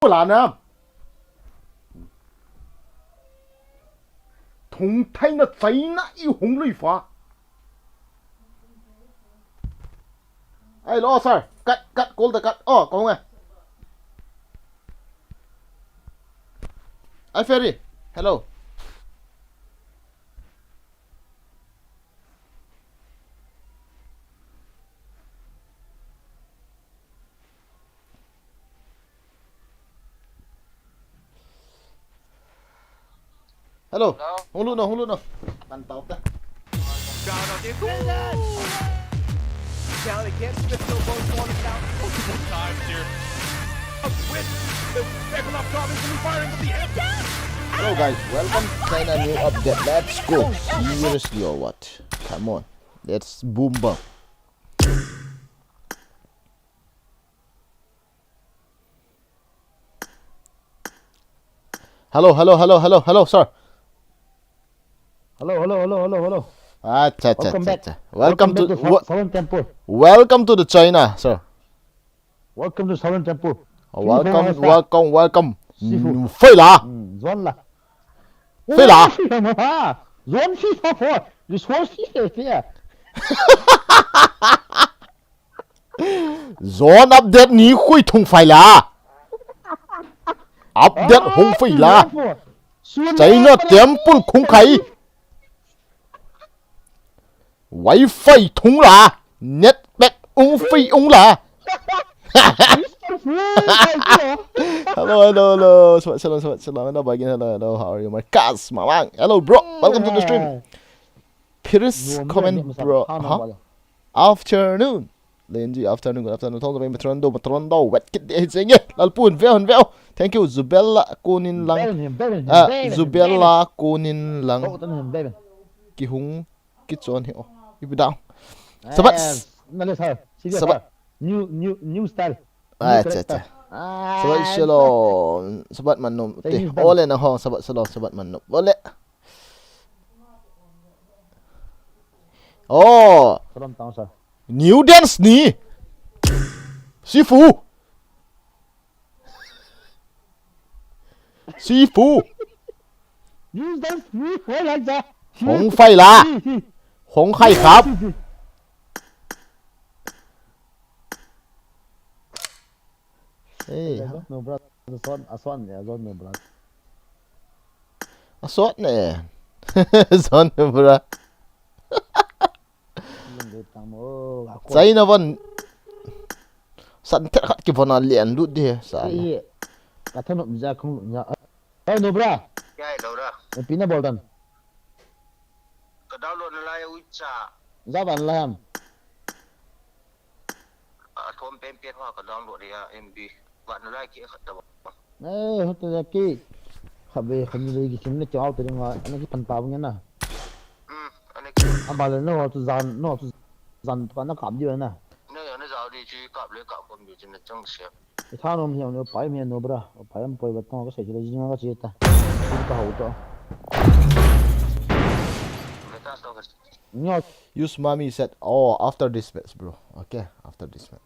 là nè thùng thay nó cháy nã yêu hùng lùi phá ai lo sir cắt cố ta cắt có không nghe ai ferry hello hello không luôn đâu bàn tàu ta Down against the Billboard falling down multiple times here. With the second up top is firing with the hip. Hello guys, welcome to China new update. Let's go. Seriously or what? Come on, let's boom bang. Hello, sir. Hello. Acha. Welcome to Southern Temple. Welcome to the China, sir. Welcome to Southern Temple. Welcome. Sifu. Phê là. Zon là. Phê là. Zon phi pha phò. You swan phi phê. Zone update ní khui thùng phải là. Update không phải là. China Temple không khai. Wi-Fi thùng là. Netback phi là. Hello. Salam. Hello, Bagin. Hello. How are you, Marcus? Mamang. Hello, bro. Welcome to the stream. Pierce comment, bro. Huh? Afternoon. Lenji, afternoon. Good afternoon. Thong với Matrondo. Wet kid để dễ nhé. Lalpun veo. Thank you, Zubella Konin Lang. Zubella Konin Lang. Ki hung kitson here. You down. Sabat. New style. Acha. Sabat shalom. Sabat manum. Ole na ho. Sabat manum. Ole. Oh. New dance ni. Sifu. New dance ni. Phải là gì? Không phải là. Không khai khắp. Hey, no brother. Aswan, no brother. Aswan nè. Aswan no brother. China vẫn sẵn thiết khát cái phần liền đút đi sao? Cả thân nộm ra không nhà. Hey no brother. Cái đâu đó? Pina boldan. Cái download là ai ucha? Ra bàn làm. Thôm pem hoa cái download đi MB. Bạn lại kia khát đâu? Ê, hốt ra kia. Khabe khani lagi kimne chaw te nga ana ki pan paw nga na. Anh ấy. Abal no to zan pa na kam ji na. Nó giàu đi chứ cặp lấy cặp con bị trên trong xe. Tha nom hiao no pai me no bra. Pai am poi bat no ka se ji ji nga ka chi ta. Ka ho to. Use mommy said, oh, after this match, bro. Okay, after this match.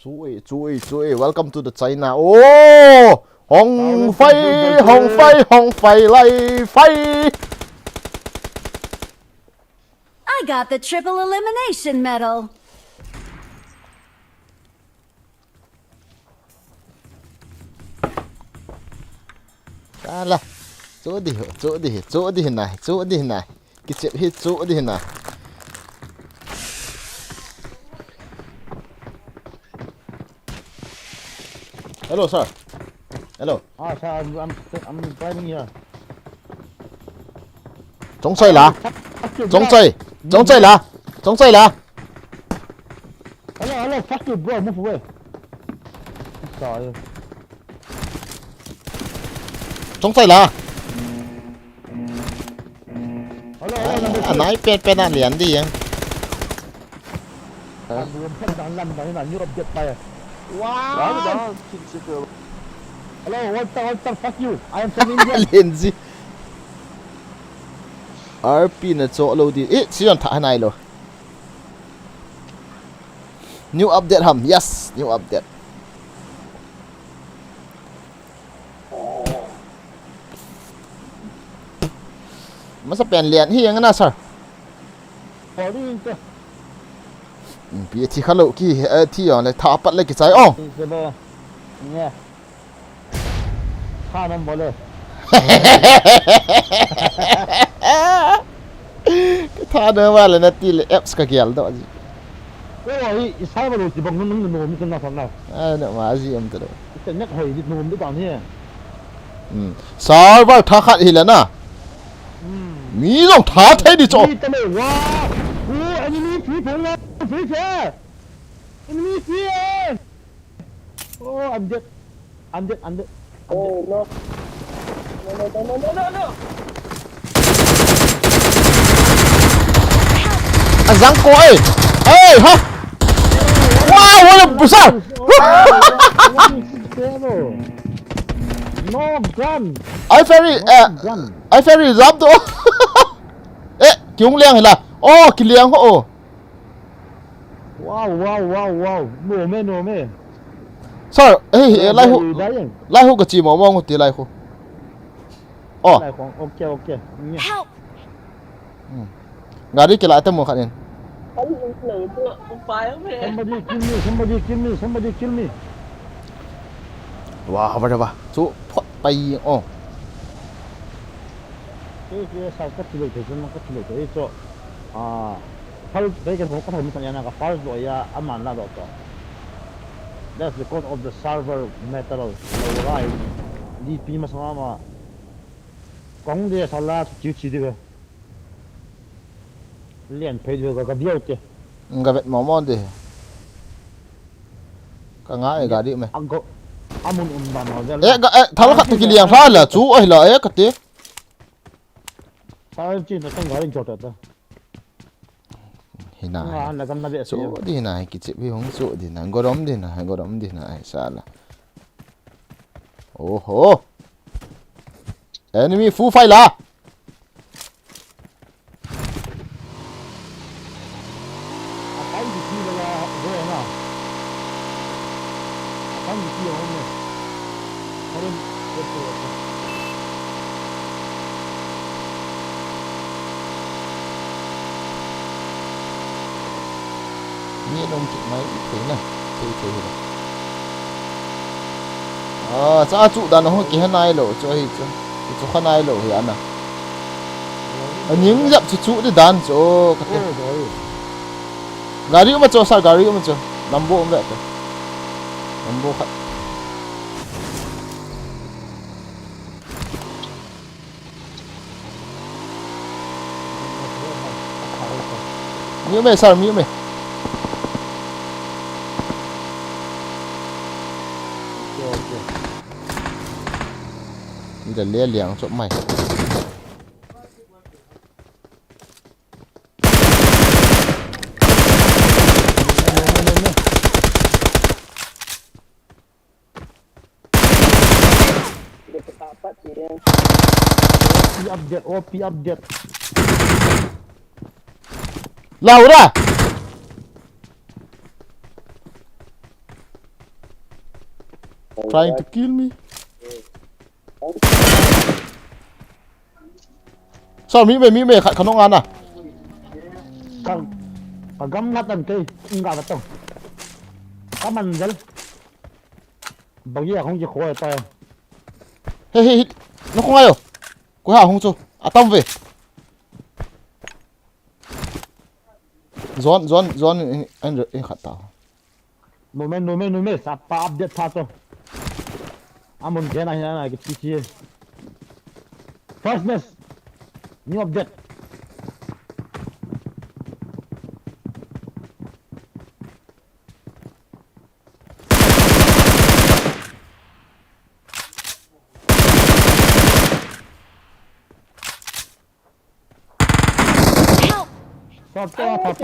Chú ý, welcome to the China. Oh, Hong Fei lai Fei. I got the triple elimination medal. Salah. Chỗ đi này. Cái chuyện hết chỗ đi này. Hello, sir. Hello. Sir, I'm driving here. Chống xây là. Hello, fuck you, bro, move away. Sorry. Chống xây là. Hello. Nói pen liền đi em. Wow. Hello, what the fuck you? I am from India. Liền gì? RP là chỗ lâu đi. Ê, chỉ còn thả này rồi. New update hầm. Yes, new update. มันจะเป็นเหรียญที่ยังนะ sir พอดีก็ ปีที่เขาลูกกี่ที่อย่างเลยท้าปัดเลยกี่ใจอ๋อ นี่คือเนี่ยข้าน้ำบ่เลย ท้าเดินว่าเลยนะตีเลยเอฟสกเกลตัวจี โอ้ยอีสายมาดูสิบังนุ่มนุ่มมีกันนะฟังนะ เนี่ยมาจีมตัว แต่นักหอยดินุ่มด้วยตอนนี้ สาวว่าท้าขัดหินแล้วนะมีต้องท้าเท่ดิโจ นี่จะไม่ว่าโอ้อันนี้มีผีผมนะผีแท้อันนี้มีผีเองโอ้อันเด็ดโอ้โน อันสังโกเอ้ยฮะว้าววันละบุษรา No gun ไอ้เฟรรี่gun ไอ้เฟรรี่รับตัวกิ้งเลี้ยงเห็นละโอ้กินเลี้ยงเขาโอ้ ว้าวโนเม่ sorry เฮ้ยไล่หู ได้ยัง ไล่หูกับจีมองกูตีไล่หูอ๋อ ได้ของโอเคเนี่ย Help! งานนี้กี่ไล่เต็มหมดครับเนี่ย somebody kill me ว้าวไปเลยว่ะสู้พอไปอ๋อ 이게 살갗을 대주는 것을 대해서 팔 되게 복잡한 미션이야가 팔도야 아마 안 나도. That's because of the silver metal right. 니 비마서 아마 공대에 살라 지치되게. 련 페이지가 비었게. Nga vet momon de. Ka nga e ga di me. 안거 아문 운반 하자. Thal khat ki liang sa la chu ai la e ka te. 사진 좀 가린 좋다. Hina. 나 감나 배. Chu di na ki che bi hong chu di na gorom di na ai sa la. Oh. Enemy full fight la. Ni đông chị máy thế này, thế rồi. Sa trụ đàn nó kia này lộ cho cho này lộ thì ăn à. Những dập trụ để đàn cho cái thế. Gari mà cho sao gari mà cho, làm bộ vậy thôi. Làm bộ khác. Miếng mày sao miếng mày? Đi là liang chỗ mày. update. Laura! Trying to kill me. Sao mỹ mày khát không ăn à? Gam ngatan kay nga ba to? Kaman dal. Bagya không chỉ khói tay. Hey, nó không ai rồi. Cô Hảo không cho. À tông về. John anh khát tao. No me sa pa update tha to. Amon gen ay cái chi. First mess. New update.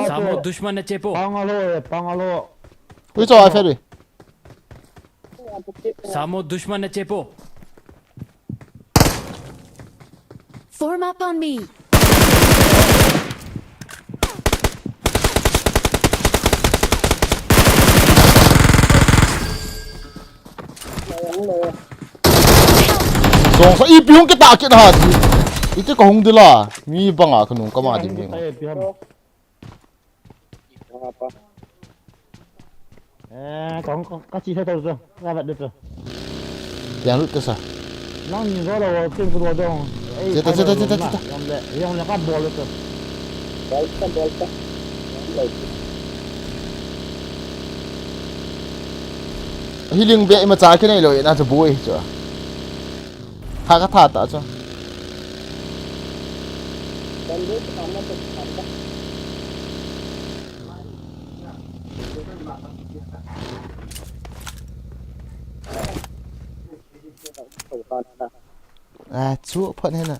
सामो दुश्मन ने चेपो Pangalo. Quý cho ai phép đi. सामो दुश्मन ने चेपो Form up on me. Dùng sao y biếng cái tạ kiện hả? Itu ka hong dila. Mi banga kanung kama di mi. Apa? Còn các chị theo tôi rồi, ra vậy được rồi. Yang lu tesa. Nó nhìn rõ là trên cái đồ đâu. Chết. Yang là các bộ được rồi. Bolta. Healing be ma cha ke nei lo na cha boi cha. Ha ka tha ta cha. À chú phận hết nè.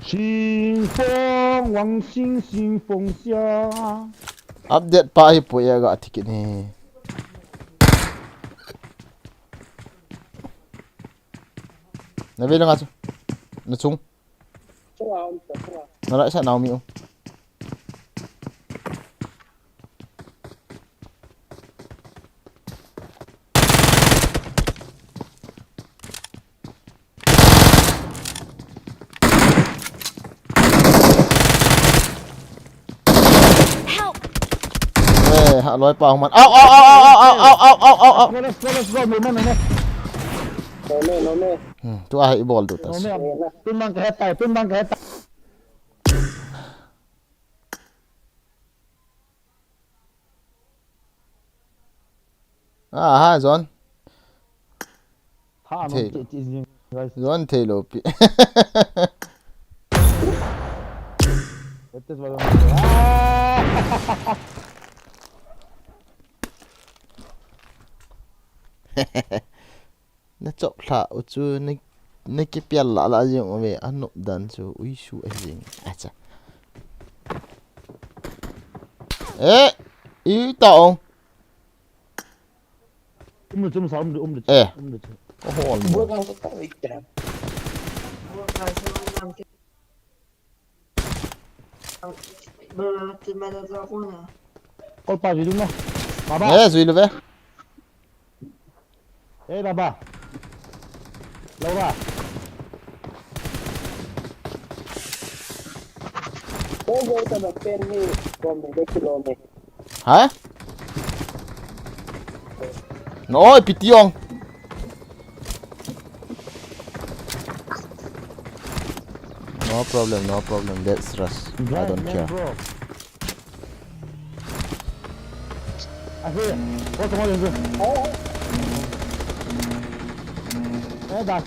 清风往新风下。 Update pa hi po ya ga ticket ni. Na ve nga chu. Na chung. Nó lại sẽ nào miêu. Hạ lối vào mặt. Ao. Let's go, mình nó. Tu ai ball tu tas. Pin bang cái tay. À ha John. Tha nó chị guys. John thelo pi. This is what Na chop tha u chu ni ki pial la jong ve an nop dan chu ui shu a jing. Acha. Ý tao. được sao được. Có hồn. Ôi bà gì đúng không? Bà. Duy了呗. Ê bà. Lâu ra. Hả? Nói pitiong. No problem. Let's rush. I don't care. À thế. Ôi tao lên rồi. Đặt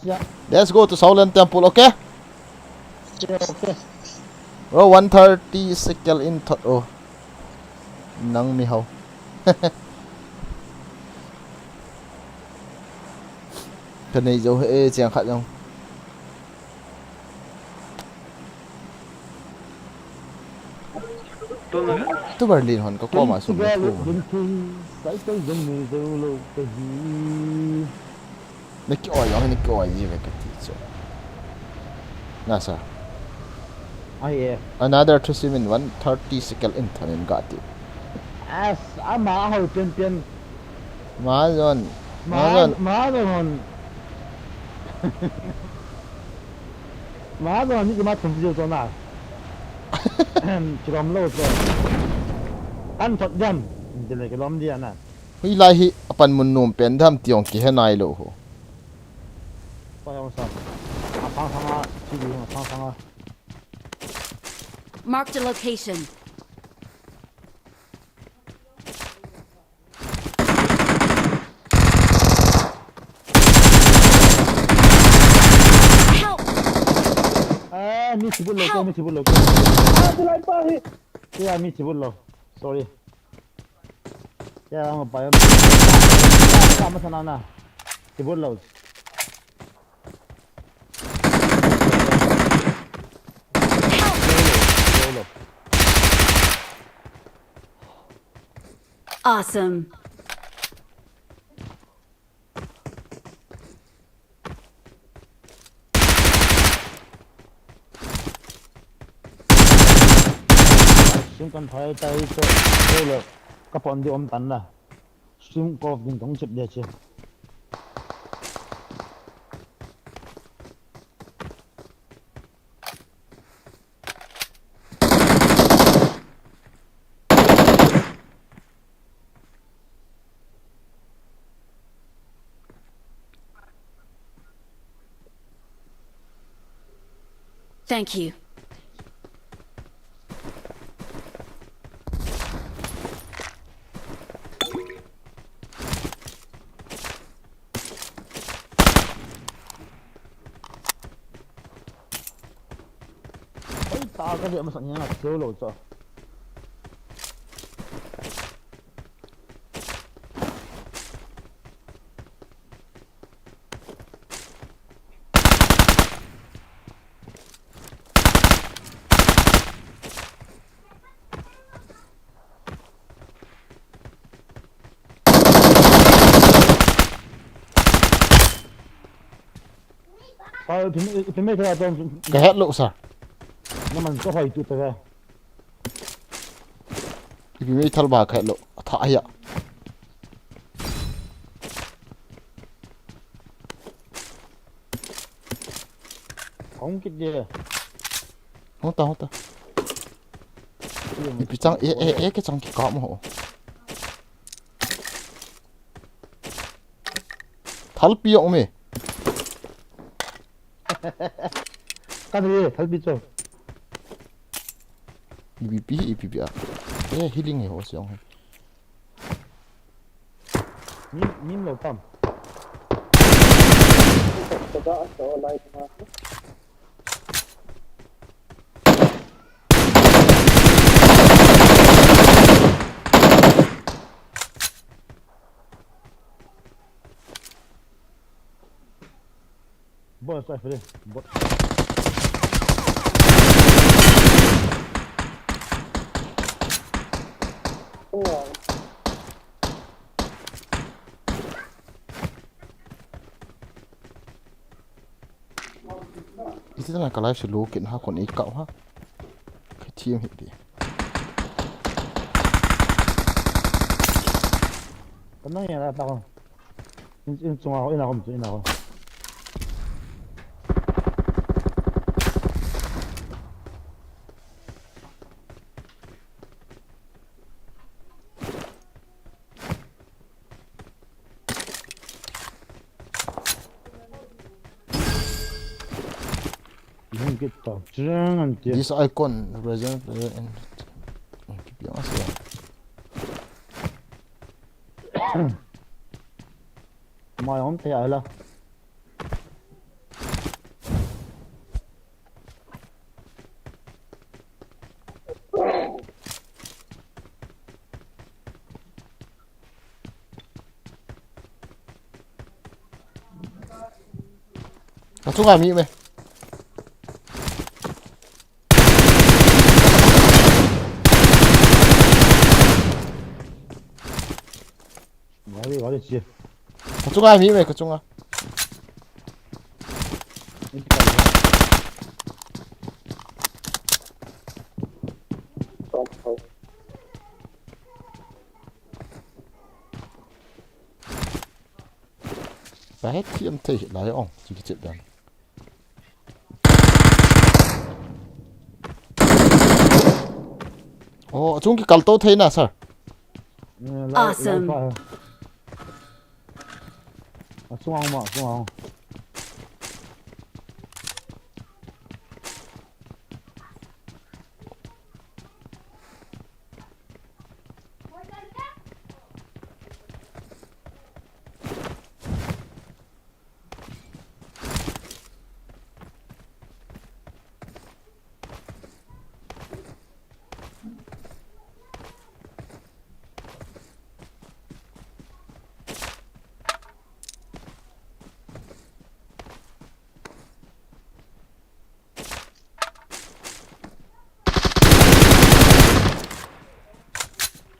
xe. Let's go to Southern Temple, okay? Okay. Bro, 130 sickle in oh. Nang mi hao. Cái này dấu hệ chẳng khát không? Tu Berlin hon có qua mà xuống được không? Nó cái ỏi nó cái ỏi gì vậy cái gì vậy? Nasa. Yeah. Another 130 sickle in thân got it. As ama hồi tiền. Má rồi hon. Má rồi những cái mắt không chịu cho nào. Chỉ còn lâu rồi. Ăn thật dâm. Để lại cái lắm đi anh à. Huy lai hi apan mun num pen dham tiong ki henai lo ho. Quay ông sao? Phang chỉ đi phang. Marked a location. Help! Mi sibul lo. Tulay pa hi. Yeah, mi sibul lo. Sorry. Yeah, ang bayam. Sama sana na. Sibul lo. Awesome. Chúng con phải tay cho rồi. kapon di om tan na. Stream ko din dong chip dia che. Thank you. Ay ta ka di masak niya solo cho. Sao thì mấy cái trong cái hết lộ sao nó mình có phải tụt ra. thì mấy thằng bà cái lộ thả ya Không cái gì. không tao thì bị trăng cái trăng cái cọp mà hộ thằng biếng mày Cái gì thật bị cho. EPP à healing này hộ xong Nhìn lâu tầm. Bot sai phải đi. Bot. itu là cái live slow kiện ha còn ít cậu ha cái team hiện đi Cái này là tao không. In chung nào in nào không in nào. Kita jangan dia. this icon represent player and keep your answer Mai không thấy ai là. chúng làm gì mày Gọi đi chi. chúng làm gì mày cái chúng à phải hết thiên thể lại ông chỉ cái chuyện đó ồ chúng cái cầu tô thế nào sao Awesome. Xuống không mà, xuống không.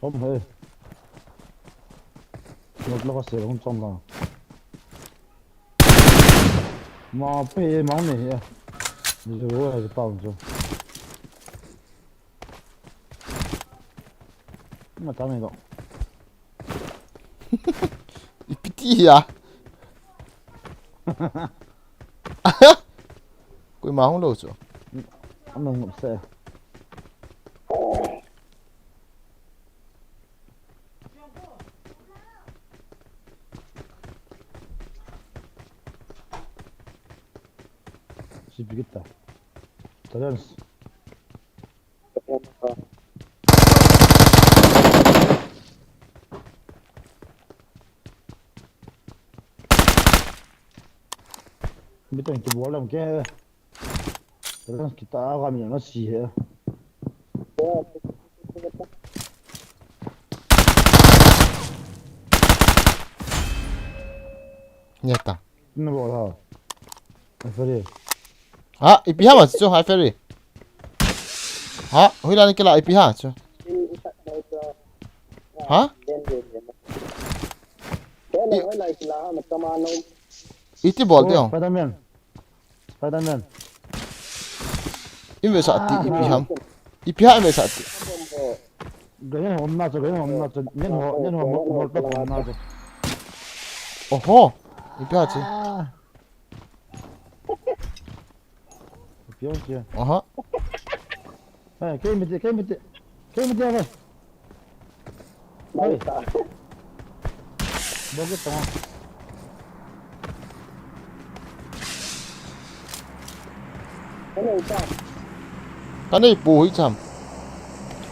Không hề. Một lúc sẽ không trong lòng. Mà bê món này à. Rồi hay bao nhiêu. Mà tao này đâu. 이피티야. quỳ mà không đâu chỗ. 한 명 없어요. 집이겠다. 잘했어. 밑에 이렇게 뭐 하려면 깨. 잘했어. 기타 가면 너 씨해. Nheta. 있는 거 봐. 소리. À, IP mà cho hai ferry. Hả? Huy lên cái lại IP hả? Cho. Hả? Iti bol tiêu. 스파이더맨. 스파이더맨. In về sợ tí IP hầm. IP hả về sợ tí. 그냥 없나죠. 그냥 없나죠. 얘는 뭘또 없나죠. Ồ, IP 하지. 비용지야. 어허. 네, 게임 밑에 하고. 어이. 뭐겠다. Cái này bù hít chầm.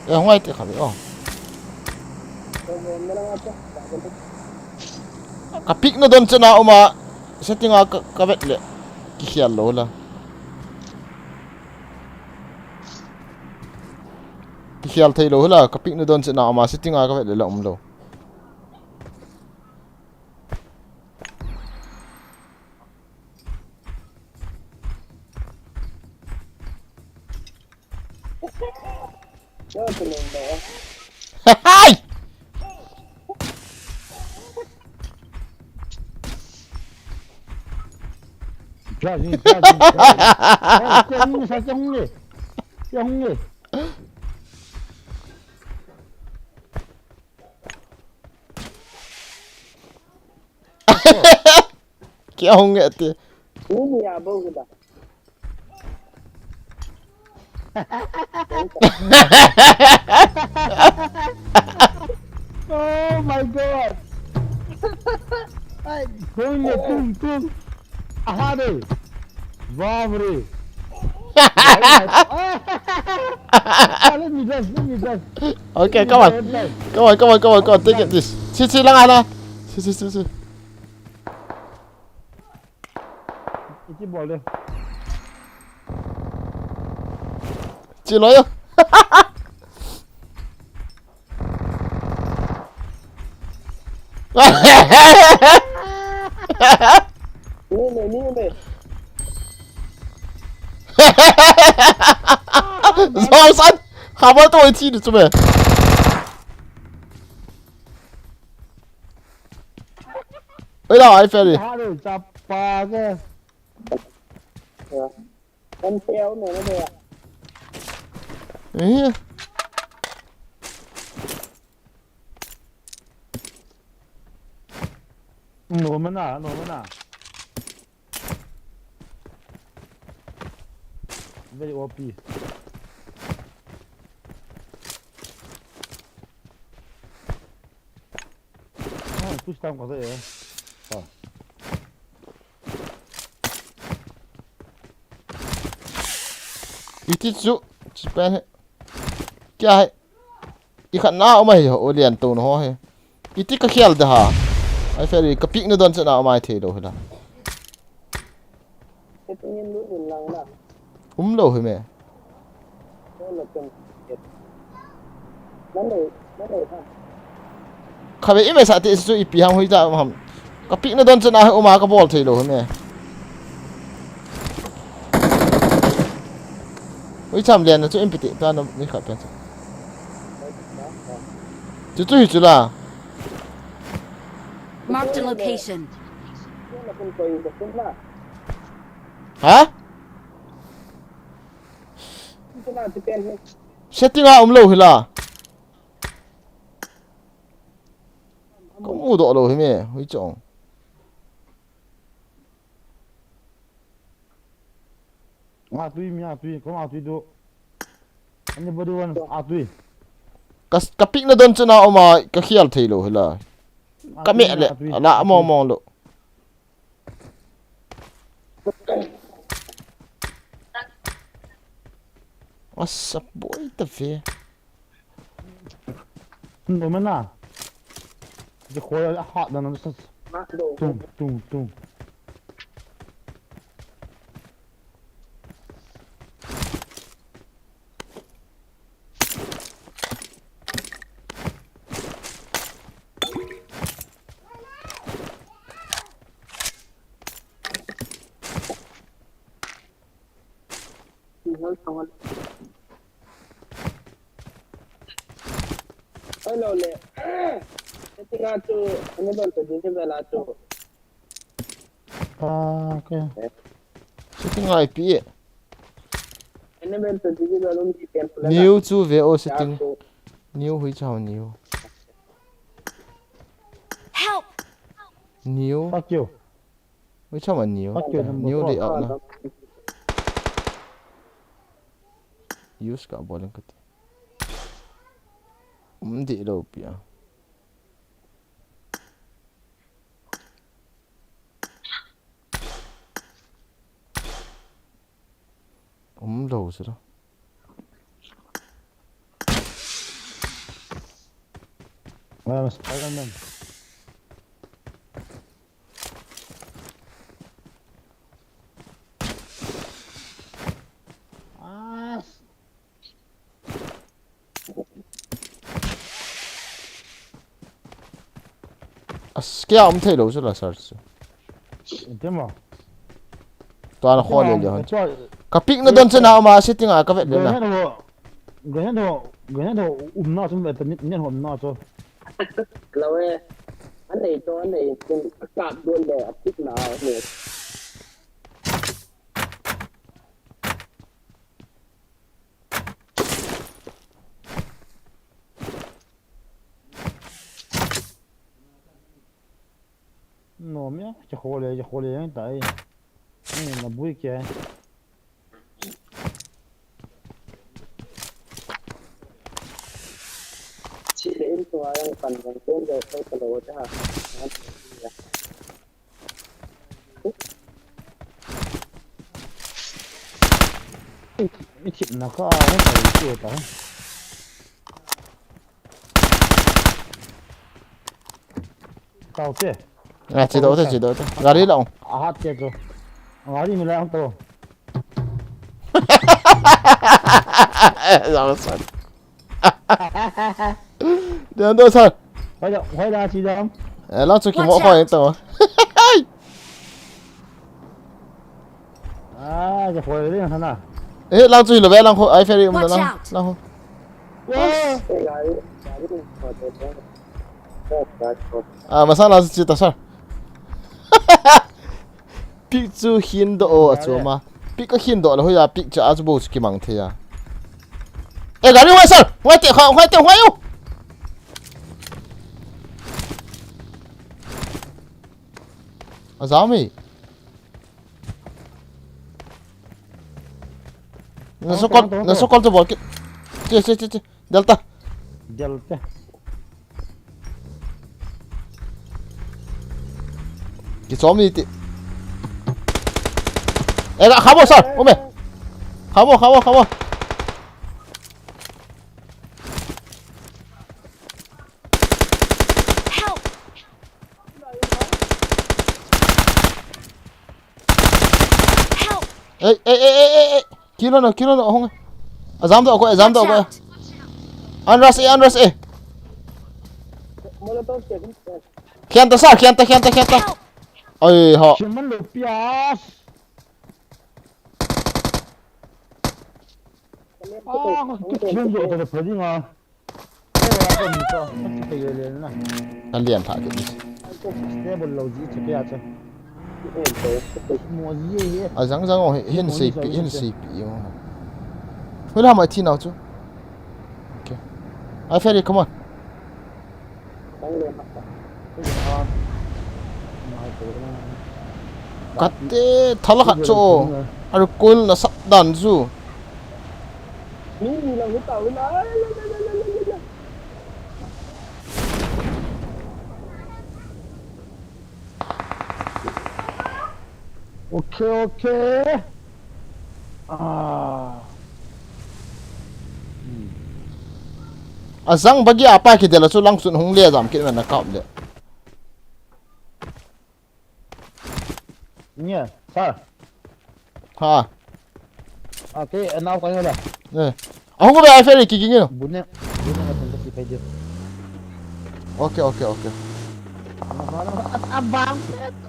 Ê, không ai tiệt khả bị ồ. Cái pick nó đơn chân nào mà setting à cái vẹt lệ. Cái khiển lỗ là. Cái khiển thấy lỗ là cái pick nó đơn chân nào mà setting à cái vẹt lệ lộng lỗ. Hai! 뼈 홍리 살짝 홍리. 뼈 홍리. Cái ông nghệ thì. Oh my god. Ay, tung. 아하네. 바브리. Let me just. Okay, come on, take it this. Chi lang ana. Chi. 이제 뭐 할래? Chi nói không? Sao sẵn? Không có tôi chi được cho mày. Ê đâu ai phê đi. 하를 잡아게. Con treo này nó đẹp. Ê. 노면아. Very OP. 푸시 다운 가서 해. Ít chú. Chỉ bên hết. Kia hết. Ít khăn nào mà hiểu. Ô liền tù nó hoa hết. Ít cái khéo được hả? Ai phê đi. Cái pick nó đơn chân nào mà thế đâu hết là. Lâu rồi mẹ. Khai ít mày sợ thì chú ít bị ham huy ra mà hầm. Cái pick nó đơn chân nào mà cái ball thế đâu hết mẹ. Huy chăm liền là chú em bị tệ ta nó mới khởi bên. Chú hít chú là. Marked a location. Hả? Setting à lâu rồi là. Có tu độ rồi mẹ hối chồng Atui mi atui ko atui do anybody wants atui cái pin nó đơn chân nào mà cái khial thấy rồi là cái mẹ lệ là mò lộ What's up boy the fear no man na the khoya hot na no tung tung tung Hello, le. Tinggal tu, ini bantu jadi bela tu. okay setting IP Ini bantu jadi belum chicken pula. new chu về ô setting new hối chào new Help! new fuck you hối chào mà new fuck you new đi ở nó use cả bộ lên cái đi đâu bia đâu rồi đó well Spider-Man cái ông thấy đâu rồi là sao demo toàn là khoa lên rồi cái pin nó đơn chân nào mà setting à cái vậy người là hết đồ na chúng ta nhận hồn na cho Kalau anh này cho anh này cùng cạp luôn để thích nào nè. no mẹ cho khô lệ anh tại này là bụi kia Chỉ để em cho anh phần còn tên rồi tôi kalau dah. ít chịu nó có nó phải chịu tới tao chứ à chỉ đâu thôi gà đi đâu hát chết rồi nói đi mình lại không tao rồi sao đừng đâu sao quay ra chỉ đâu nó cho kiếm mỏ khỏi tao à cái phơi đấy thằng nào ê lang chui là bé lang ai phải đi mà Watch lang out. lang wow à mà sao là chỉ tao sao pick chu hin do à chu mà pick cái hin do là hồi à pick chu à chu bố cái mang thế à ê gà đi ngoài sao ngoài tiêu yêu à dám mi nó số con tôi bỏ cái chết delta jal chứ cái xóm đi ê đã khám một sao ôm mày khám một Help! Help! ê kilo nó không à dám đâu coi Watch out! Andras ê Molotov check. khen ta Help! ôi họ chuyện mình được pias chuyện gì tôi phải đi mà cái gì cho cái gì lên nè anh liền thả cái gì cái bộ lâu gì chơi cái mua gì vậy à răng rồi hiên sĩ bị mới làm mọi thi nào chứ ok ai phải đi come on Tăng lên mặt. Kate thalak cho ar kul na sak dan zu Ni lang ito. 오케이. 아. azang bagi apa ki dela chu lang sun hung le jam ki na kap le 예, 살. ha 오케이, 나오 가요 라. eh ahung be ai feri ki gi 문에 같은 거 페이지. okay okay okay abang.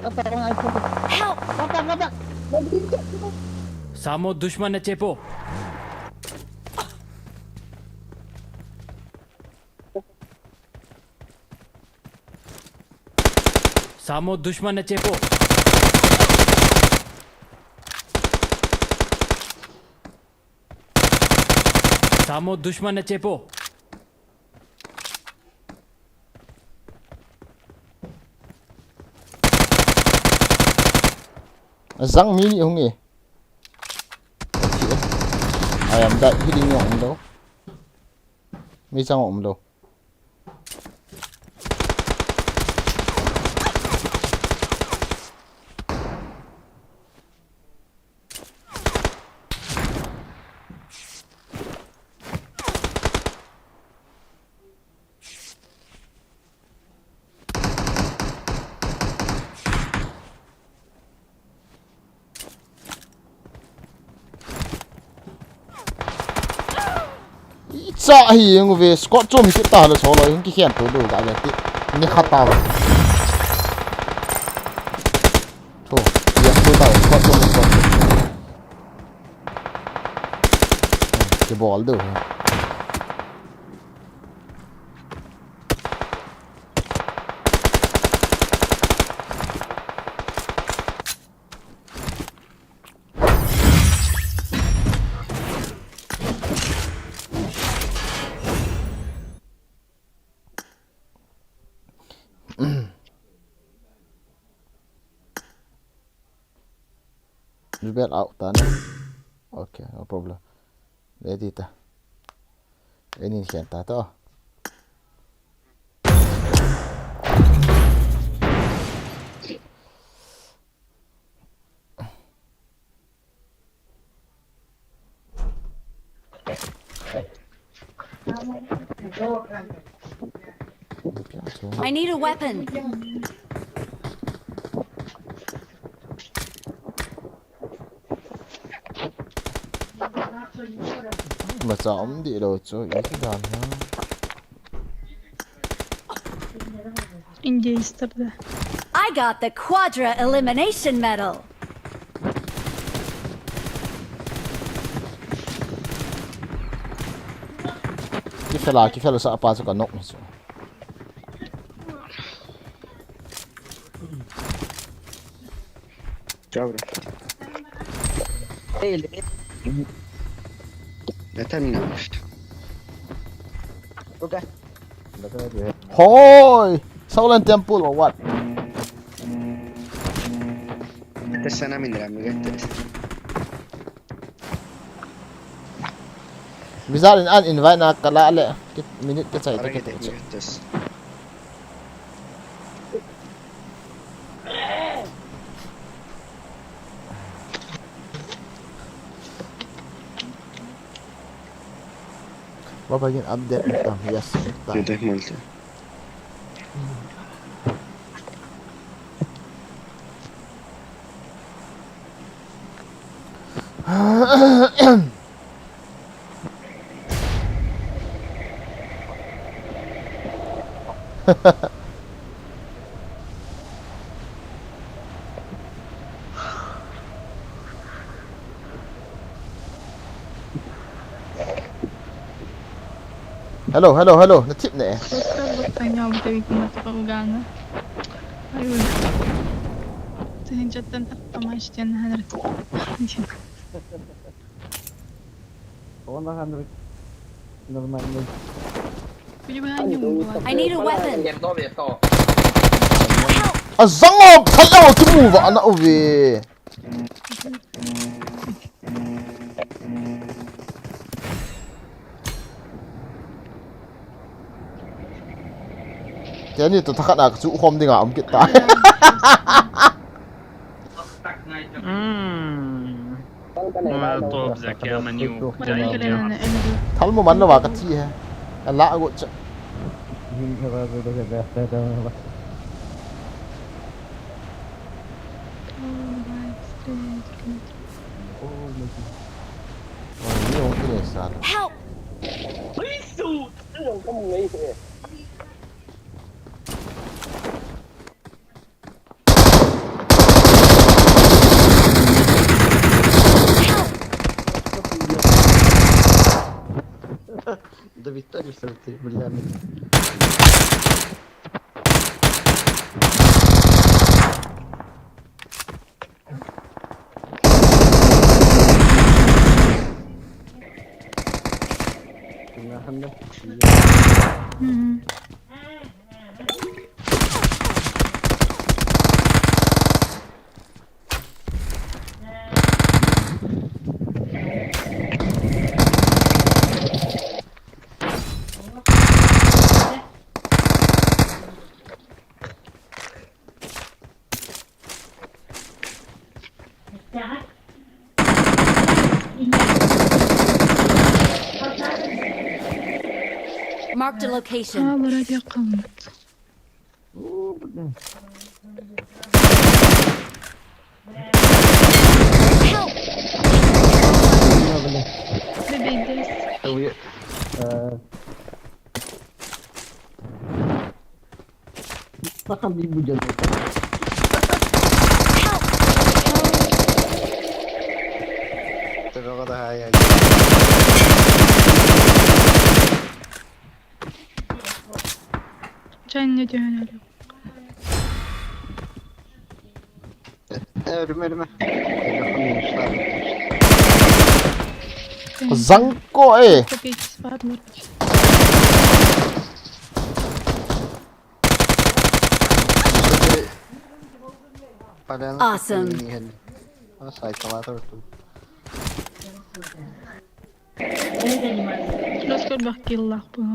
Katakan aku. Help! Kata. सामो दुश्मन ने चेपो सामो दुश्मन ने चेपो सामो दुश्मन ने चेपो azang mi ni hung ni I am that hitting ngom đâu mi sang ngom đâu sa hi ng ve scott chom ki ta la cholo yung ki hian to do ga ya ti ni khata ba to ya to ta scott chom scott ki ball do you bet out ta ne okay no problem ready ta any hian ta to I need a weapon. mà chọn đi đồ cho ý cái đàn ha İnce istirdi. I got the Quadra Elimination Medal. cái fella sa apa cho cả nóc này Ciao. Ya terminaste. Okay. Hoi Southern Temple or what Tässä nämä minä kättelis. Bizarre an invite na kala le minute ka chai Parake ta te kättes. What bagin update tam yes tam Nyt multa. hello na tip ne Buktan niya ako tawag kung matukaugana. Ayun. Tinidjatan tapamash dyan na hanap. Oo na hanap. Normal mo. Pwede ba yung buwan? I need a weapon. Get to. Help! Azangop thallaw tumu wa na ove. Cái này tôi thắc là chủ hôm đi ngắm ông kita. Molotov Marami ka na na-enemy. Thal mo man na wa ka chi ha. La go cha. Ni ông cái này sao? Help! Không nghĩ thế. Да Виталий, что ты, бля. Marked a location. Buraya yakın. Help! Bebektes. Baka bibo dyan. Taga ko tahaya. Cennet yönelim. Ölme. Yakınmışlar. Zangko eh. Bebektes var mı? Awesome. Sayfalar orada. Los kod bakillah bu ha.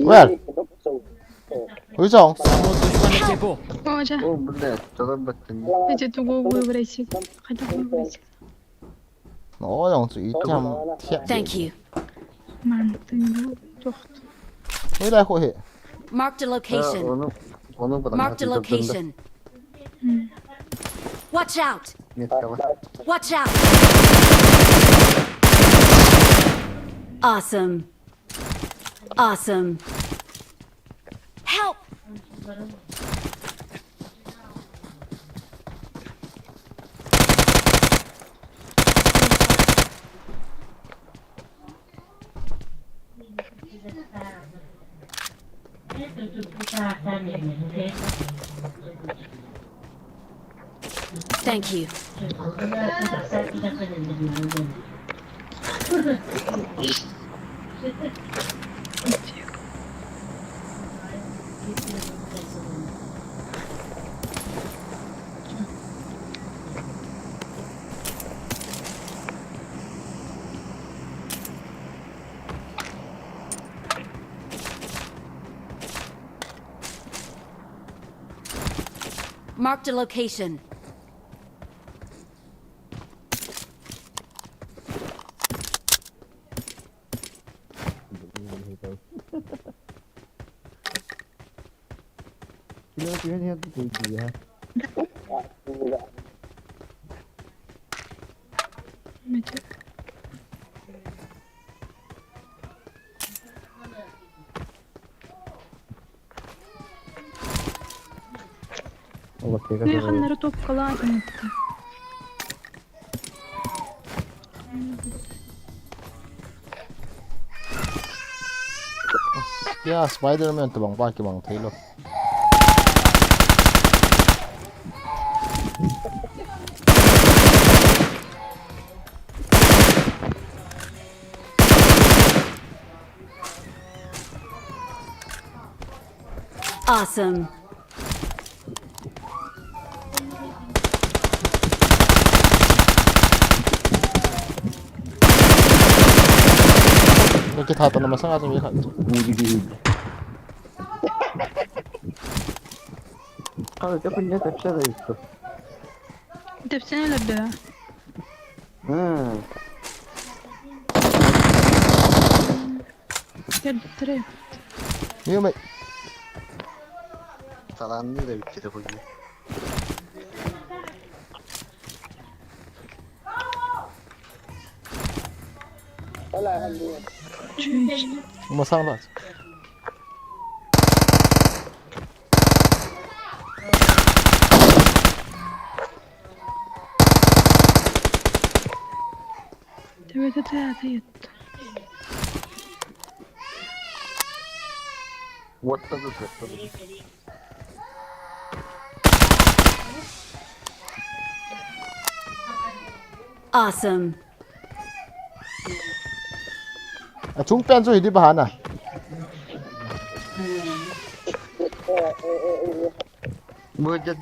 Where? Who's on? Samo dushman na chepo. Hoca. O bля, тогда баттın. Bence tugu vurayım. Hadi vurayım. Nó dùng chữ trăm thiện. Thank you. Mantın yok. Với lại hội hệ. Marked a location. Onu bırak. Marked a location. Watch out! Watch out! Awesome. Awesome. Help! Thank you. Marked a location. Kaya ito tuloy ha. Medyo. Yakınları topkalar unuttu. Yeah, Spider-Man to bang pa ki bang thailo. Awesome. 이렇게 다 떠나면 상하지 왜 가? Kanka kapın ne tepsi de yoktu. Tepsine labda ya. Gel bitireyim. Niyo may Salandı da bitti de bugün. masang lot. تبي تتعطيت. Wattadı. Awesome. Chúng pen rồi đi bàn à? Mưa chân.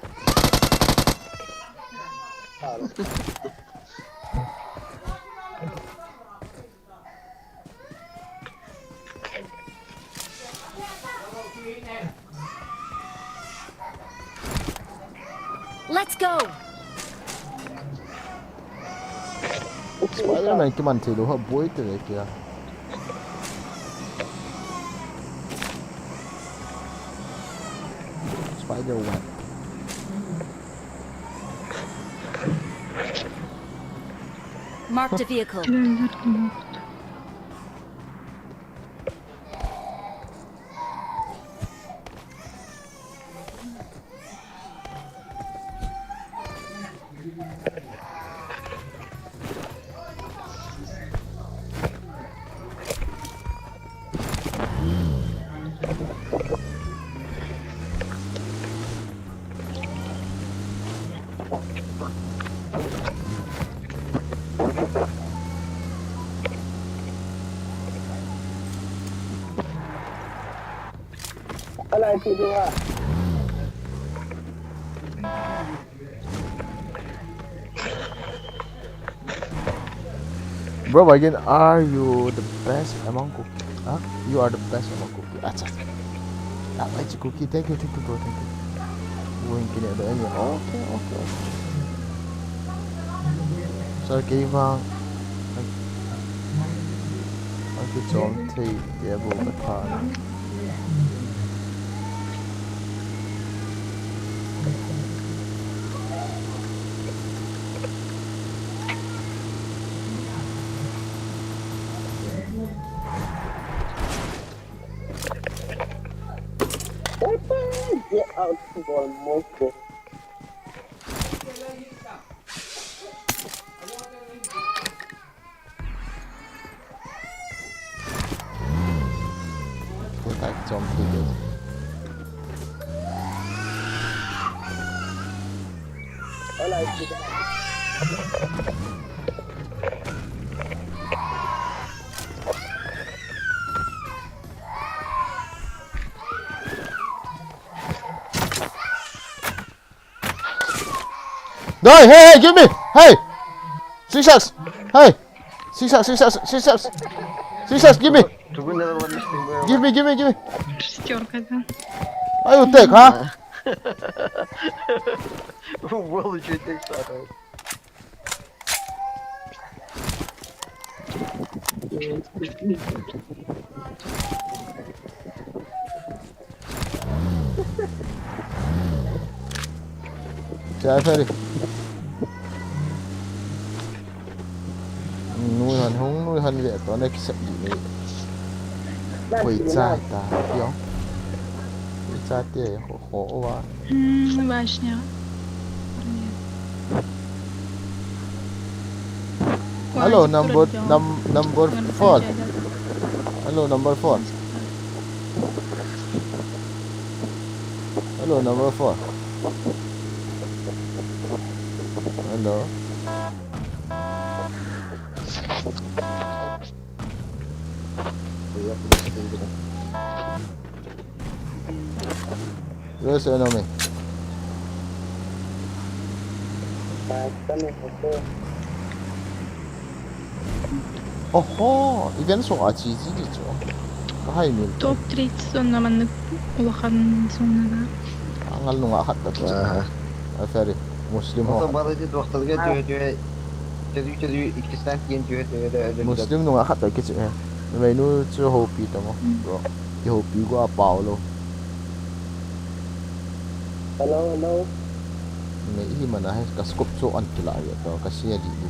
Let's go. Spider-Man cái màn thể đồ hợp bối từ đấy kìa. Spider-Man. Marked a vehicle. Bro, again, are you the best among cookie? Huh? You are the best among cookie. Acha. That makes you cookie. Thank you, bro. Thank you. Winking at the end. Okay. So, cái vang. Cái chọn thì để bộ cái phản. Get out for more. Cái chọn thì được. Rồi, hey, give me, hey, six shots, hey, six shots, give me, Bugün neden varmıştım böyle? give me. Шестерка, да. Are you take, huh? Well, you tek zaten. Chạy đi. Nuôi hân vậy có này cái sợi gì này. Quỷ trai ta hiểu. Quỷ trai tiền khổ quá. Башня. Hello number 4. Hello number 4. Hello, number 4. Hello. Where's the enemy? Oho, 이건 소아지지죠. 하이밀. топ-30 наманнык улахан соннара. Angal nunga hatta. Aferi. Muslim ho. Orta balıcı doktorga tüye tüye ikisinden yiyin tüye Muslim nunga hatta kichi. Mai nu chu hopi tamo. Bro. Ki hopi ko Paulo. Hello. Mai hi mana hai ka scope so an kila ya to ka sia di ni.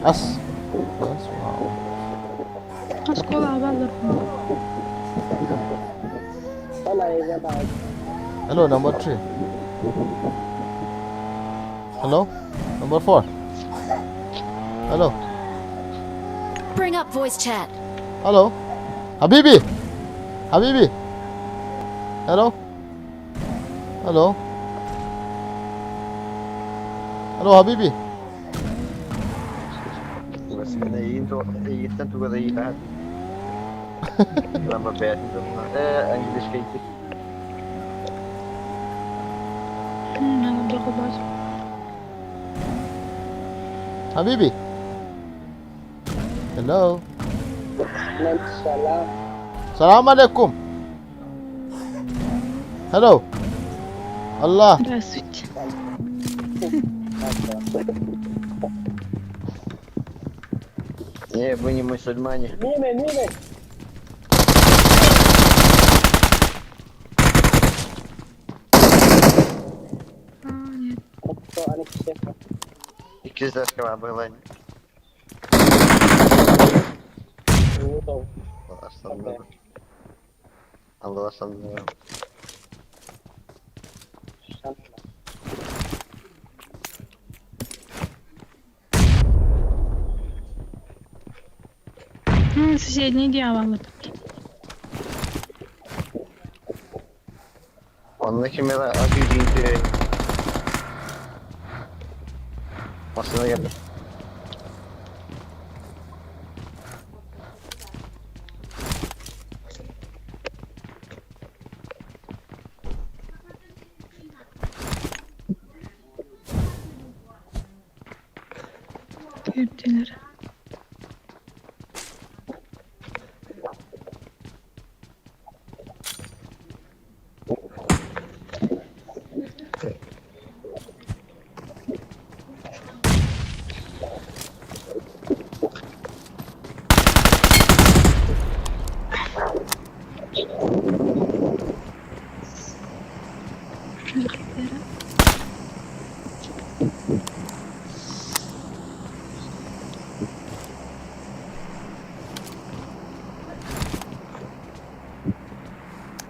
As. Yes, wow. Askola ballar. Hello, number 3. Hello, number 4. Hello. Bring up voice chat. Hello. Habibi. Habibi. Hello. Hello. Hello, Habibi. بس كده يتن تو كده يلعب لما بعد انجلش كيف Ana bako bas. Habibi. Hello. Salam alaikum. Hello. Allah. Здравствуйте. Не, вы не мусульмане. Нет. İkizler kebabı böyle. Allah sallallahu. Allah sallallahu. Соседний дьявол. Onunla kim ya da acı deyince masaya geldi. Teptiler.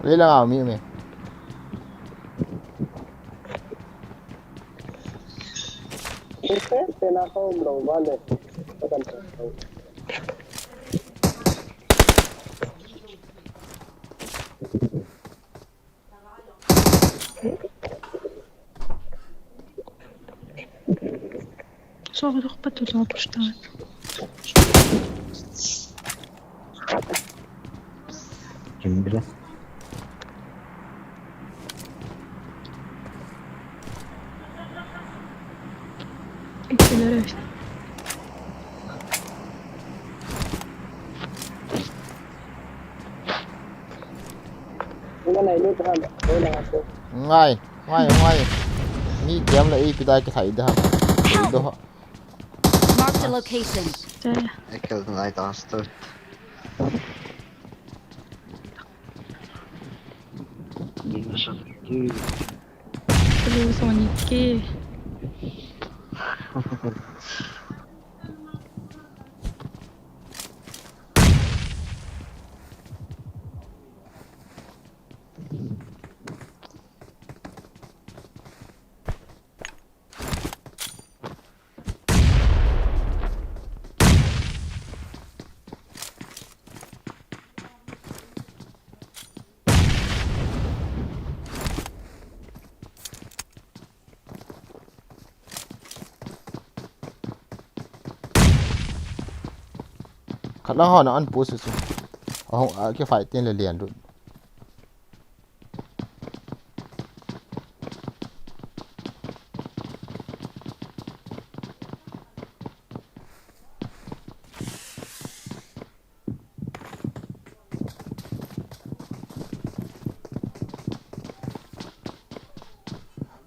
Đây là ảo miệng này. Soğuk dokpat o yapmışlar. Kim bilir? Gittiler işte. Ngay, ngay, ngay. Ni kiếm lại cái đây cái thầy đó. Đó. Marked a location. De. Ik heb een uit aanstoot. Плюс он ики. khát là họ nó ăn bố sự không cái phải tên là liền rồi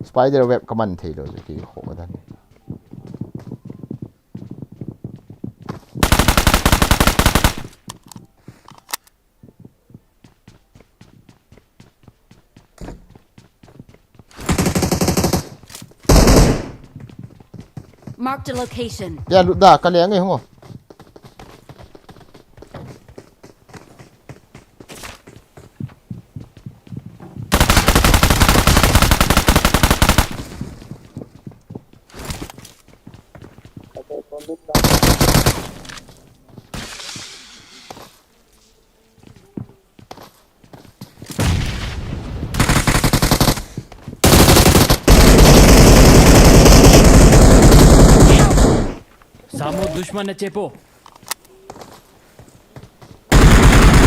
spider web command thấy rồi cái khổ đó Marked a location. ya lụt đã cái lẽ ngay không सामो दुश्मन ने चेपो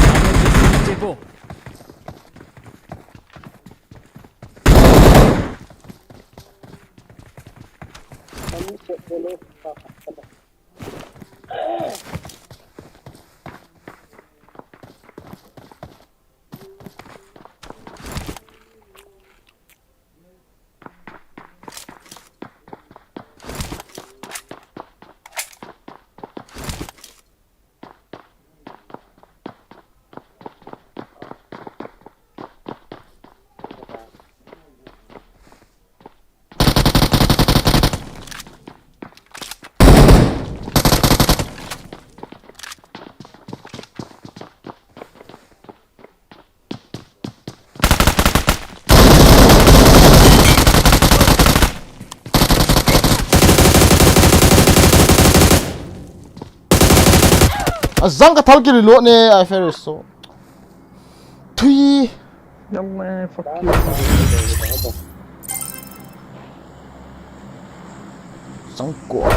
सामो दुश्मन ने चेपो răng cái thằng kia lụt nè ai phải số thui Young man, fuck you. răng của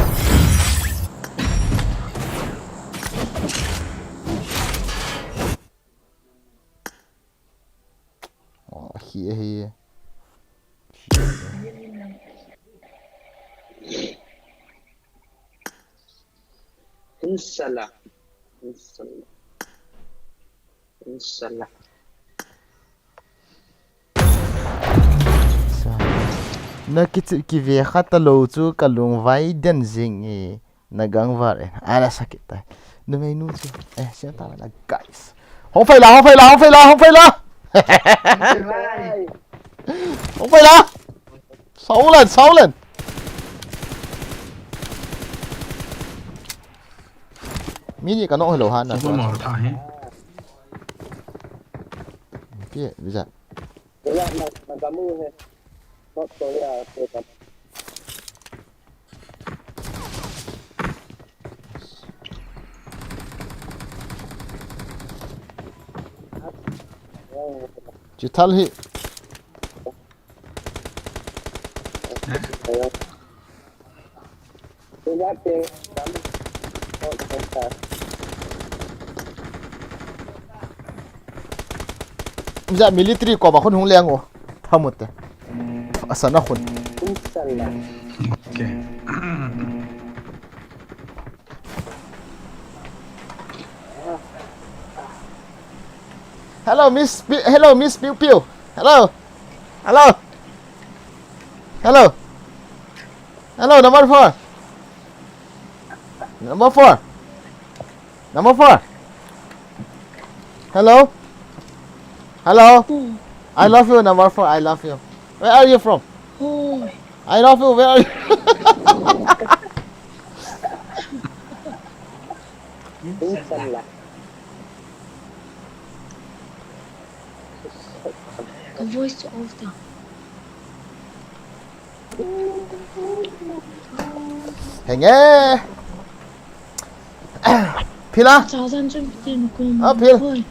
hia Inshallah. na ki ve khata lo chu kalung vai den jing e na gang var ala sakit tai no mai nu chu se ta la guys không phải là sáu lần mini cái nó hơi lầu han à biết bây giờ chỉ thal hi bây giờ military có mà con hung leng ô tham một thế asa na khun hello miss Pew Pew hello number 4 hello I love you number 4 I love you where are you from I love you where are you The voice of the Hình nghe Pila 자산 좀 빌려놓고 아 필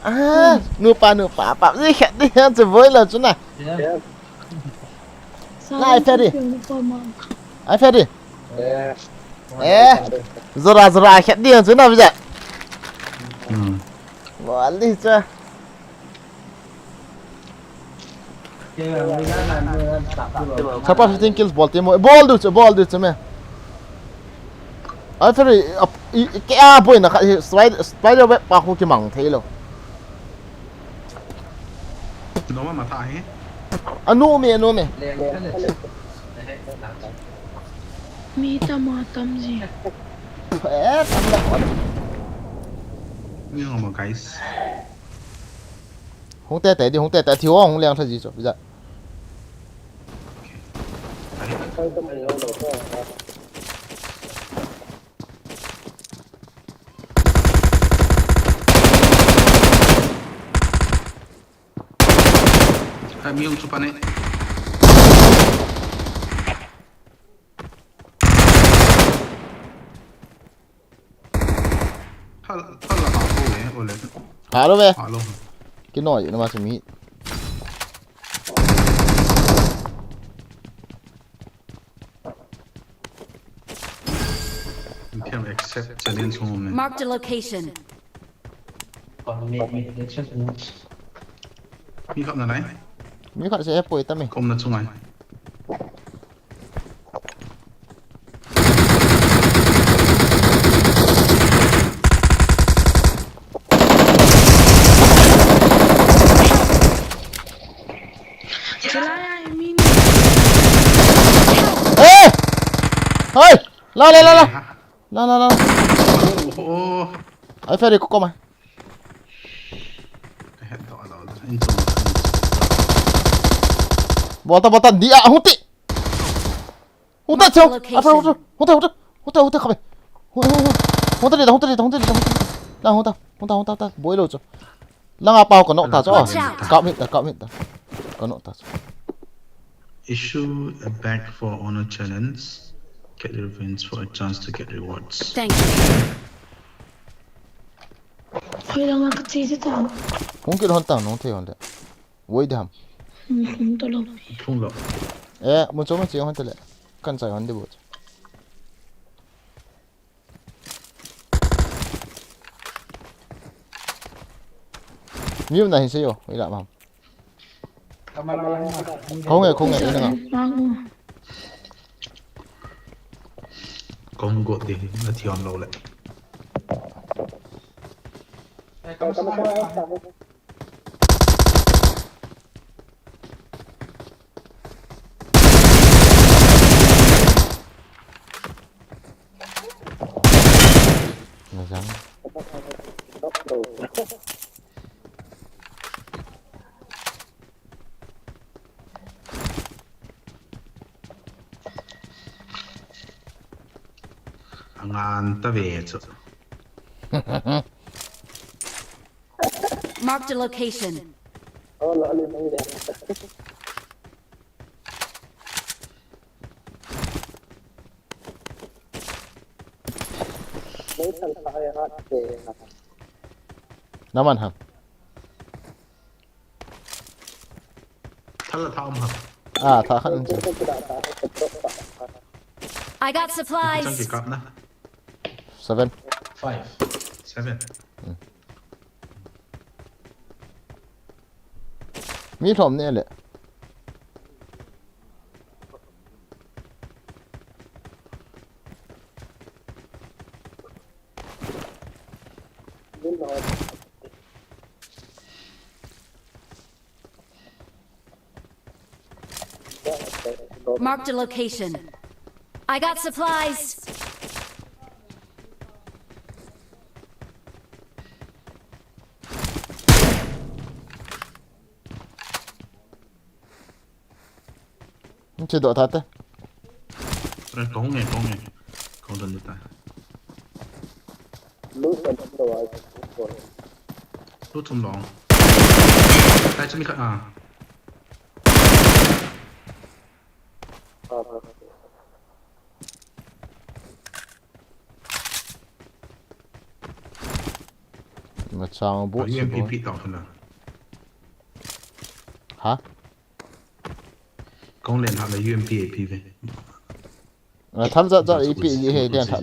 아 누빠 밥 gì khét đi ăn rồi với là chỗ này này phê đi ai phê đi ê zora khét đi chỗ nào bây giờ What is it? Chapa 15 kills ball team. Ball do me. I feel kaya boy na spider web pa ko ki mang thelo. Nó mà thả hết. Ano me. Mi tam gì? Tam la ko. Nhưng mà guys. Hong te đi hong te thiếu hong liang thật gì rồi bây giờ. Miếng chụp này. Thal là bảo vệ ổn đấy. Halo về. Halo. Cái nồi nó mà chấm. Can accept challenge home. Marked a location. Mi gặp là này. Mi gặp sẽ bồi ta mình. Không là chung này. Ê! Thôi! Lao. Ai phải đi có mà. Bota đi à hút tị. Hút tị sao? À phải hút không phải. Hút tị là hút ta bối đâu rồi. Lang apaw ko no ta so. Caught me. Ko no ta. Issue a bag for honor challenge. Get the revenge for a chance to get rewards. Thank you. Kailangan kasi dito. Kung kilo hantang no te honda. Woi dam. Không lộ. Một số mình chỉ honda le. Kan sai honda bo. Miu na hinse yo, ila mam. Không nghe ina nga. Không gột đi, nó thiòn lâu lại. Ngan ta về chứ. Marked a location. Naman hả? Thật là thao hả? À, thao hẳn chứ. I got Trong supplies. kỳ cặp đó. 7. 7. Mi thom ne le. Marked a location. I got supplies. Chế độ thật đấy. Rồi có nghe. Không đơn ta. Lút trong lòng. Đây cho mình khởi à. Mà sao bố UMP bị đỏ phần nào. Hả? Công lên họ là UMP AP về. Thật ra AP gì hay đen thật.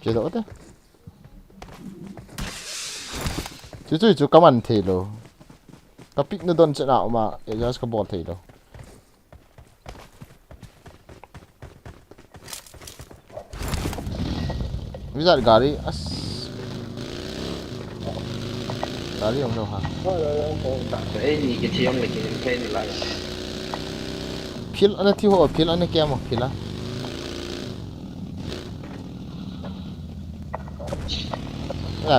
Chế độ thế. Chú cảm ơn thầy lo. Cái pick nó đón chuyện nào mà, just cái ball thầy lo. Ví dụ gari, gari ông đâu hả? Đấy thì cái chiếc này cái phê này lại. Phil anh thi hộ, phil anh kia mà, phil á.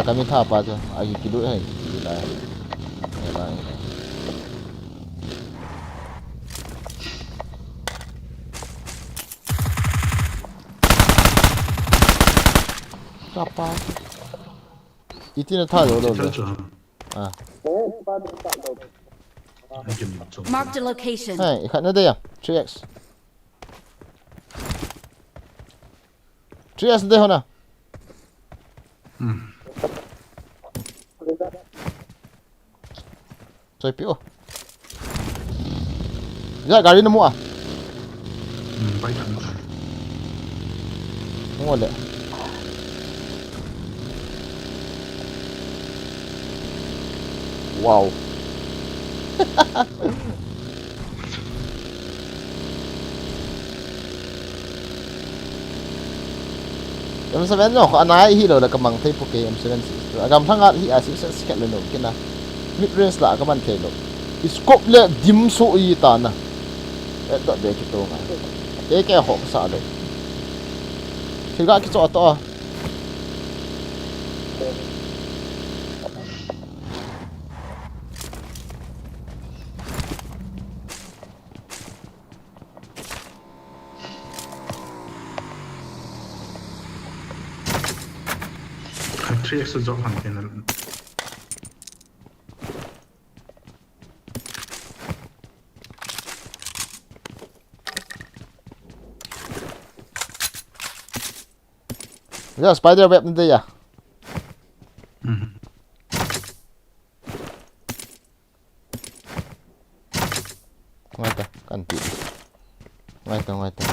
Kami tha apa aja, agi kiduk hai. Yalah. Apa? Itu nak tha rồi. À. Marked a location. Hey, ikat na dia. 3x. 3x deh hona. Rồi piu. Dạ gari nemu ah. Baik kan. Ngon deh. Wow. M7 no anai hi lo la kamang thei poke M7 agam thanga hi A6 sket le no kina mid range la kaman thei lo scope le dim so i ta na et dot de ki to nga e ke ho sa lo thiga ki cho to Three extra job han kena. ya spider web nanti ya ngata kanti ngata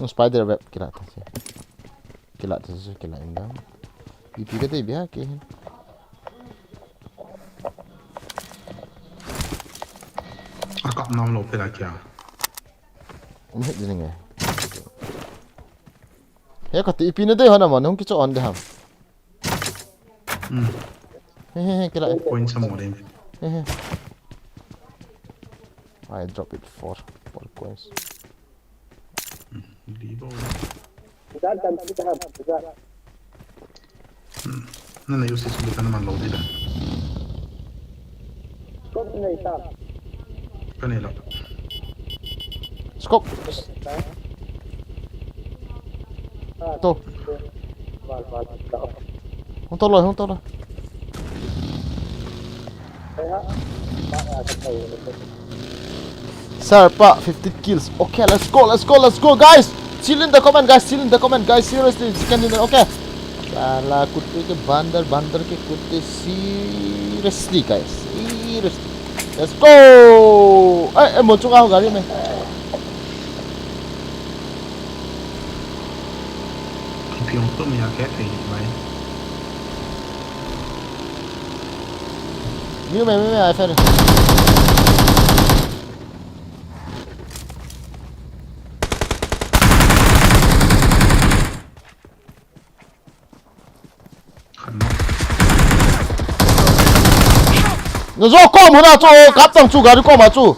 spider web kira atas ya kila atas kila indah ipi kata biar ke Akak nam lo pela kya. ini jadi nggak ya kata ipi nanti hana mana kita on deh ham hehehe kila Point some more in. hehe I drop it for coins Libo. Kita tahap. Nana yusi sudah naman lo dida. Kau ni tak. Kanila. scope tuh Không tốt rồi. Sarpa 50 kills. Okay, let's go guys. Chill in the comment guys. Seriously, chicken dinner. Okay. Salah kutte ke bandar ke kutte seriously guys. Seriously. Let's go. Mau chung ao gari में. Pion tu mia cafe mai. Miu me ai fer. Nó rõ con muốn nào cho cáp tầng chủ gà đi con mà chủ.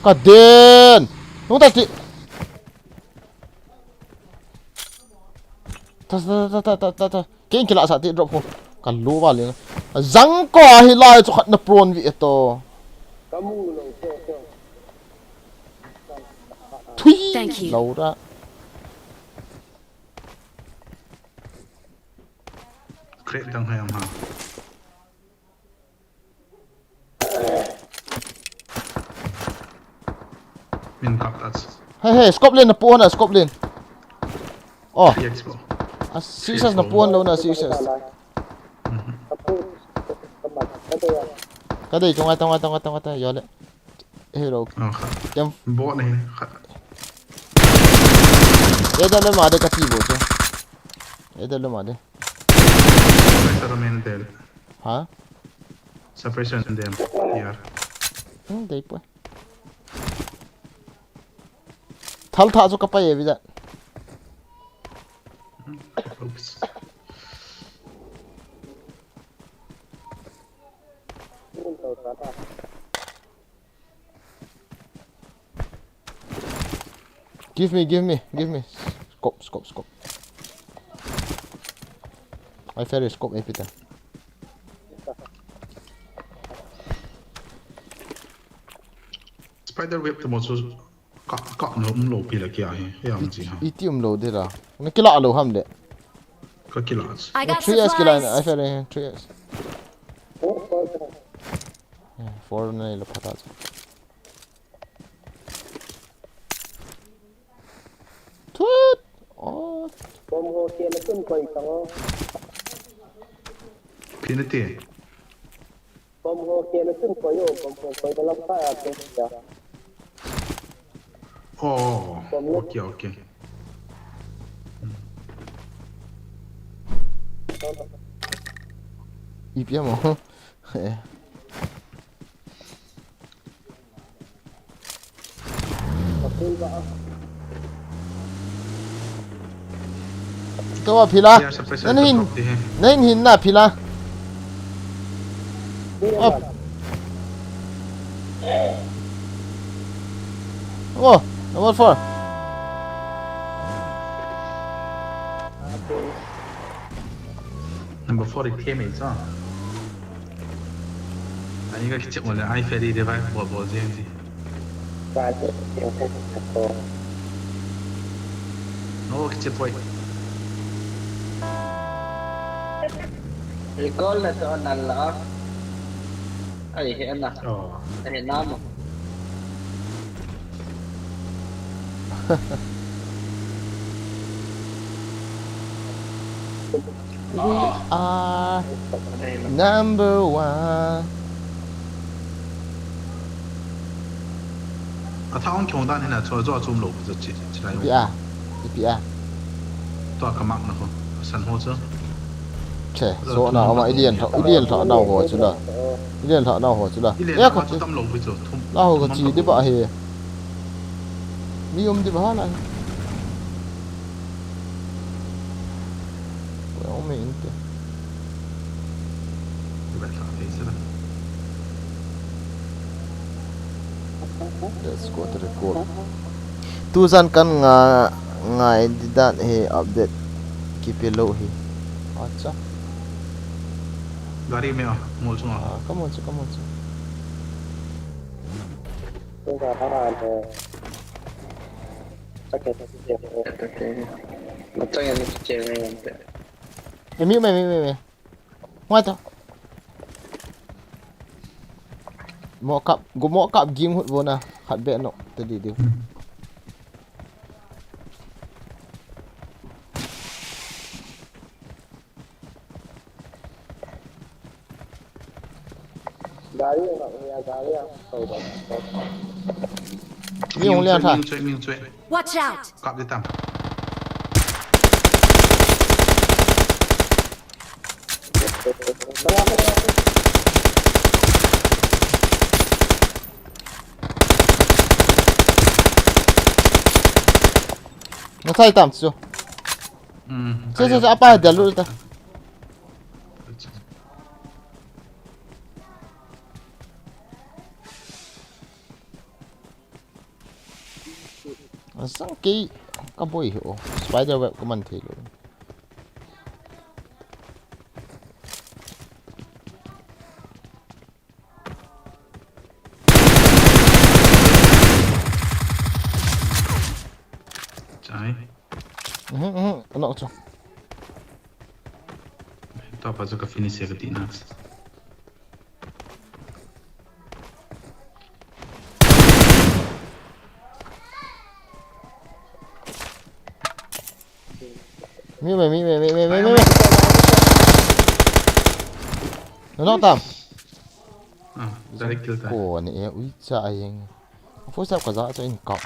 Cả đền. Chúng ta chỉ ta cái kia là sao thì drop không. Cả lú vào liền. Răng có hi lại cho nó prawn vị to. Thui. Lâu ra. Create tang hayam ha. Min kaptats. Hey, scope lên, napuan na, scope lên. Oh, Expo. seasons napuan daw na, seasons. Kada, itong ata, yole. Hero. Bot ni. Edam Nah ada kaki bocah. Edam Nah ada. Suppressor remain there. Hả? Suppression them. Here. Đấy pues. Thal tha cho kapai bây giờ. Oops. Give me. Scope. I ferry scope ấy Peter. Spider web 冇做角no唔路邊嚟嘅係樣子嚇， Itium lo dira. Nó kila lo ham de. 個 kilos。 I got 3S kila I supplies. ferry 3S. 4 na ilo patat. Tut. Oh. ผมโอเคแล้วขึ้นไปจัง 邊一啲？ ผมโอเคแล้วขึ้นไปอยู่ผมไปตลาดผ้าเป็นจ้ะ 哦，OK。 Ipia mo. Ito pila. Here suppressor Nanin. drop di hai. Nanin na pila. Up. Oh, number 4. Number 4 อีกเทมอีกจ้ะอันนี้ก็คิดจะหมดเลยไอเฟรดี้ได้ไหมบอกจริงสิ การเสียงผมโต โอ้คิดจะปล่อย อีกคนละตอนนั้นเหรอไอ้เห็นนะ อ๋อ ไอ้เห็นน้ำ We are number 1. 啊，他往強單呢，做中路就起來。 Ipia. 多個麥呢？神火車。 Che, so na ama alien tha na ho chula. Alien tha na ho chula. 呢 Ya 兩 ko 個都路去做。 la ho ko chi de ba he. Mi de ba la. Realmente. 你咪打飛先啦。 Let's go to record. Tuzan kan nga editan he update keep it low he. Acha. गाड़ी में मोल सुना। Come on. เป็นการทำงานจะเก็บเสียงมันต้องยังเจอไม่ยังแต่ Me. What? Mo kap game hut bona. Hat bet no tadi dia. Gari nggak punya gari yang tahu dong. 你用两台。命追。 Watch out! 夾你擔。 Nó thay tạm chưa? Chứ apa jalur itu? Asal cái boy hiểu spider web của mình thì luôn. Trái. Nó cho. Tao bao giờ có finish cái tí nào. Mi. Nó tạm. Direct kill ta. Ủa này ui chạy. Phút sau có rõ cho anh cọp.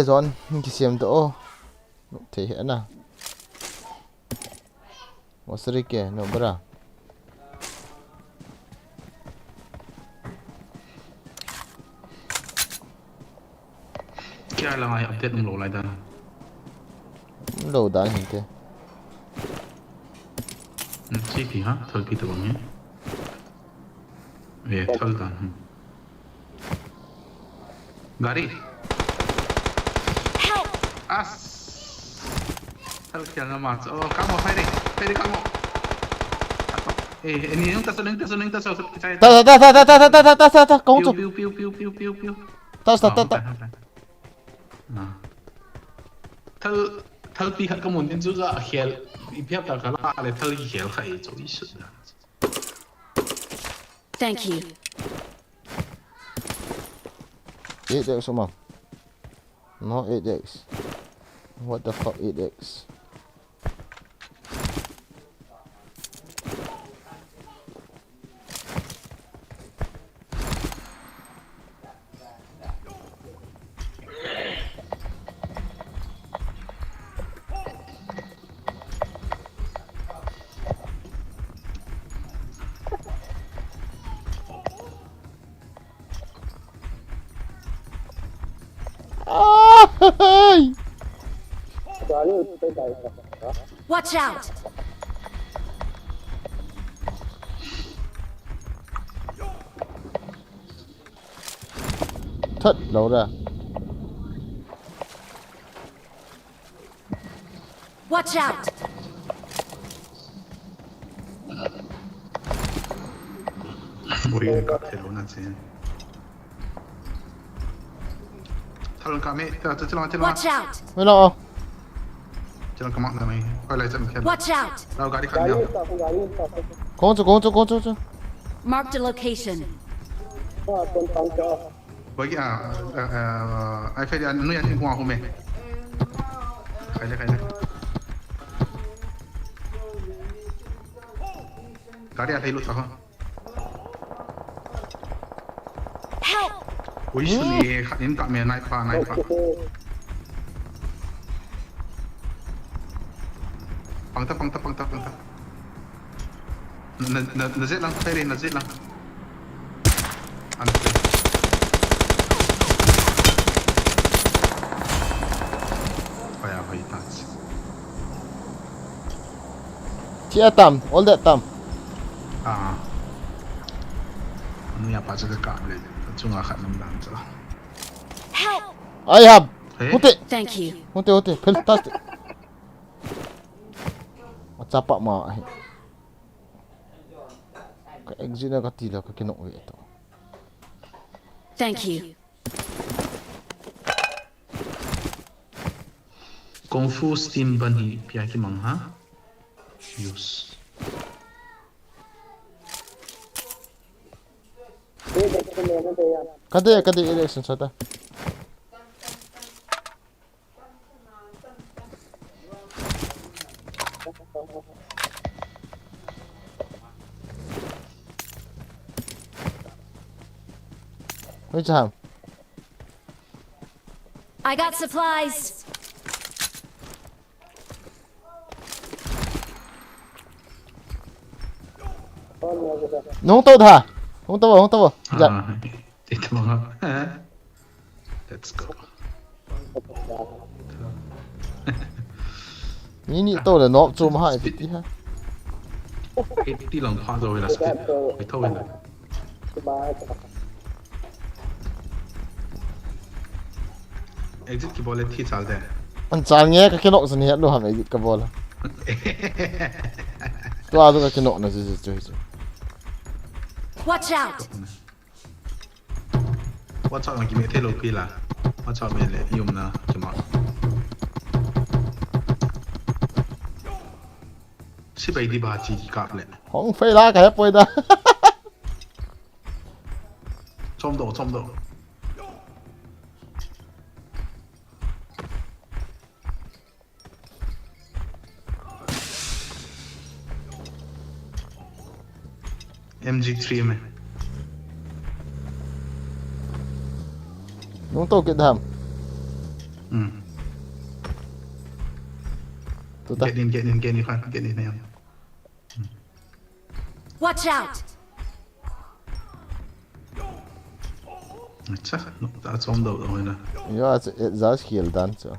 zon ki siam to o the he na wasri ke no bra Kaya lang ay update ng low light na. lo dan hin te City ha, thal pi to bang ye. Thal dan. Gari. As. Thal kya na mas. Oh, kamu pwede kamu. Ini yung tasuneng ta kau tu piu. ta ta Nah. Thal pi hat kamu din juga hiel. Ipiap ta kala ale thal hiel khai zo isu da. Thank you. 8x sama. No 8x. What the fuck 8x? Watch out! Thất đâu ra? Watch out! Ui, gặp thể đâu nè chứ. Thằng cả mẹ, chờ chờ chờ. Watch out! Mới lo. Chờ cầm mạng này, quay lại xem khen. Watch out! Đâu gari khăn nhau. Con chú. Marked a location. Với cái ai phải đi ăn nuôi ăn qua hôm nay. Khai lên. Gari ăn thấy lúc sao? Help! Ui, xử lý khát đến cả mẹ này pha. Băng ta. Nó giết lắm, phải đi, nó giết lắm. Ăn đi. Phải touch. Chia tam, all that tam. Ano yan pa sa kakabli? At yung akad ng lansa. Help! I have. Hey? Hunti. Thank you. Hunti. Fantastic. Capak mak. Ka exit na katila ka kinok ito. Thank you. Kung fu steam bunny piyaki mang ha? Use. Kade election sata. Which ham? I got supplies. Nung tawad ha? Nung tawa. Dito mga. Let's go. Ini tawad na nok zoom ha iti ha. 80 lang pa daw wala speed. Ito wala. Exit की ball थी चल दे. Ang chal nghe ka kinok sa niya lo ham exit ka bola. Tu ado ka kinok na si. Watch out! Watch out lagi mete lo pila. Watch out mele yum na cuma. Si bai di baci kap le. Hong phê la ka poi da. Chom do. MG3 में Nung tawad kit ham. Tụi ta. Get in, khoan, get in em. Watch out! Chắc nó đã trong đầu rồi nè. Ja, giá skill dan so.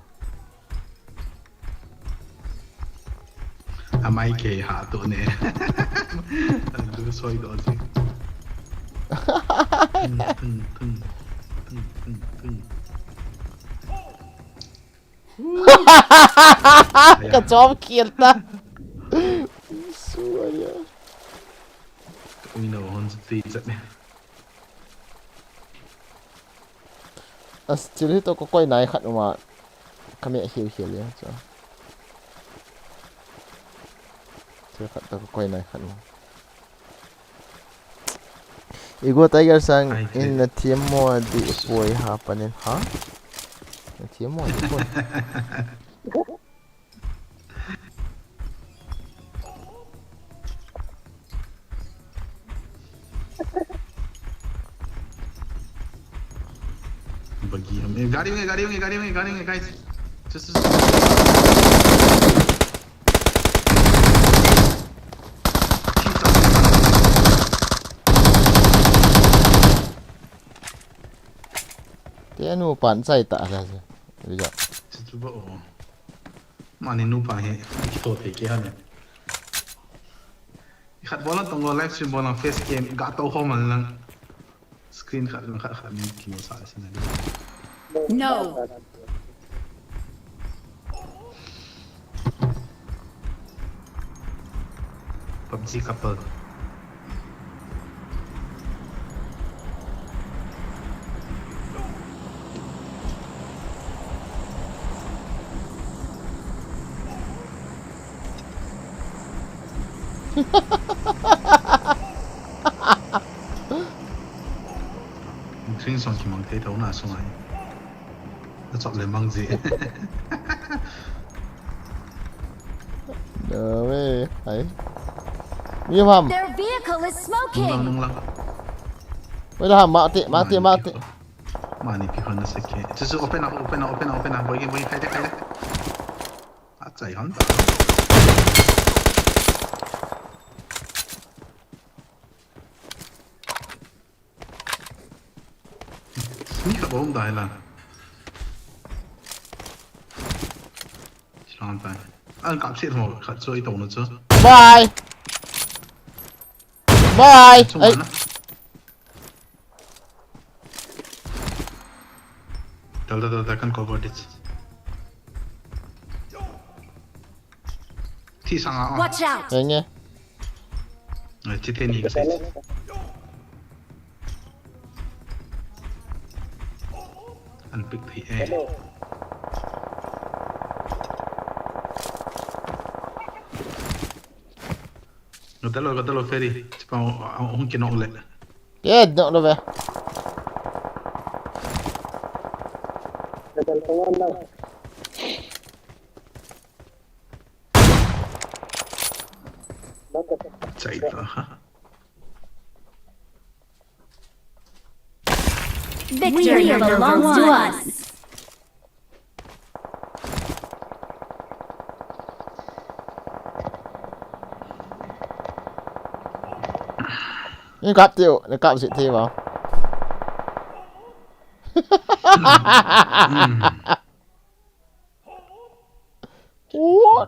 À mai kề hạ tụi nè. Đừng xoay đó chứ. Thưng. Cái job kill ta. Suaya. We know on the that nè. Still to có quay này khát mà. Kami heal ya. So. Still khát to có quay này khát mà. Igo Tiger sang in na team mo di boy hapanin ha? Na team mo di boy. Bagi हम गाड़ी में guys. Just Dia nu pan sai tak lah. Bây giờ. Chứ bộ mà nên núp phải tổ thể kia này khát bó là tông live stream bó là face game gã tàu hôm mà là screen khát mình kêu sao xin này No! PUBG couple Sinh xong chỉ mang thấy thấu nào xong rồi nó chọn lấy mang gì Được về ấy. Nghiêm hầm. Their vehicle is smoking! nung lắm Bây giờ hầm mạo tị. mà này cái hơn nó sẽ kia chứ sự open up với cái khai đấy à chạy hắn Sneak up om daar lang. Slaan bij. Anh cặp xịt một khát chơi tổng nó chứ. Bye. Bye. Chung Ấy. nó. Dal kan cover it. Thi sang à. Watch out! Đấy nghe. Chỉ tên gì cái anh pick thì e Gatalo ferry tipo un che non le Yeah, don't know về. chạy đó hả Victory belongs to us! Nhưng cặp tiêu, nó cặp sự thi vào. What?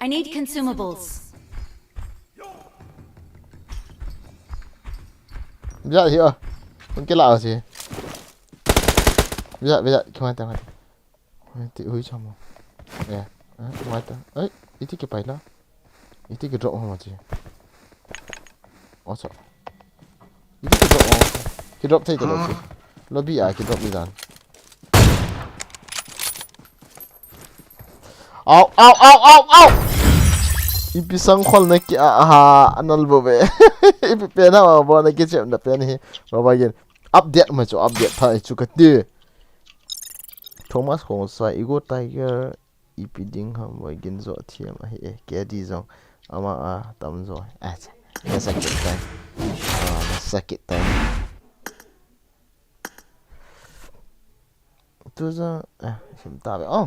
I need consumables. Bây giờ thì con cái lạ gì? Bây giờ không ai tao tự hủy cho mà. Nè, ngoài tao. Ấy, ý thích cái bài đó. Ý thích cái rộng không mà chị. Ủa sao? Ý thích cái rộng không? Cái rộng thấy cái rộng gì? Nó bị ai cái rộng đi dàn. Au! Ipisang khol na ki anal bo be. Ipi pena ma bo na ki chem na pen hi. Roba gen update ma chu update tha chu ka ti. Thomas Hong sa Igo Tiger ipi ding ham wa gen zo thiam a hi ke di zong ama a tam zo. Na sakit time. Na sakit time. ตัวจะชิมตาไปอ๋อ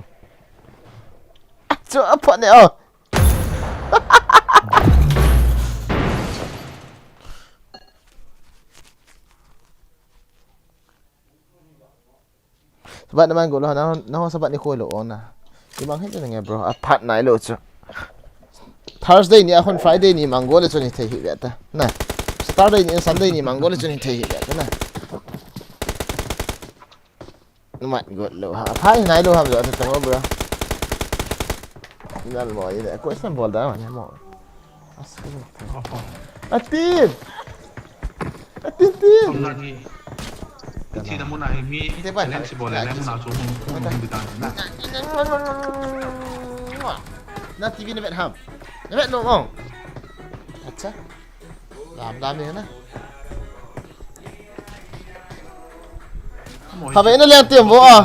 จะพอเนี่ยอ๋อSebab naman gulo na sebab ni ko lo na. Imang hin nga bro. Apat na lo chu. Thursday ni ahon Friday ni mango le chu ni thei hi ta. Na. Saturday ni Sunday ni mango le chu ni thei hi ta na. Naman gulo ha. Phai nai lo ham zo ta tamo bro. Nal mo ide. Ko isang bol da man mo. Atin. Atin.ที่น้ำมันอะไรมีเล่นสิบอลแล้วมันเอาชูมันดีต่างนะ Na TV ni vet ham. Ni vet no ngong. Acha. Lam ni na. Ha ve na lian tiam bo a.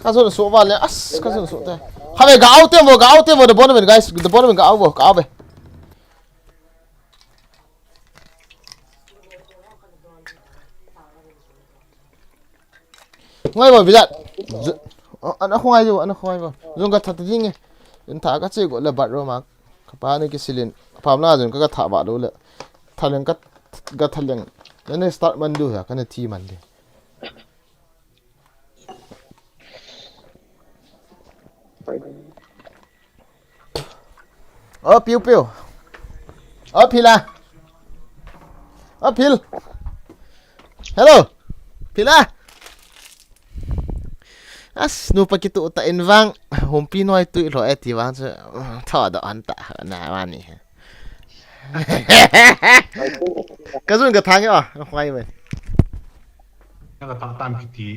Ka so so ba le as ka so so ta. Ha ve ga out tiam bo the bottom guys. The bottom ga out be. Ngay vào bây giờ anh không ai đâu dùng cái thật tiếng nghe anh thả cái chơi gọi là bật rồi mà các bạn này cái silin phạm là dùng cái thả bật đâu là thả lên cái thả lên nên start mìnhดูhả cái này thi mình đi piu pila pil hello pila as nu pakitu ta invang hom pinoi tu lo eti wang se tha da an ta na wa ni ka zun ka thang ya hwai me แล้วก็ตามพิธี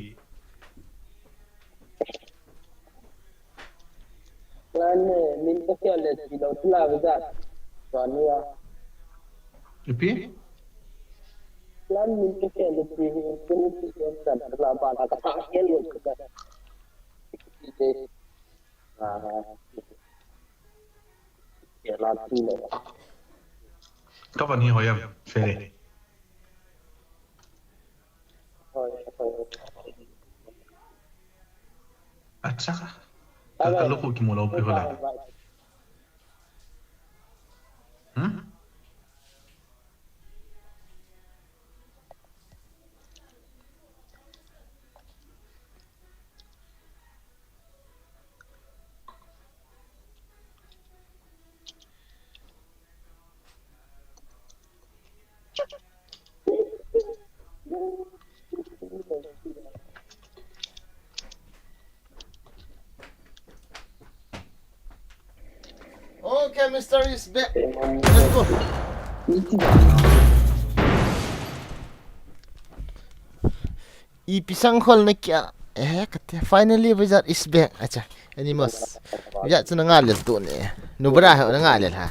Lan min ko kya le ti lo tla ga da. Wa ni ya. Ipi? Lan min ko kya le ti ko ni ti ko ta la ba ta ka ke lo ka. Ya la ti le. ก็วันนี้หอยเฟร अच्छा kalau ko kimo lo pe hola Okay, Mr. is back. Let's go. Ipisang hall na kya. Kati finally wizard is back. Acha, animals. Wizard sa nangalil to ni. Nubra ha nangalil ha.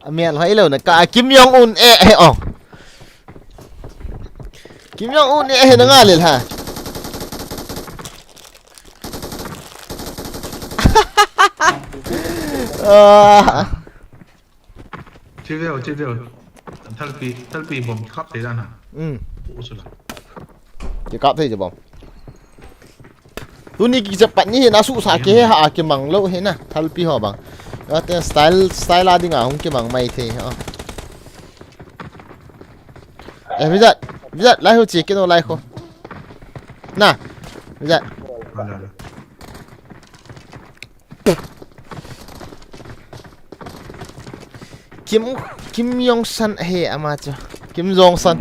Amial ha ilaw na ka Kim Jong Un oh. Kim Jong Un nangalil ha.这个talpi bom khắp thế gian hả ủa saoจะกลับได้จะบอมตัวนี้จะปัดนี่นะสู้สาเกะฮะเกี่ยมังโลเห็นนะทัลปีหอบังแล้วแต่สไตล์ลาดิ้งอ่ะคงเกี่ยมังไม่เท่ฮะวิจัดไล่หัวจีกันโอไล่เขาน่ะวิจัดKim Jong Sun ama cho Kim Jong Sun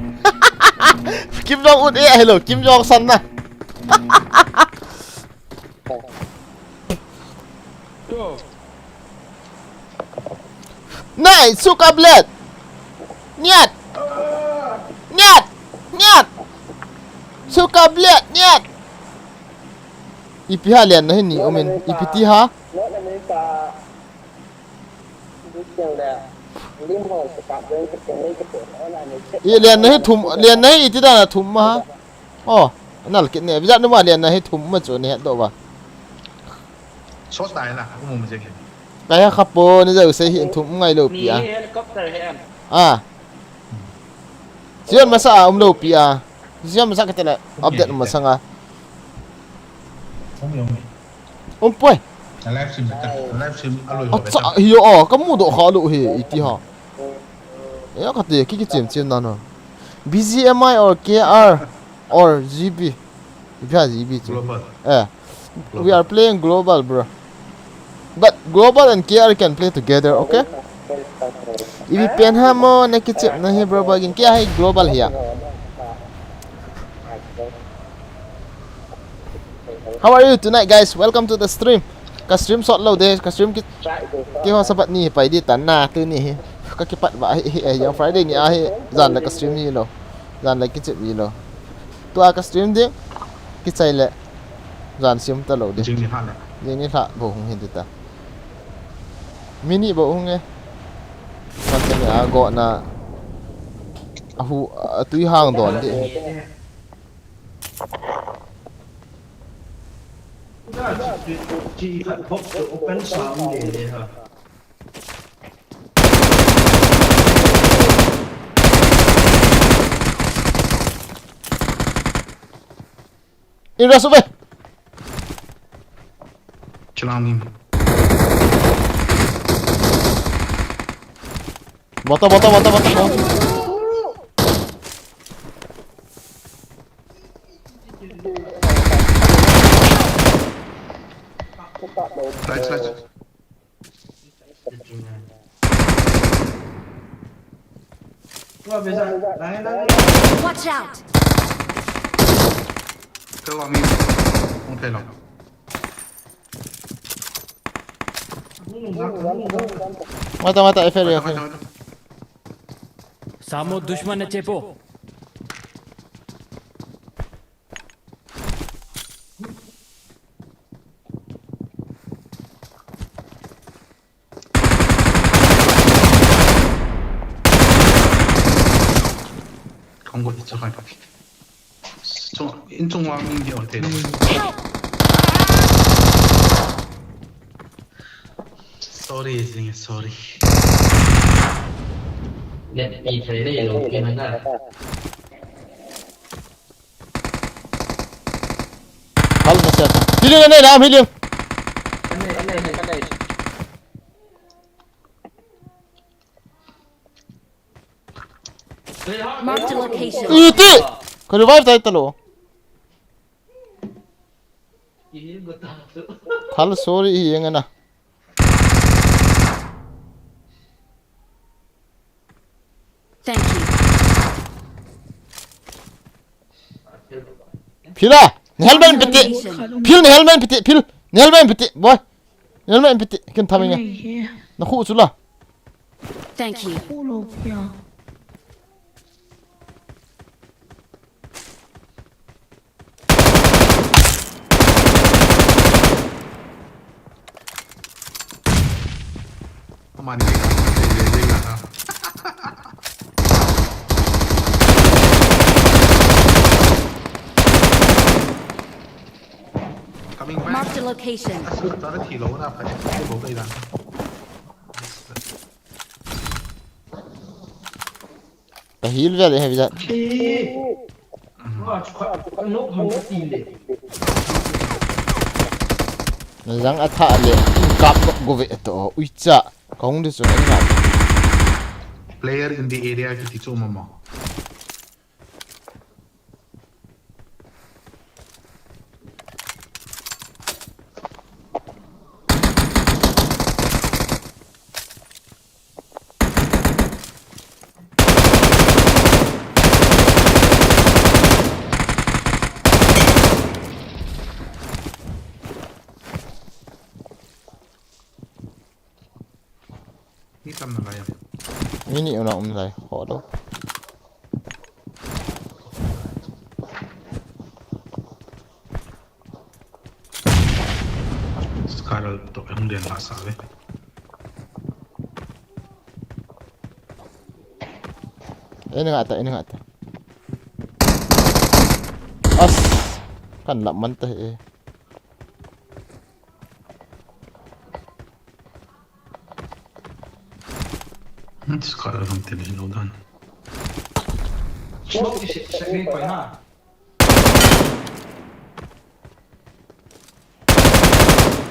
Kim Jong Un hello Kim Jong Sun na Nice suka bled Niat suka bled niat Ipi halian na ni omen ipiti ha liền này thùng liền này thì là thùng mà nó là cái này bây giờ nó mà liền này thùng mà chỗ này đâu vào số tài là cũng một cái cái khắp bộ nó giờ sẽ hiện thùng ngay đầu bia 지금 mà sao ông đầu bia 지금 mà sao cái này update mà sang Ông quay. live stream aloi À chả hiểu à, cái mũ độ khó độ hi ít ha. Ê cái gì cái chém chém nào BGMI or KR or GB. If GB chứ. global. We are playing global, bro. But global and KR can play together, okay? If you pen hamo na kichip na hi bro bagin kya hai global hiya. How are you tonight, guys? Welcome to the stream. Ka stream sort lo de, ka stream ki ho sabat ni pai di tan na tu ni. Ka ki pat ba hi yang Friday ni a hi zan la ka stream ni lo. Zan la kichip ni lo. Tu a ka stream de ki chai le zan sim ta lo de. Jing ni ha le. Jing ni ha bo hung hin ta. Mini bo hung e. Macam ni agak nak aku tui hang don je. Ini dah sampai. Celangin. Bota. Right. Watch out! Kau amin. Okay lang. Mata FR ya. सामो दुश्मन है चेपो 광고 이쪽에 좀 인종왕인데 어때? Sorry, sorry.มีเทรดได้ลงเกมนั้นได้ Hal masih ada. Healing ni dah healing. Mark the location. Iti. Kau revive tak itu lo? Hal sorry yang mana? Thank you. Pila. Ni helmet piti. Pil ni helmet piti. Pil. Ni helmet piti. Boy. Ni helmet piti. Kan tamanya. Nak khusus lah. Thank you. Mani dia. Mark the location. Tara thilo na pa. Bo kai dan. Dah heal je dah bisa. Nang attack le. Kap go ve to. Uicha. Kong di so ngap. Player in the area ki ticho mama. Hitam na kaya. Ini orang umlai. Hodo. Sekarang to ang dia la sabe. Ini ngata. As. Kan nak mantah eh. Sekarang ang tinilodan. Smoke, ，食呢鬼哈。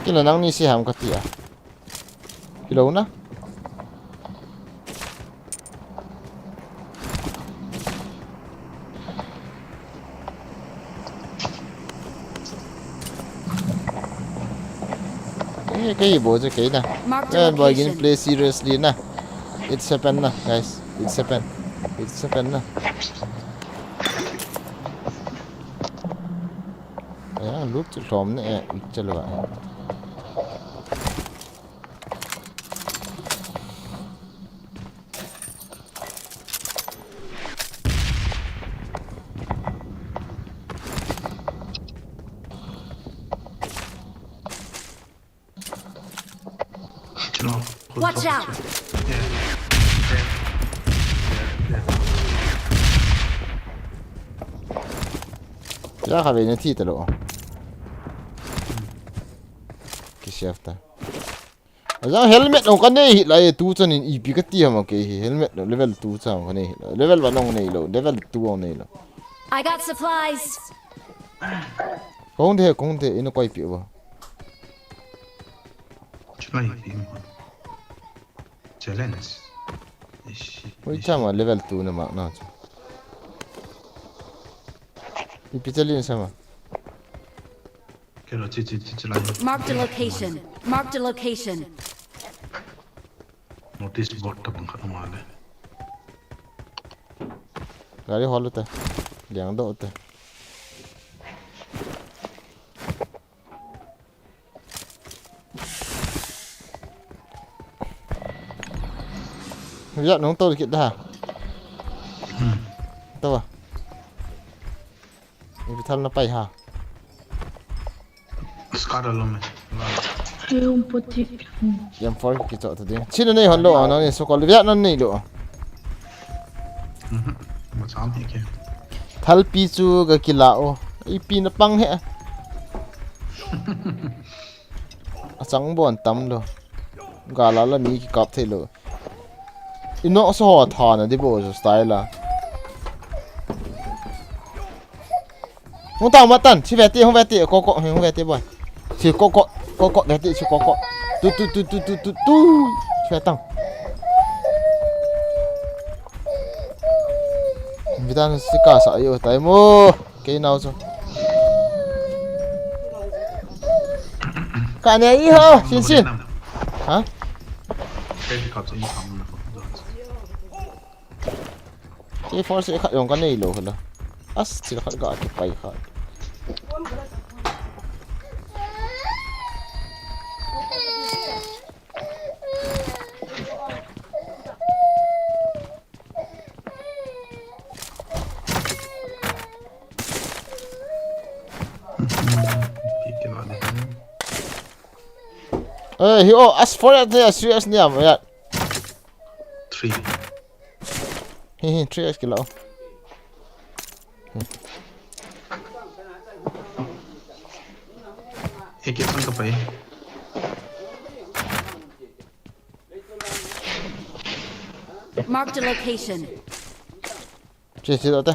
kila nang ni si ham ka ti a kilo na cái bộ cho kỹ nè mọi người play seriously nè it's happen nè guys it's happen nè lúc cho xóm nè cho là Watch out! ra khỏi bên thì tao cái chef ta ra helmet ông cái này lại tu cho nên ipi cái tiệm mà cái helmet level tu cho ông cái này level bao nhiêu này lo level tu ông này lo I got supplies. không thể nó quay phiếu vào challenge ôi chả mà level tu nó mà nào ipi chalin sama cái đó chỉ Marked a location. Marked a location. notice board ta bang khatu male gari hall ta liang do ta giờ nó tôi kiện đã tôi à ipi thal na pai ha skada lo me yam for ki to de chin nei hon lo na ni so ko le na nei lo ma cham hi ke thal pi chu ga ki la o i pi na pang he a chang bon tam lo ga la mi ki kap the lo ino so ho tha na de bo style la không tao mà tần chỉ về không về tiệm không về tiệm boy chỉ có về tiệm chỉ có tu về tăng người ta sẽ cả sợ yêu tại mua cái nào rồi cả này ý hả xin hả cái gì cặp gì không cái force sẽ khởi động cái này luôn rồi as chỉ khởi gọi cái bay khởi Hiyo as for it there serious niya mo yan 3 3 kilo एक एक का पे Marked a location. Chị đó ta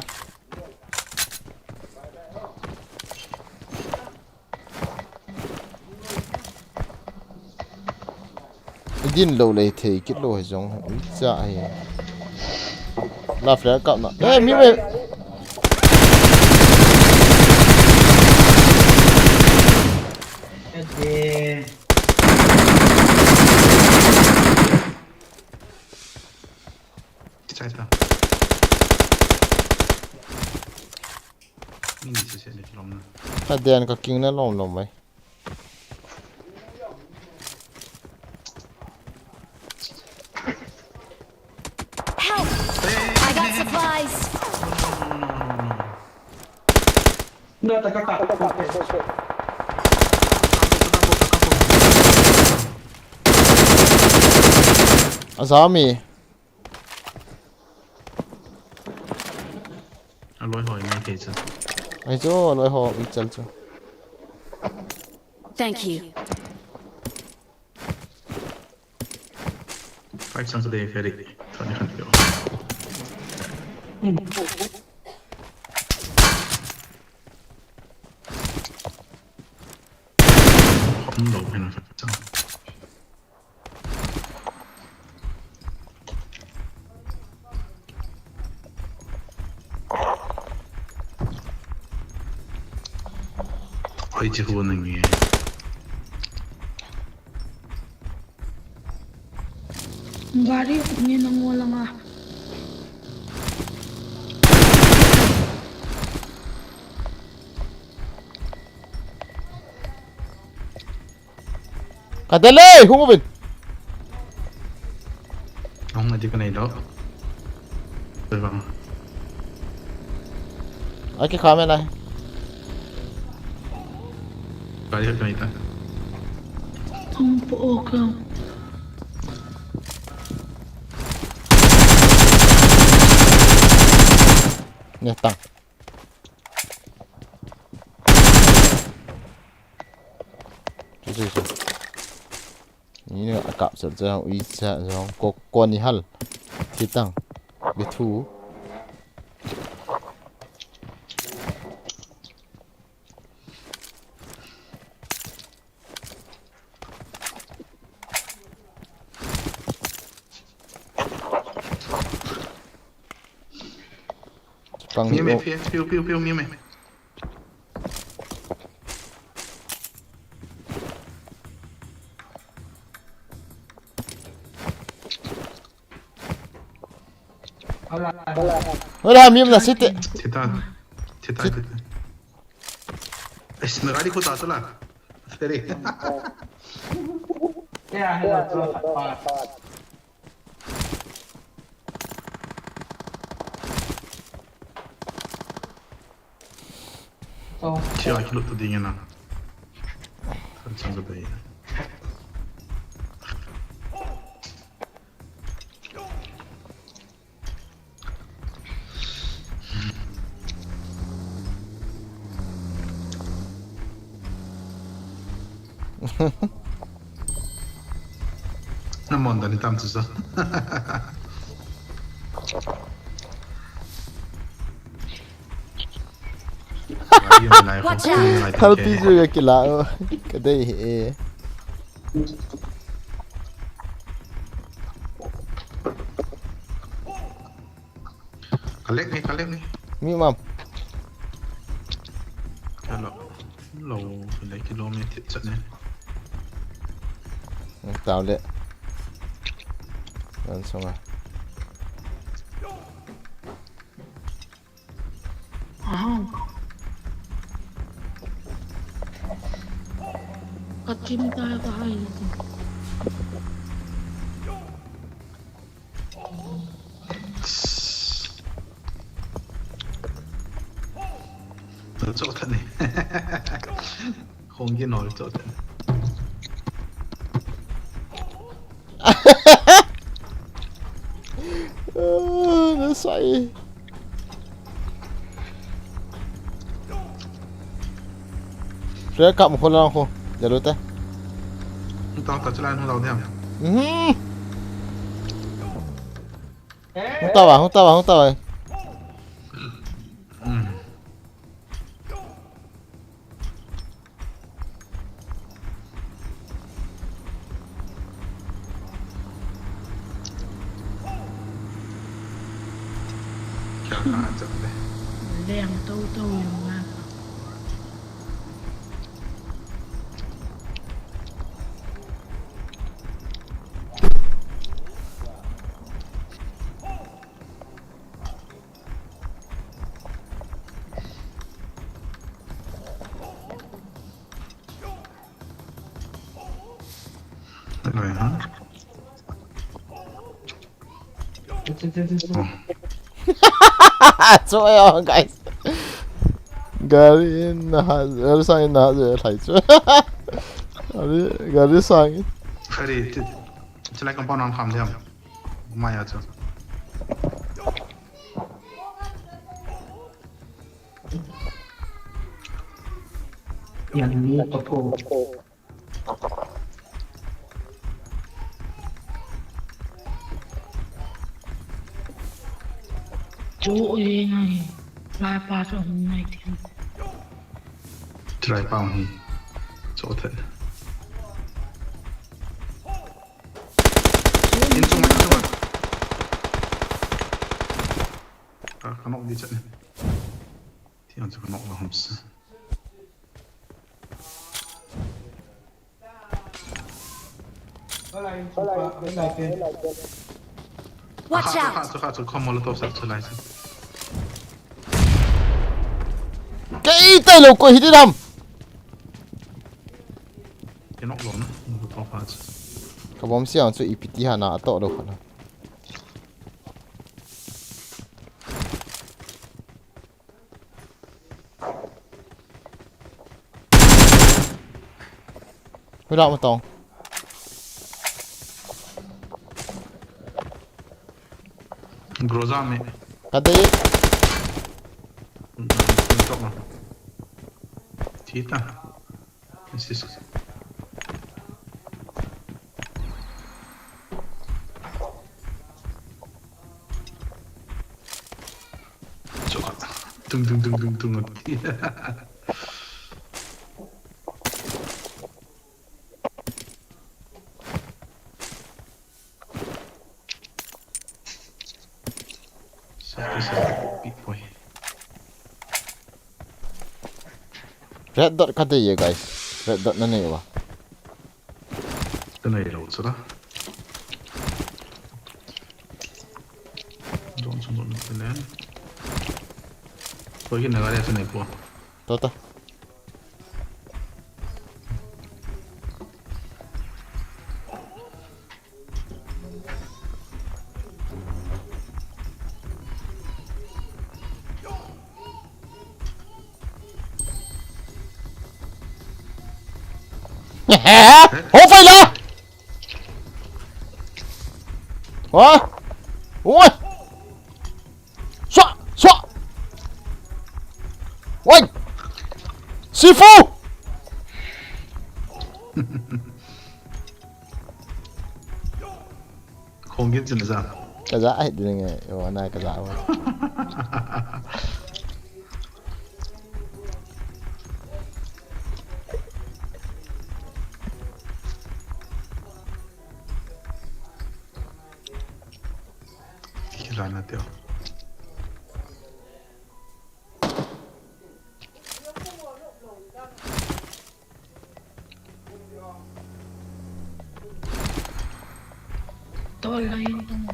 din lâu lấy thì kết lô hay giống dạ hay là phải cậu nó ê mi mày chạy ra mình chỉ sẽ để lòng à đèn có kính nó lồng mày Help! I got supplies. Azami lôi hồi ngay kể chứ ai cho lôi họ bị chật cho Thank you. phải sang đây phải đi thôi đi khẩn yếu lộ hay là phải sao ôi chứ hôn này nghe Gari, ini nang wala nga. Kadali, humubin. không là chỉ cái này đó rồi vâng Ai cái comment này. cái này ta Ang puo ka. Nhặt tăng. Chứ. Ini nak cặp sẵn ra uy sa rồi có con đi hal. Cái tăng. Cái thu. Bằng nghe mày phiêu nghe mày Ora mim la site. Theta इसमें गाड़ी खुद आता ला तेरे क्या है क्या kilo तो देंगे ना अच्छा बताइए那么的你当时说，Thao tí rồi cái lạ cái đây Kalek nih mi mam kalau lâu lấy km trận này tao lệ rồi xong rồi Kaki ni tayo kahayin. chỗ thật này không kia nói chỗ thật nó xoay rồi cặp một con lao không để đối tay tao tao chơi không tao thêm không tao à Leng tau yung nga. rồi hả 좋아요 guys 가리 상이 나죠 thấy 가리 상이 phải đi chơi lại con bao non khăm thêm mày à chứอย่างนี้ก็โผล่ Chỗ ấy ngay. Lai pa cho hôm nay thì chơi lại bao nhiêu chỗ thật kanok di chat ni. Tiang tu kanok lah hams. Watch out! Tu kau molotov satu celai. Cái tay lục của hít đi đâm. Kanok lom, molotov pas. Cái bom xiang cho IPT hà na to đâu phải nào. Huy động một tông. Groza me. Cái đấy. Stop lah. Kita. This. Coba. Tung. Satu big boy. Red dot cái đấy guys. Red dot nó này wa. Den är låt sådär. De som går lite ner. Får hinna vad det är för ni på. Tốt. Không phải là. Ủa? Ui. Xoạ. Ui. Sifu. Kongen sini sah. Kaza hết đi nghe. Ủa này kaza quá. Kira nanti. Tol na yun.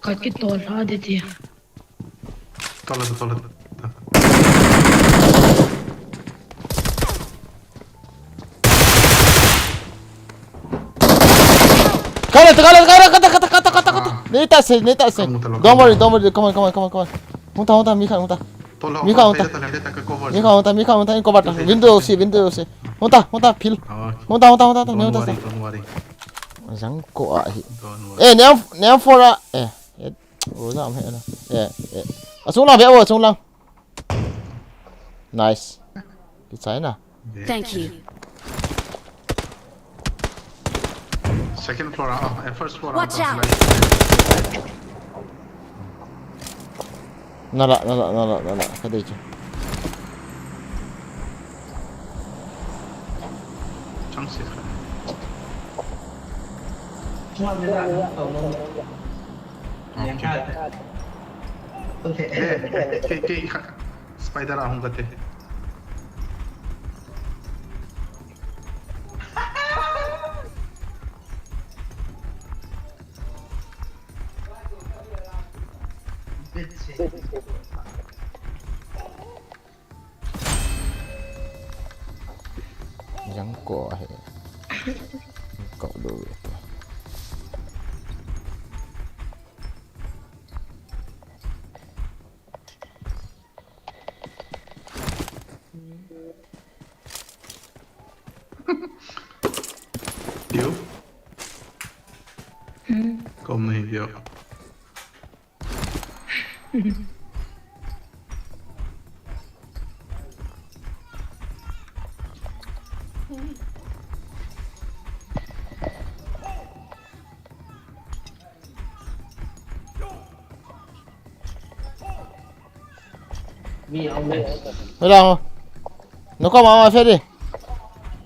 Kaki tol ha dedi. Toilet. Kata. Ni tak sih. Don't worry. Come on. Hunta, Mika. Mika, hunta. Ini kau bata. Window sih. Hunta, pil. Hunta. Ni hunta sih. Don't worry. Jangan kau ahi. Don't worry. Niam fora. Ủa sao hết rồi. Xuống lang, béo xuống lang. Nice. Cái trái nào. Thank you. Second floor, first floor. Watch out. Nó lại. Cái đây chứ. Trăng xịt. Cái spider ahong kate. Jangan kau ahi. Kau dulu. Điều. Kom nu hit, Ở đâu? nó có mà phê đi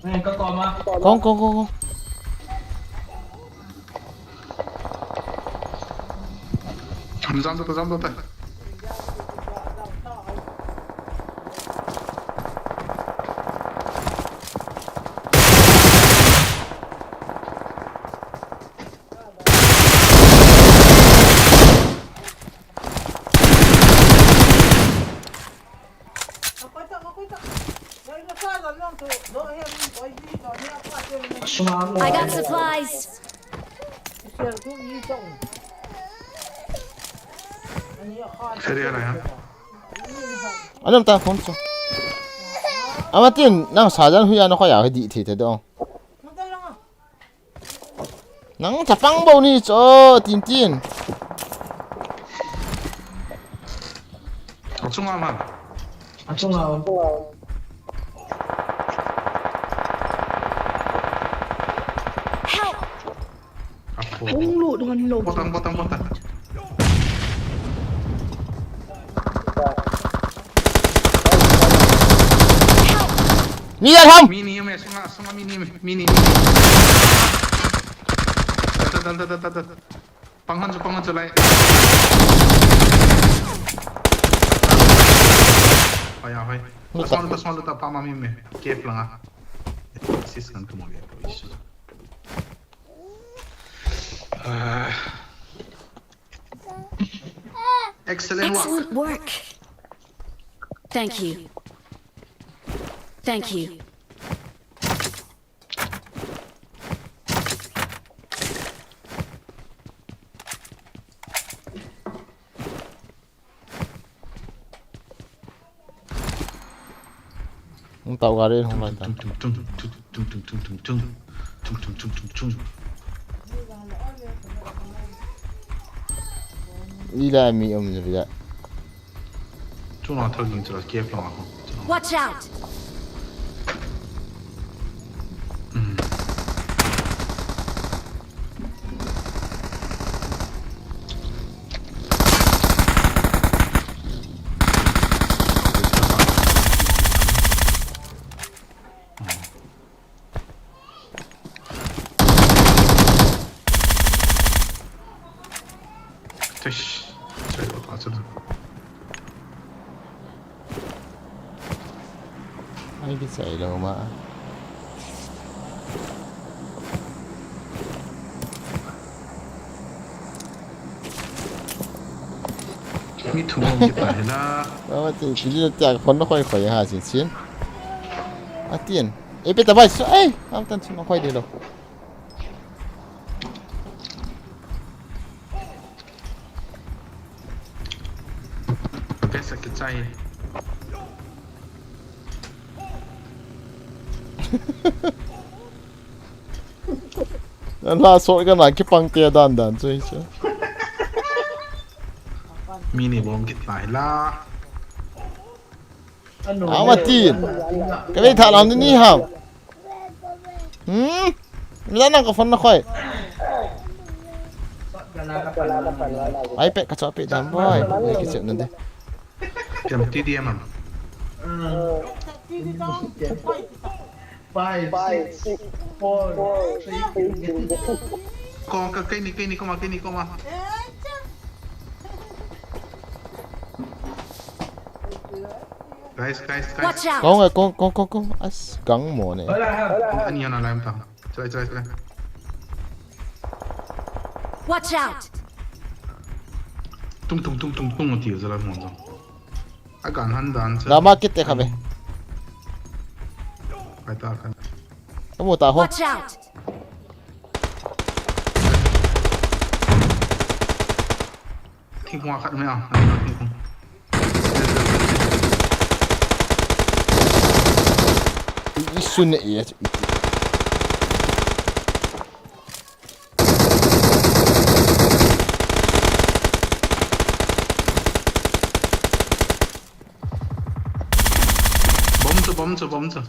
Này có còn mà. con Jump tới. I got supplies. Sería la ya. anh ta không sao mà tiền năng xả ra huy nó có giả cái gì thì thế đâu năng chả phăng bao nhiêu cho tiền Trung mà. Trung nào. Không lụt hoàn lụt. Bottom. đi ra không Mini me, sunga mini. Tat. Panghan lại. Ay. Pasmal ta pa mami me. Kef lang ah. Sis kan kumuli ko isu. Excellent work. Thank you. không tàu gà đi không phải tàu đi lại mi gì vậy Trung nào thâu nhìn cho kef lang ako. Watch out. Tish. Trời ơi, quá trời. ai biết chạy đâu mà Mi thu không kịp lại là. đó thì chỉ là chạy con nó khoai hà chỉ chiến à tiền ấy biết tao bay ấy không tan nó khoai đi đâu Cái sakit chay. là sort cái này cái băng tia đan chơi chứ Mini bom kịp lại là. mà tiền cái này thà làm đi hả mình đang có phần nó khoai ai pek kacau pek dan boy cái chuyện này Jam TDM mà. 5, 6, 4, 3. Con cây này có mà. Guys. Watch out. con gắng mùa này Anh em nào làm tao. Chơi. Watch out. Tung một tiểu rồi là một rồi. Ai còn hắn đàn chơi. là market đấy không vậy Phải ta. có một tàu không Watch out. Thiên hoa khát mấy à? isu này 범주.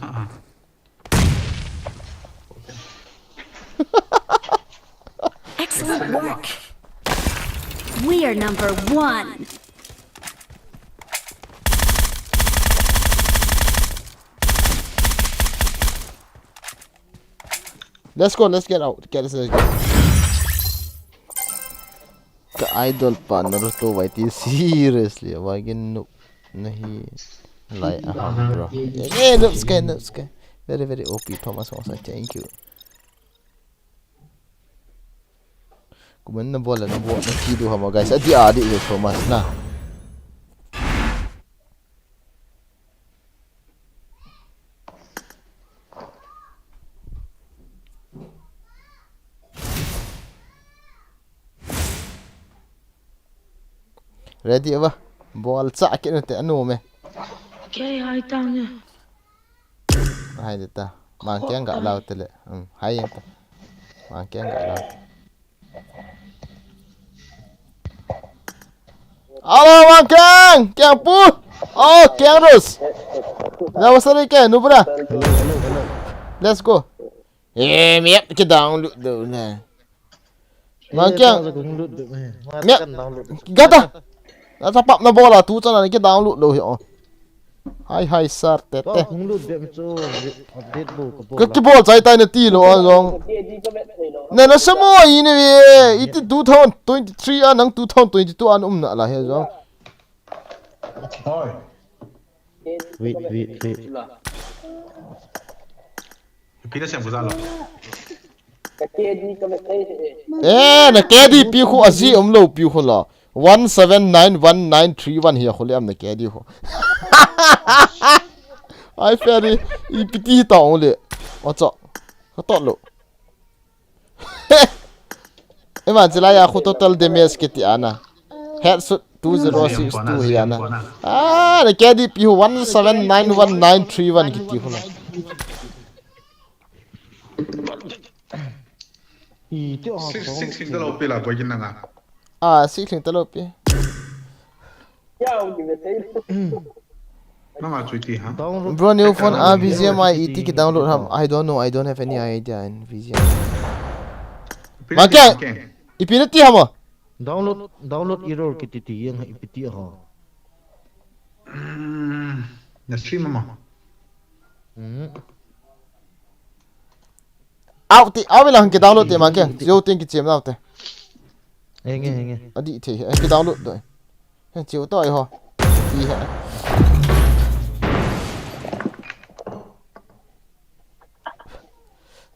Excellent work. We are number 1. Let's go, let's get out. Get us a idol pa Naruto white seriously. Why again no nahi like bro. Yeah, no sky. Very very OP Thomas also. Thank you. Kuman na bola na buat na kido hama guys. Adi je Thomas na. Ready apa? Ball sakit nanti anu me. Okay, hai tang. Hai deta. Mangkang enggak laut tele. Hai yang tu. Mangkang enggak laut. Halo Mangkang, kang pu. Oh, kang Rus. Dah wasari ke? Nu bra. Let's go. Miap ke download tu nah. Mangkang. Miap. Gata. Dah sapap na bola tu sana ni ke download lo yo. Hai sar tete. Ke ball sai tai na ti lo long. Na na semua ini we. Itu 2023 nang 2022 an na lah he zong. Oi. Wait. Pila siang buat lo. Na kedi pi khu azi lo pi khu la. 1791931 here khole am na kedi ho. Ai ferry ipiti taong le. Ocho. Ka to lo. Ema jila ya khu total damage kiti ana. Headshot 2062 hi ana. Na kedi pi 1791931 kiti ho la. Six kalau pila kau gini nanga. 6 talo pi. Nanga cuci ha. Bro, new phone BGMI ET ki download ham. I don't know. I don't have any idea in BGMI. Mangkang. Ipinati hamo. Download error kiti yang ipiti ha. Na stream mama. Bilang ki download te Mangkang. Yo ting ki chem na te. Henge. Adi the ki download doi. Hen chiu toi ho. Di ha.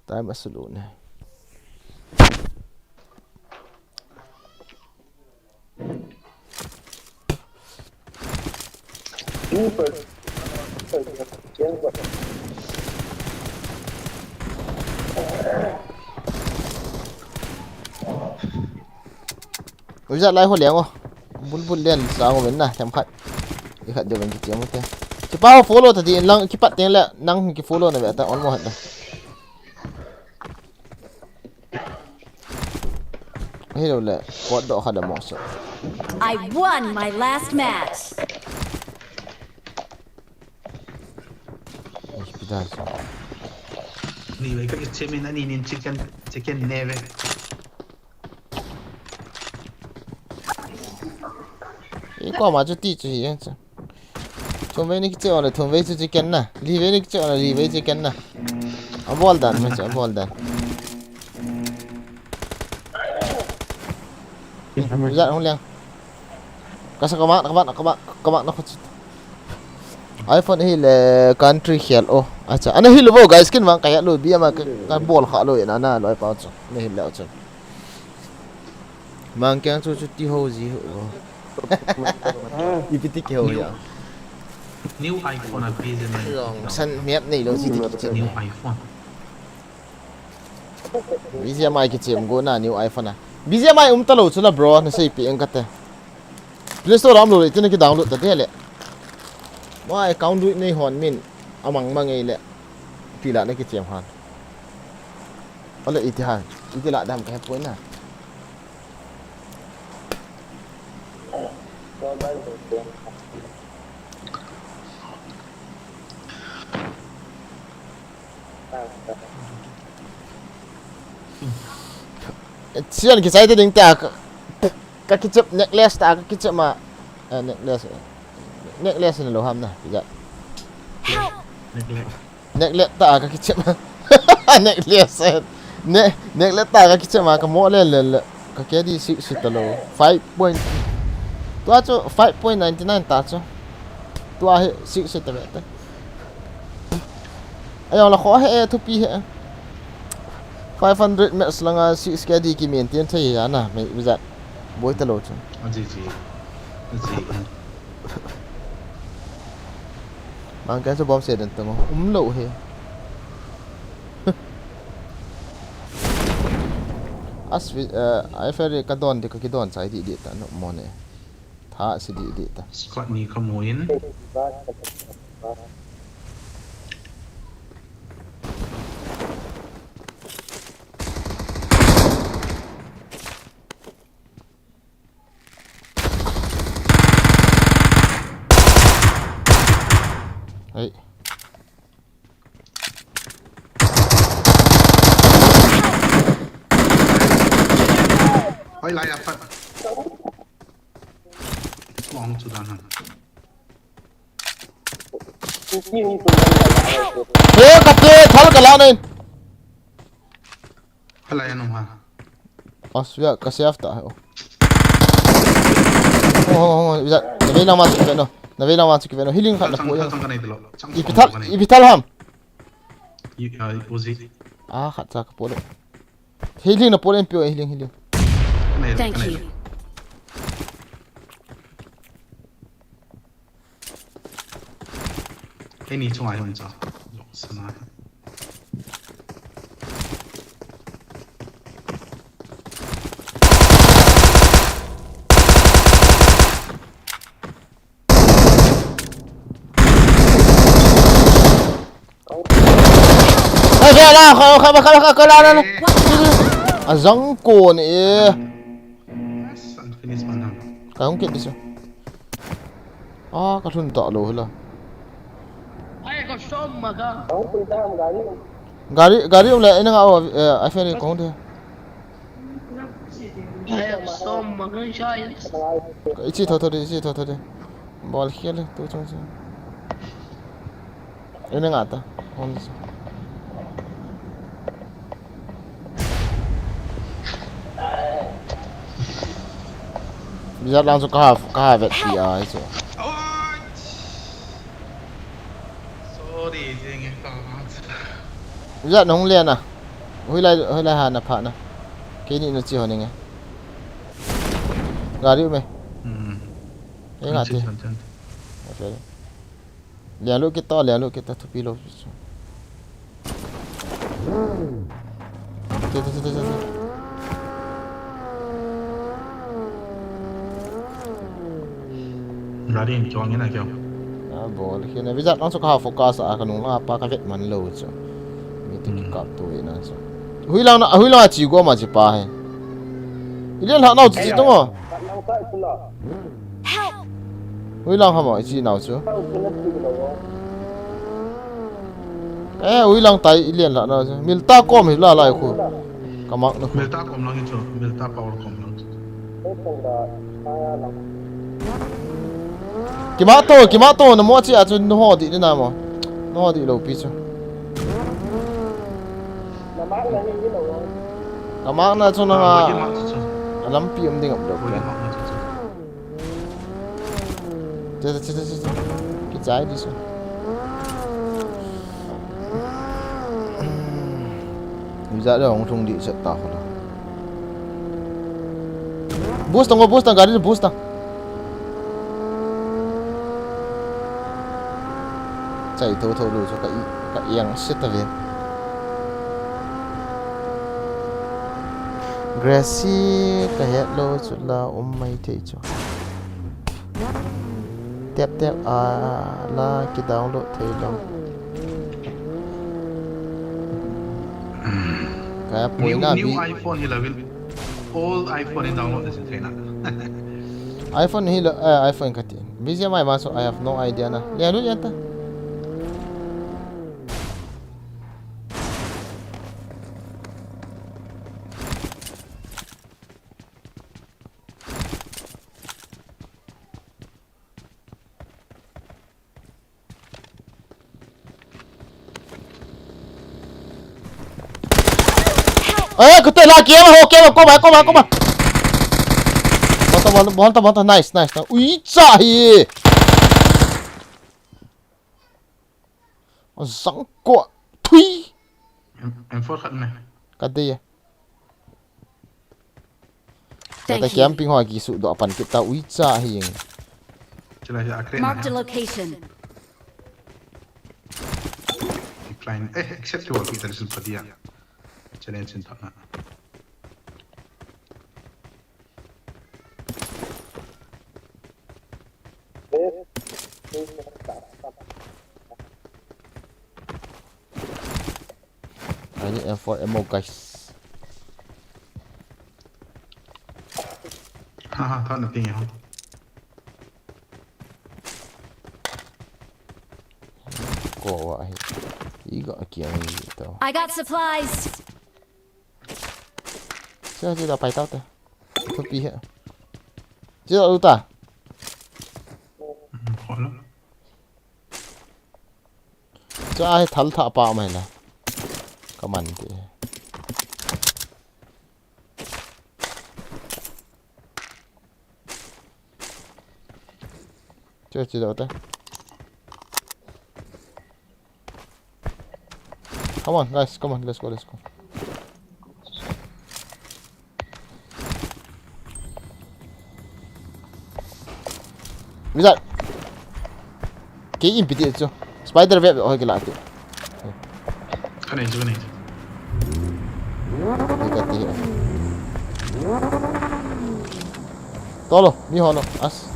Tai masulu ne. Bây giờ lại hồi liền không? Bul liền sao mà vẫn này thèm khát. Cái khát được mình chỉ một cái. Chỉ bao follow thì lăng cái bắt tiền là năng cái follow này vậy ta on một hết. Hello là quạt độ khá là mỏng sợ. I won my last match. Ni vậy cái chicken anh nhìn chicken neve. I거 맞아 뛰지 진짜. 통ቬ니 기체원에 통ቬ지 찍겠나? 리베니 기체원에 리베지 찍겠나? 볼단 맞아 볼단. Dạ không liền. Các bạn nó iPhone hi le country khel o. Acha ana hi lo guys kin wang kaya lo bia ma kan bol kha lo ina na lo pa cha. Ne hi la cha. Mang kyang chu ti ho ji ho. Ipiti ke ho ya. New iPhone à bây giờ này. Long san miap nei lo ji ti cha. New iPhone. Bây giờ mai cái chuyện go na new iPhone à. Bây giờ mai ta lo chu la bro na sei pi ang kate. Play Store am lo tin ki download ta de le. Moi account du nei hon min amang mangai le. Pi la na ki chiam han. Ole itihan. Iti la dam ka poi na. Sian ki sai te ding ta ka ki chep necklace ta ka ki chep ma necklace ni lo ham na ya necklace ta ka ki chep ma necklace nek le ta ka kicha ma ka mo le ka ke di 6 sitalo 5 point tua cho 5.99 ta cho tua he 6 sitalo ta ayo la kho he thu pi he 500 meters langa 6 ke di ki maintain thai ya na me bizat boy ta lo cho Aji. mang cái cho bom xe đến tầng lo he as I ferry ka don de ka ki don chai di ta no mo ne tha si di ta Squad ni kamuin. hey Oi lai apa? Long sudah han. he ka te thal ka la nen Halai anu ha. asya ka saf ta oh bizat na ve la ma chu ke no healing khat na po ya Sang kan itu lo. ipital ham Uzi. khat cha ka po lo healing na po len pio healing Thank you. Ini cuma yang jauh. Sana. hey la ka la azang ko ni Finish mana? ka hong kit diso ka thun ta lo la gari om la ina nga I ferry ko de ichi tho de ball khele to chong se ina nga ta on se bizat lang so ka vet pi so Sorry, jangan kawan. bizat nong len hui lai ha na pha na ke ni no chi ho ni nge gari me nga te okay lian lu kita tu pilo te Gari yang cuang ini kau. bol khina bizat ang so ka focus ka nong la pa ka vet man lo cho mi te ki kap to ina so hui lang chi go ma chi pa he ile la nao chi to mo hui lang ha mo chi nao cho hui lang tai ile la na cho mil ta ko mi la lai khu ka mak no Milta kom lang itu, milta power kom lang. ki ma to na mo chi a chu no ho di na mo no di lo pi cho ka mak na cho na Bagi mak tu. alam pi om ding am do Bagi mak tu. ki chai di so bizat da ong thong di chat ta ho la boost tang gari boost tang chạy thô đủ cho cái yên shit ta về grassy cái hello chút là mai thấy cho tap là cái download thấy lòng cái bôi na New bị iPhone hi lawil. Old iPhone in download this train iPhone hi là iPhone cái tiền bây giờ mai masuk I have no idea na lihat dulu ta cứ tên là kiếm mà hồ kiếm mà cô mà bọn tao nice ui trời rắn quả thui em phốt khẩn này cái gì ta kiếm ping hoa kỳ sự độ phần kita ui trời chỉ là akren Marked a location. decline acceptable kita disebut dia challenge untuk nak ini M4 ammo guys haha tahu nanti ya cô vậy ý gọi kiếm gì tao I got supplies. chưa tao bay tao tao thôi bị hết chưa đâu ta khó lắm cho ai thල් thả pa mày là cầm ăn thì chưa đâu ta come on guys come on let's go bây giờ cái im bị điện chưa spider web ở cái lạ kìa cái này cái gì to lo mi hono as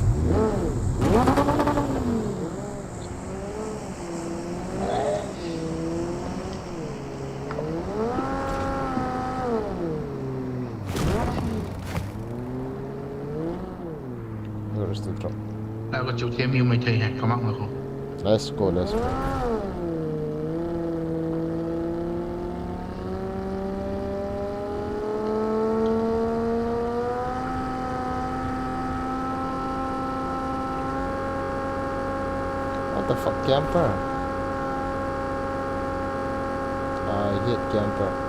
lại có chỗ thêm yêu mày thầy có mắc mà không let's go what the fuck camper I hate camper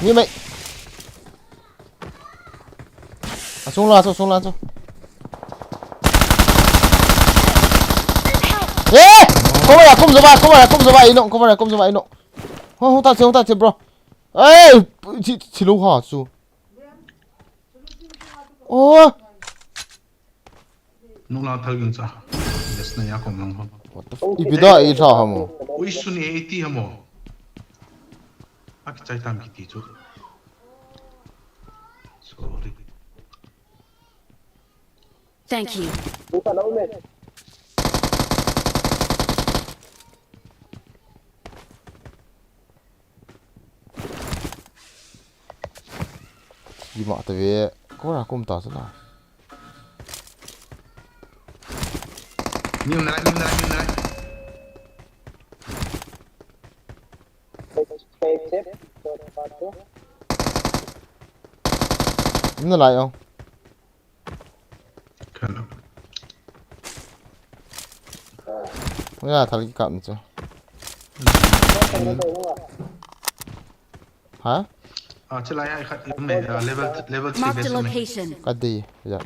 như vậy xuống lan xuống ê không số ba ý nộng không ta chơi bro ê chỉ lúc hả su ô nung lao thal gung cha yes na ya kom long ho ibida ý thọ hả mồ ui suni 80 hamo ak chai tam ki ti chu sorry Thank you. gimana tapi kau nak kum tahu lah Nium nalai ini lah yang kan ya thằng cặn chứ hả chला ya khat me level 3 Marked a base me location. cái gì bây giờ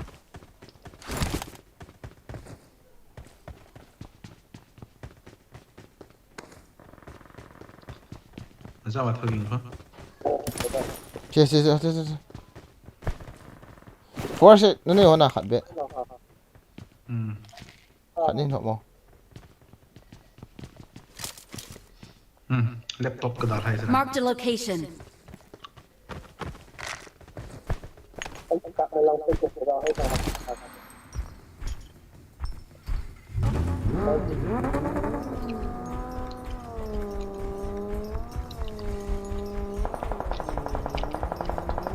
za wa thagin ho chết force nó này hona khát bẹ khát nên họ mò laptop ka dar hai zara Marked a location.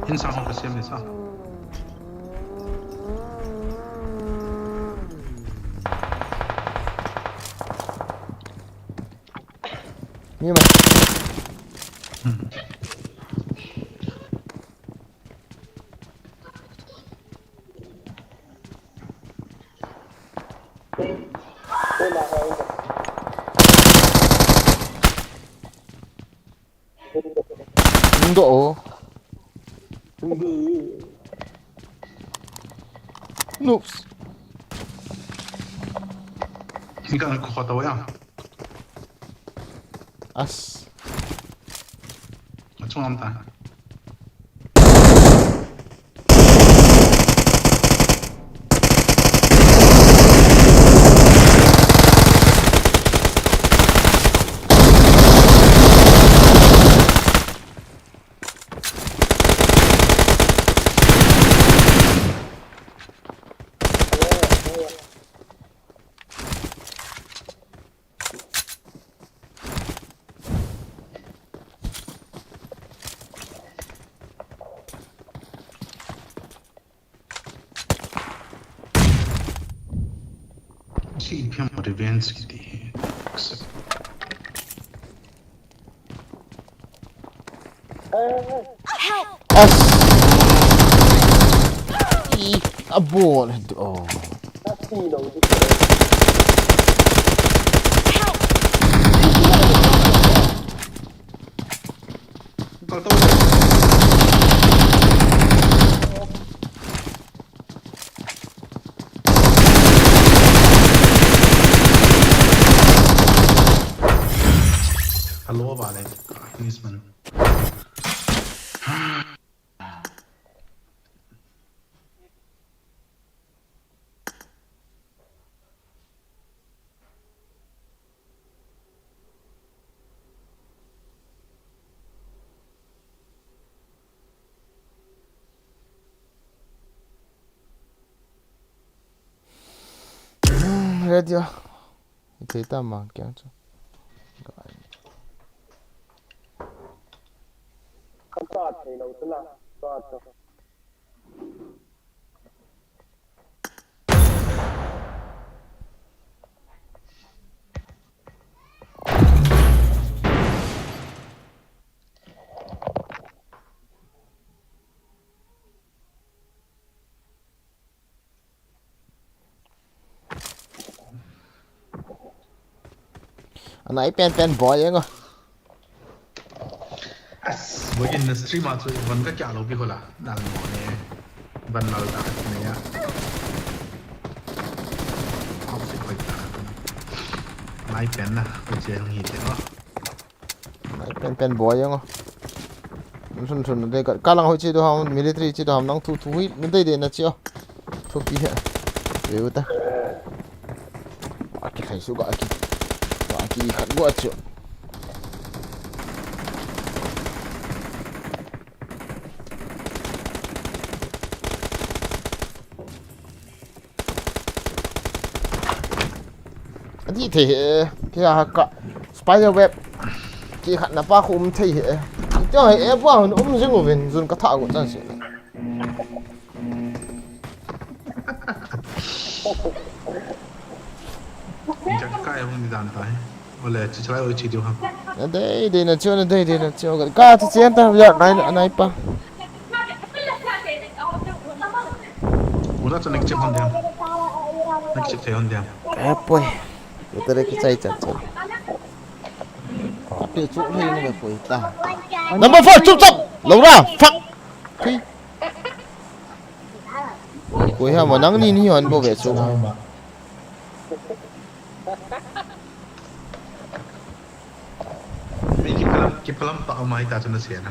Insang ko kasi may sa. Như mày. Độ. Noobs. Hindi ka nagkukatawa yan. As. Matsungan ta. Si ipiam revenge kiti. As. Ih, abon. Oh. Hello bale. Please man. Radio. Itu kita makan tu. Kapat ni lo tu lah. Kapat. Anh ấy pen boy ấy ngơ. As boy industry ma chu van ka kya lo bi hola dal mo ne van mal ta ne ya au se khoi ta mai pen na ko che ngi te no Anh ấy pen boy ấy ngơ. Sun đây cả lang hồi chi đó ham military chi đó ham nang thu hi nên đây na chi thu ki ha. Yêu ta. Aki khai su ga aki. Aki khat bo chu. Anh thì cái cả spider web cái khăn là ba khum thì cho hay em vào nó riêng của mình dùng cái thạo của chân sĩ jak kai hong ni dan ta hai ole chi chlai oi chi dio ha đây là chưa đây là chưa cái ca thì xem ta giờ này pa ula cha nek che hon diam nek che the hon diam cái bôi cái đây cái chạy chặt chặt Tiêu chỗ này nó phải phổi ta. number 4 chụp chụp lâu ra fuck khi cuối ha mà nắng ni hoàn bộ vệ số mi ki palam ta mai ta chana se na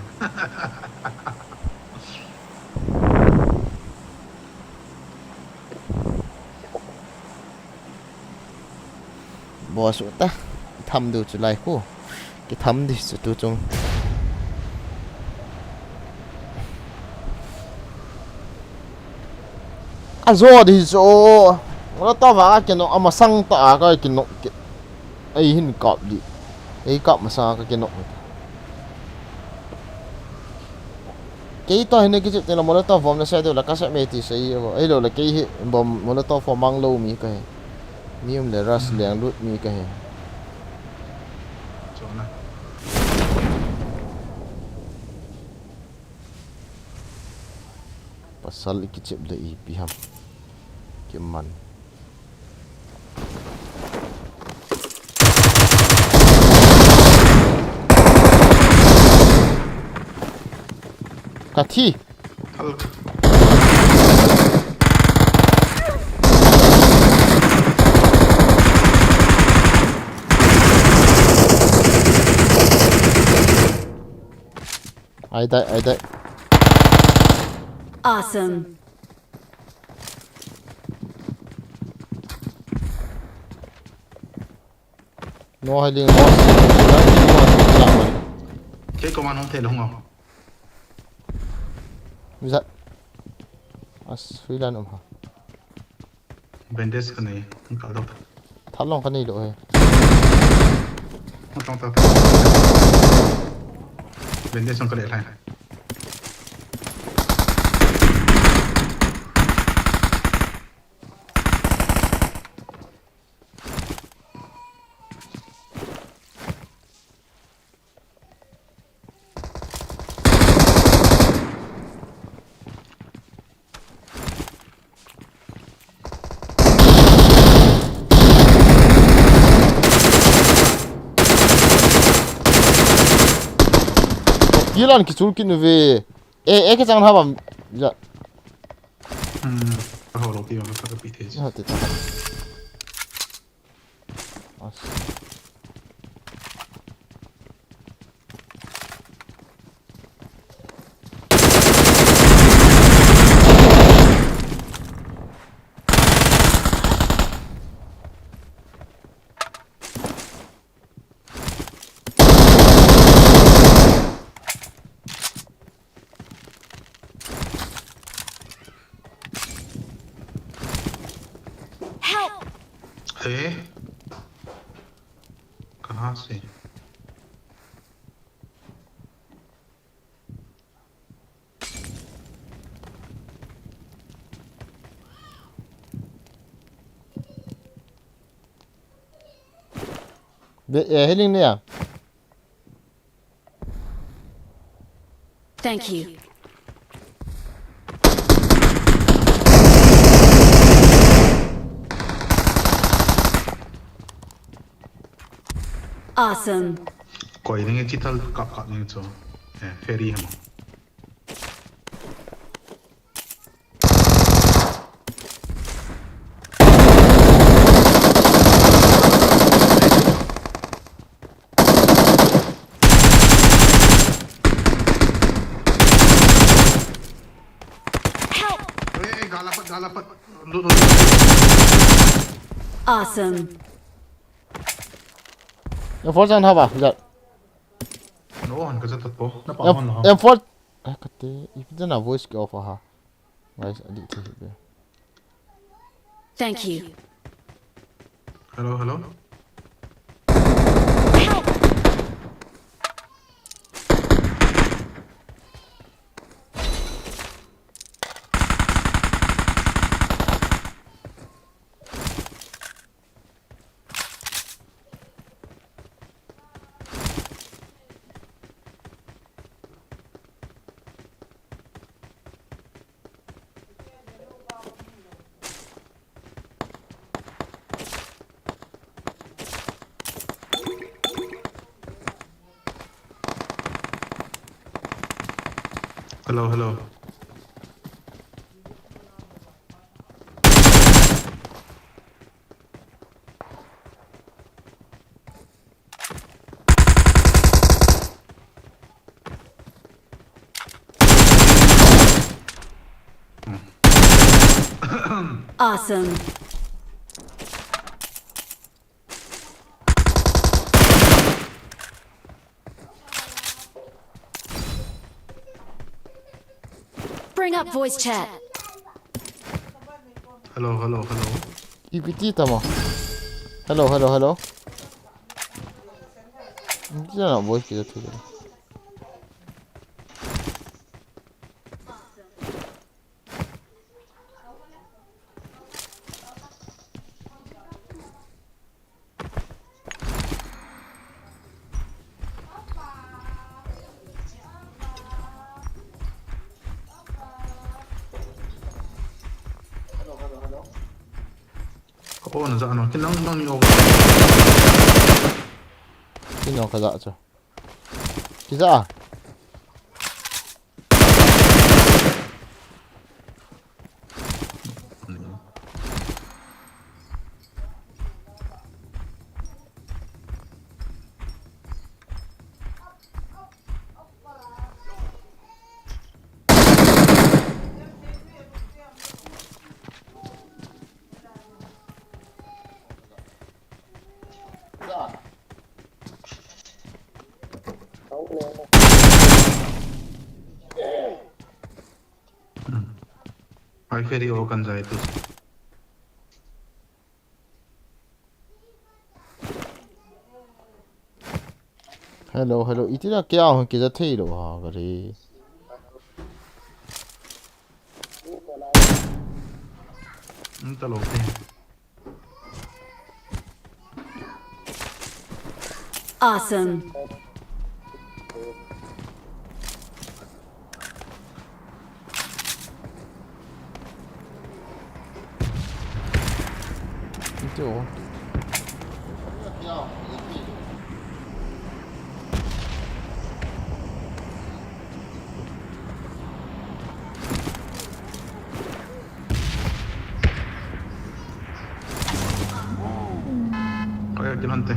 boss ta thăm được trở lại cô cái thăm thì sẽ tôi trong à rồi thì rồi nó to vào cái nó mà sang tạ cái nó ấy hình cọp đi ấy cọp mà sao cái nó cái to hình cái chuyện là một to form nó sẽ được là các sẽ mê thì sẽ ấy rồi là cái bom một to form mang lâu mi cái mi ông để rush liền lút mi cái chỗ này pasal cái chuyện là ý biham cái man kaki ai đây Awesome. nó hay liền nó cái công an không thể là không không bisa Australia hả bandage cái này không có đâu thắt lòng cái này rồi không trong tao bandage không có để lại Ilan ki sulkin về cái trang haba dạ hồi đầu tiên nó sẽ bị thế chứ hả thế thế कहाँ से healing nè Thank you. Awesome. कोई नहीं chital cup नहीं तो फेरी हम गालापत Awesome. em phốt trang haba dạ nó hẳn cái rất thật bố nó bảo hòn em phốt cái thế ít là voice cái offer ha guys đi thì Thank you. hello hello hello hello Awesome. Bring up voice chat. hello hello hello PPT tama. Hello. Hindi na voice kita tu. Ako na sa ano, kinang yung Sino kaza aja. Kita. ay ferry o kan जाए तो Hello. Itina kya ho kiza thei ro ha gari. चलो okay Awesome. Ito. kaya ginante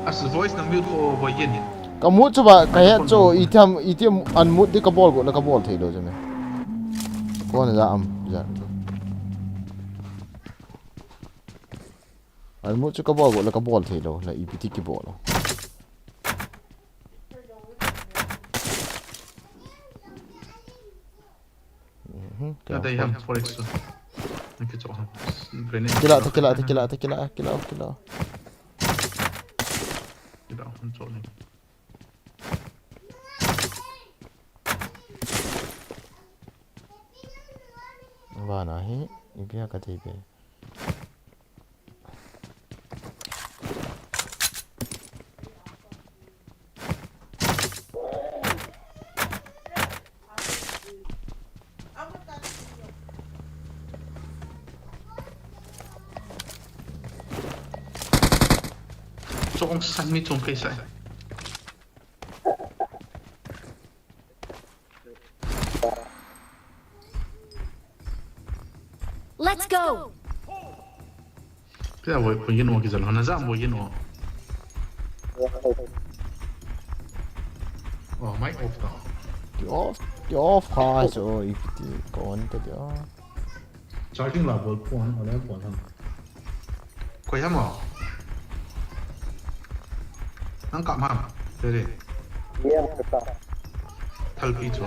as voice na mute ko bo yin Kamu coba kayak co item unmute di kabol go na kabol thei lo jame. Ko na am ja. Unmute kabol go na kabol thei lo la EPT ki bol. ja they have for it so ikke så grenade Kila. Tidak, kontrol ni. Bana hi ibya ka tebe. Trong săn mi trong cây sậy. Let's go. Cái nào với yên ổn cái gì nó ra với yên ổn. Mic off đó. Get off high so EPT go on to the. Charging là với phone ở đây phone không. Quay hả mà? Ang kamam, dere. Iya, betul. Talpi cho.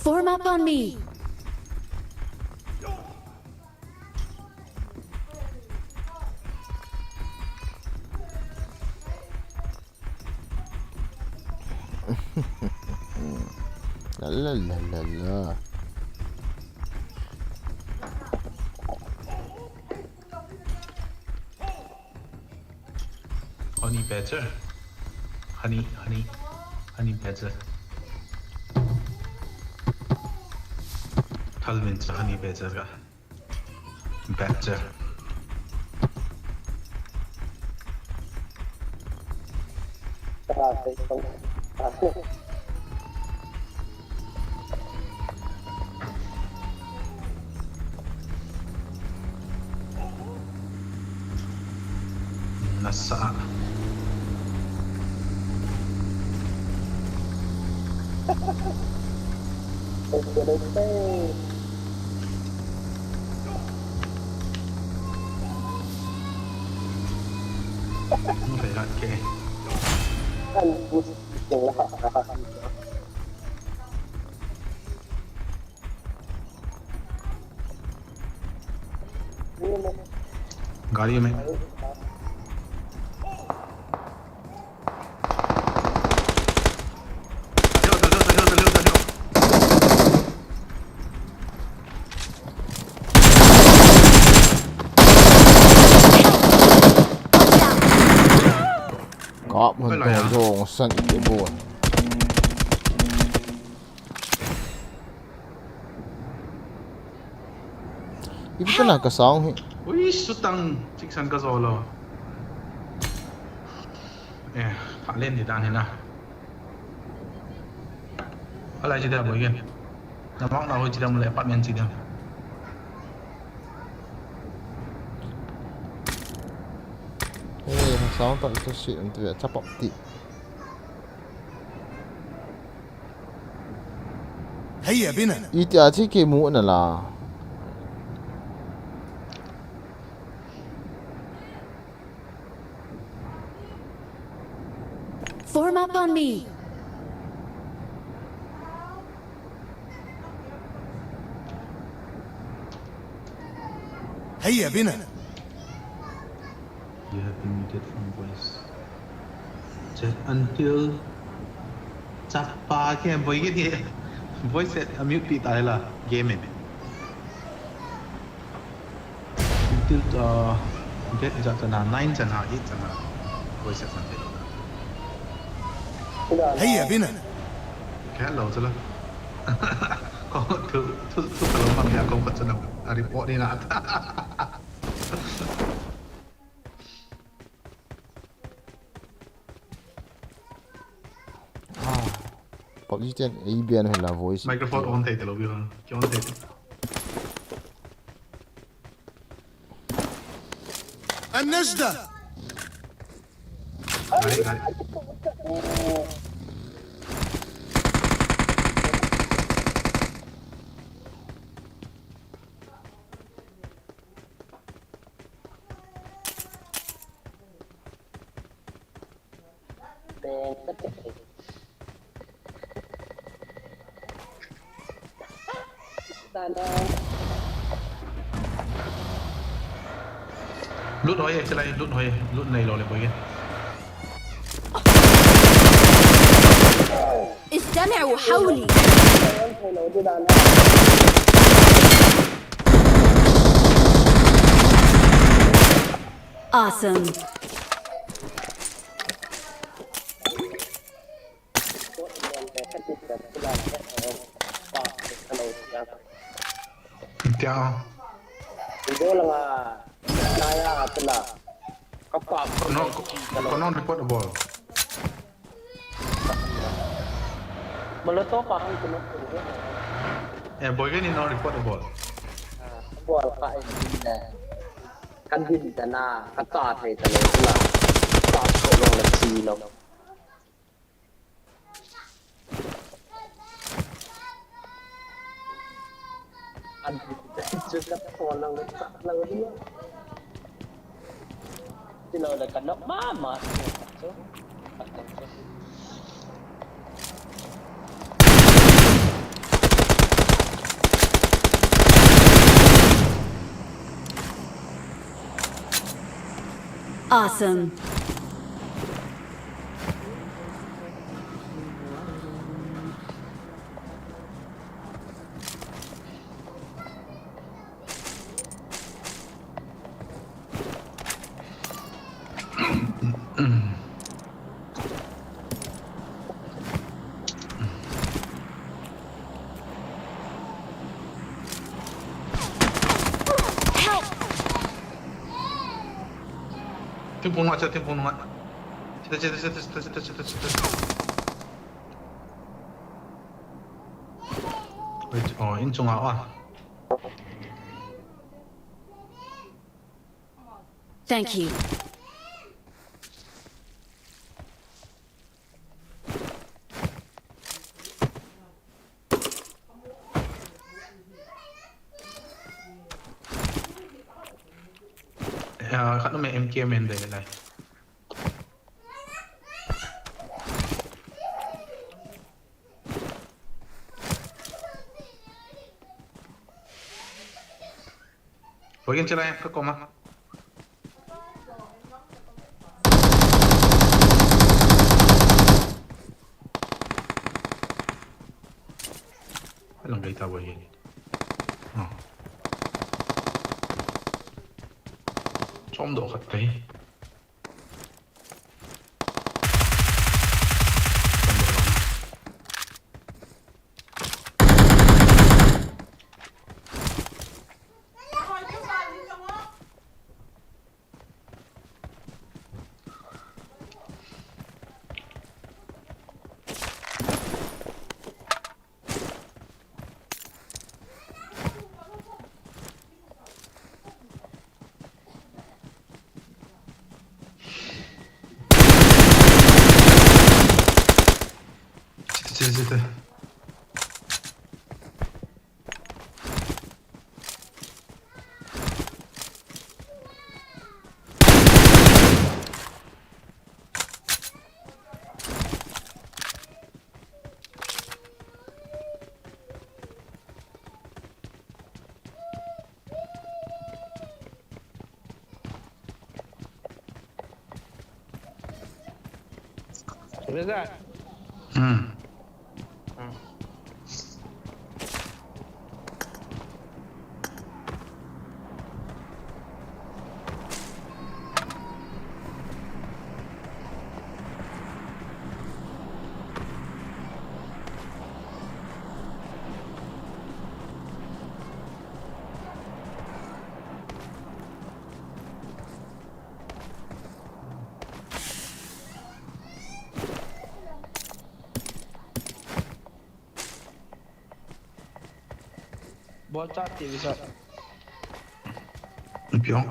Form up on me. La. Honey badger. Honey badger. Tal means honey badger ka. Badger. Nasa. không phải là kệ. ท่านรู้สึกอย่างละนะครับนี่มัน गाड़ी में चलो เกาะมันโดนโยงสั่นอีบัวอีพวกนั้นก็สองฮิ ui sutang chiksan ka solo phá lên thì đàn thế nào ở lại chỉ đẹp bởi kia nó mong nào chỉ đẹp một lẽ bắt men chỉ đẹp เฮ้ยสองต่อตัวสิอันตัวจะปกติ هيا بنا อีที่อาชีพเกมูนั่นล่ะ Form up on me. هيا بنا you have been muted from voice just until จับปลาแค่บ่อยแค่นี้ voice set mute ปีตายละ game it until get จะนา9จะนา8จะนา voice set until هيا بنا แค่เราจะละก็ทุกคนบางอย่างก็จะนำรีพอร์ตนี่นะ Politicien IBN है la voice microphone on थे चलो भी on क्यों थे النجدة गाड़ी lút nói vậy, lại lút nói lút này rồi lại kia استمعوا حولي. Awesome. Tiao Itu lah saya telah kapal. konon report the ball Meletup pahang kena. boy kan ni no report the ball Buat kat ini. Kan di sana kata saya telah telah tak tolong lagi lo. Juga tolong lagi dia. Sila dah kena mama. Awesome. tim pun macam cita oh in chung ah Thank you. kat no may MK men đây này Boy kan chila ka koma. Alang gaita boy kan. Oh. Chom do khat tay. Sitte. What is that? Ball chat TV sir. Pion.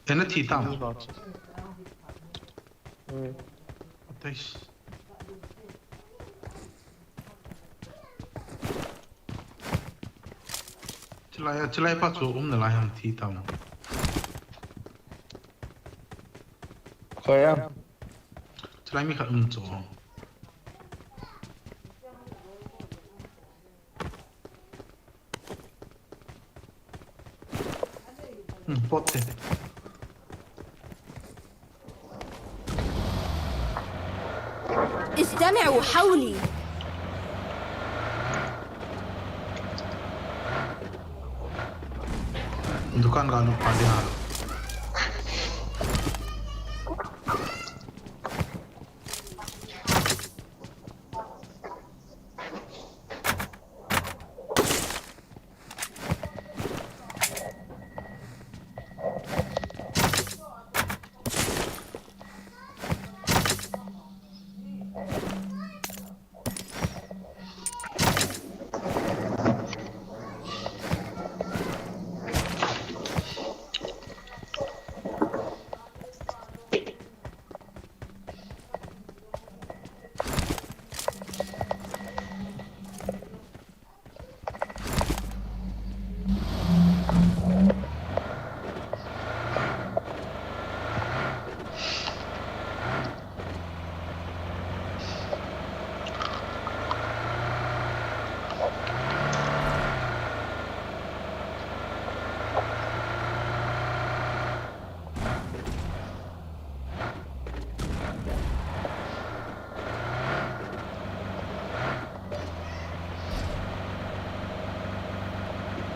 Ena thi tam. Atais. Chilai pa chu na lai ham thi tam. Khoya. Chilai mi khat chu. Pote. استمعوا حولي. Dukan ga lu pade ha.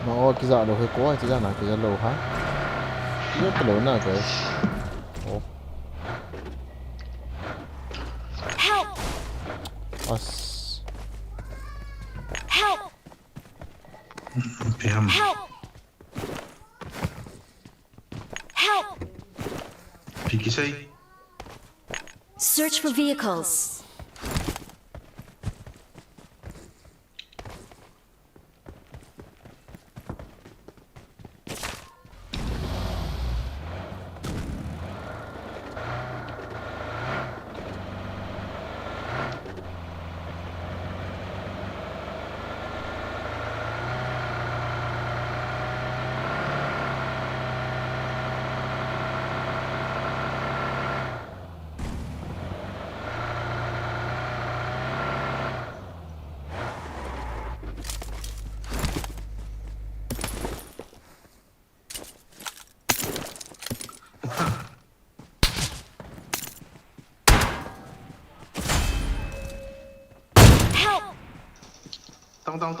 Nó cái giờ nó hơi cố chứ ra là cái giờ lâu hả? Rất là lớn là cái. Ồ. Help! As. Help! Piham. Help! Help! Pikisai. Search for vehicles. Tang.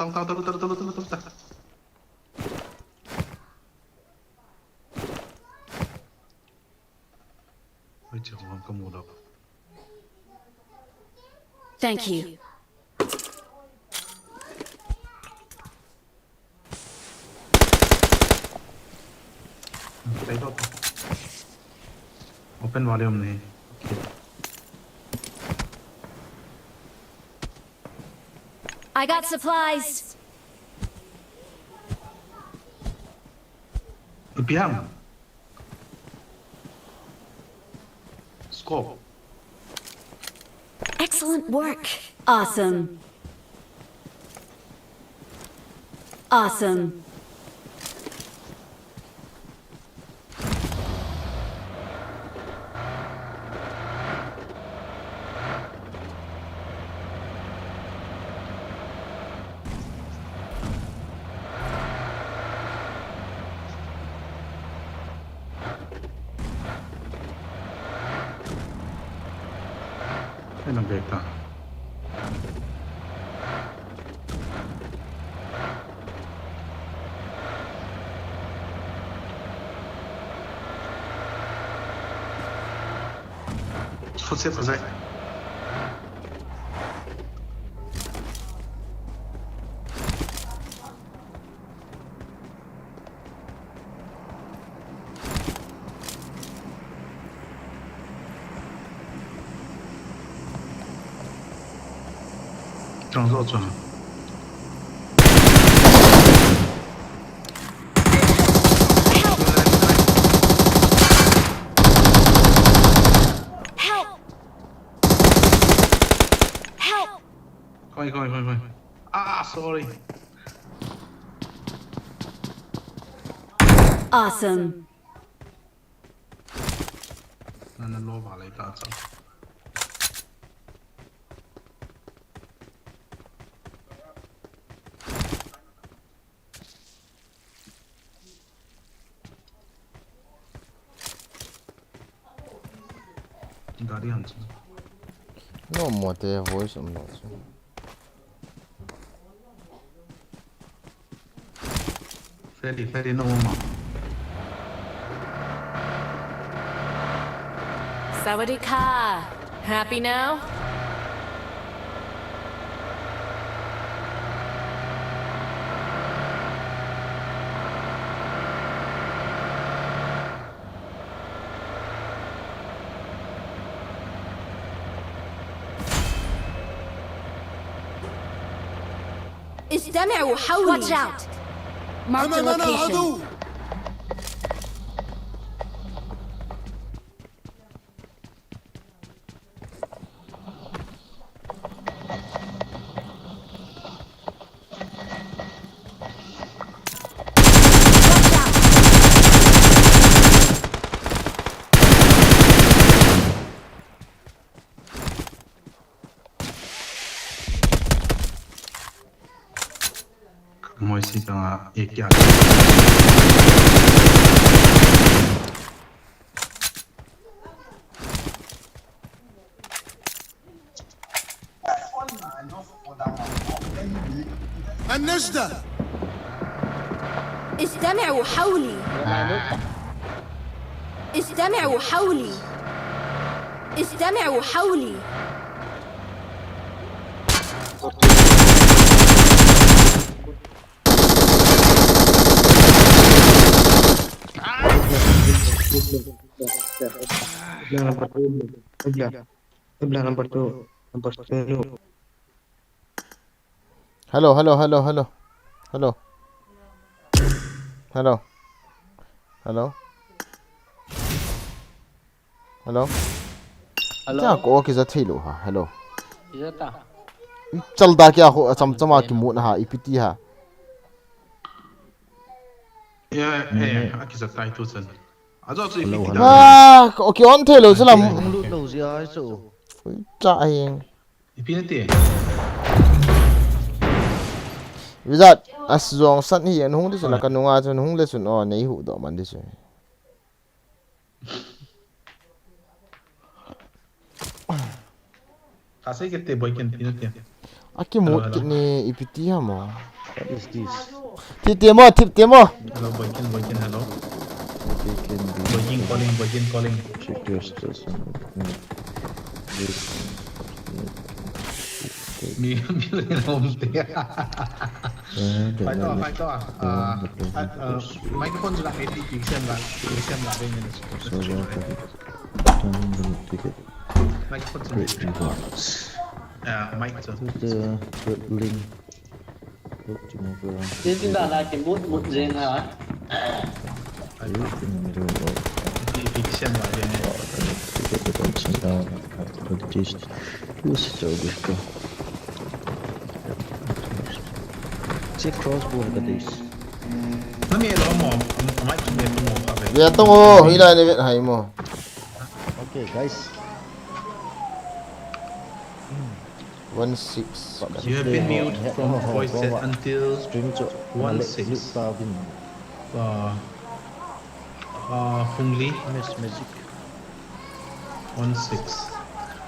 Ôi trời ơi, có mù đâu. Thank you. Thấy đâu. Open volume này. I got supplies. EPM. Scope. Excellent work. Awesome. Awesome. Cái làm việc ta. Footsteps ở đây. Trong rộ chuẩn. Coi. Ah, sorry. Awesome. Nó lô vào lấy ta xong. Dari hands. No more their voice, I'm not sure. Ferry, no more. Sawadee-ka. Happy now? استمعوا حولي. Watch out. Mark the location. Moi si ka ek kya. النجدة. استمعوا حولي. استمعوا حولي. استمعوا حولي. Number two. Hello. क्या को के जा थैलो हा hello चलदा क्या हो चमचमा की मुन हा इपिटी हा Aki sa tai tu sen. Azo tu ifiti da. Okay ऑन थैलो चला Lâu gì ai chỗ. चा आयें Ipina te. विजात असजोंग सत ही एन हुंग दिसला का नुंगा जन हुंग ले सुन ओ नहीं हु दो मन this Kasai kete boy ken pina te. Aki mut kit ni ipiti ha mo. What is this? Tip temo. Hello, Boykin, hello. Can be Boykin calling. check your station. Mi homestay. Phải to. Microphone là cái gì xem lại đây này. Microphone mic cho. The link. Chính là cái mút riêng hả? Thì xem lại đây này. Check crossbow at this. Nó nghe rõ mồm, mic nghe rõ mồm cả vậy. Dia tunggu, hila ni vet hai mo. Okay, guys. 16. You have been mute from voice set until Stream cho 16. Phung Lý magic 16.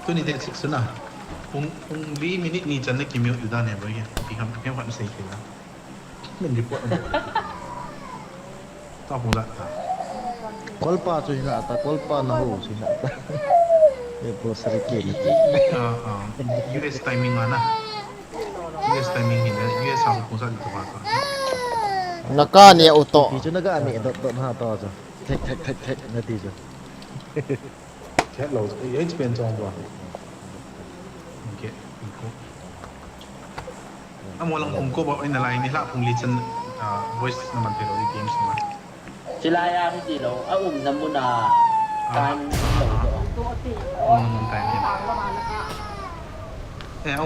Tôi đi đến 6 nữa. Phung Lý minute ni chân cái muteอยู่ด้านไหนบ้างพี่ครับแค่วัน4ทีแล้วมันรีพอร์ตต่อผมละ Kolpa cho hinata, kolpa na ho hinata. Ito sarikil. US timing mana? US timing ini, US aku pusat itu apa? Naka ni auto. Itu naga ani dot ha to cho. Tek nanti cho. Hello, experience on board. Okay,iko. Amo lang kung ko ba ina line ni la kung listen voice naman pero di games naman. Sila ya hindi lo. Namun na time namun time niya.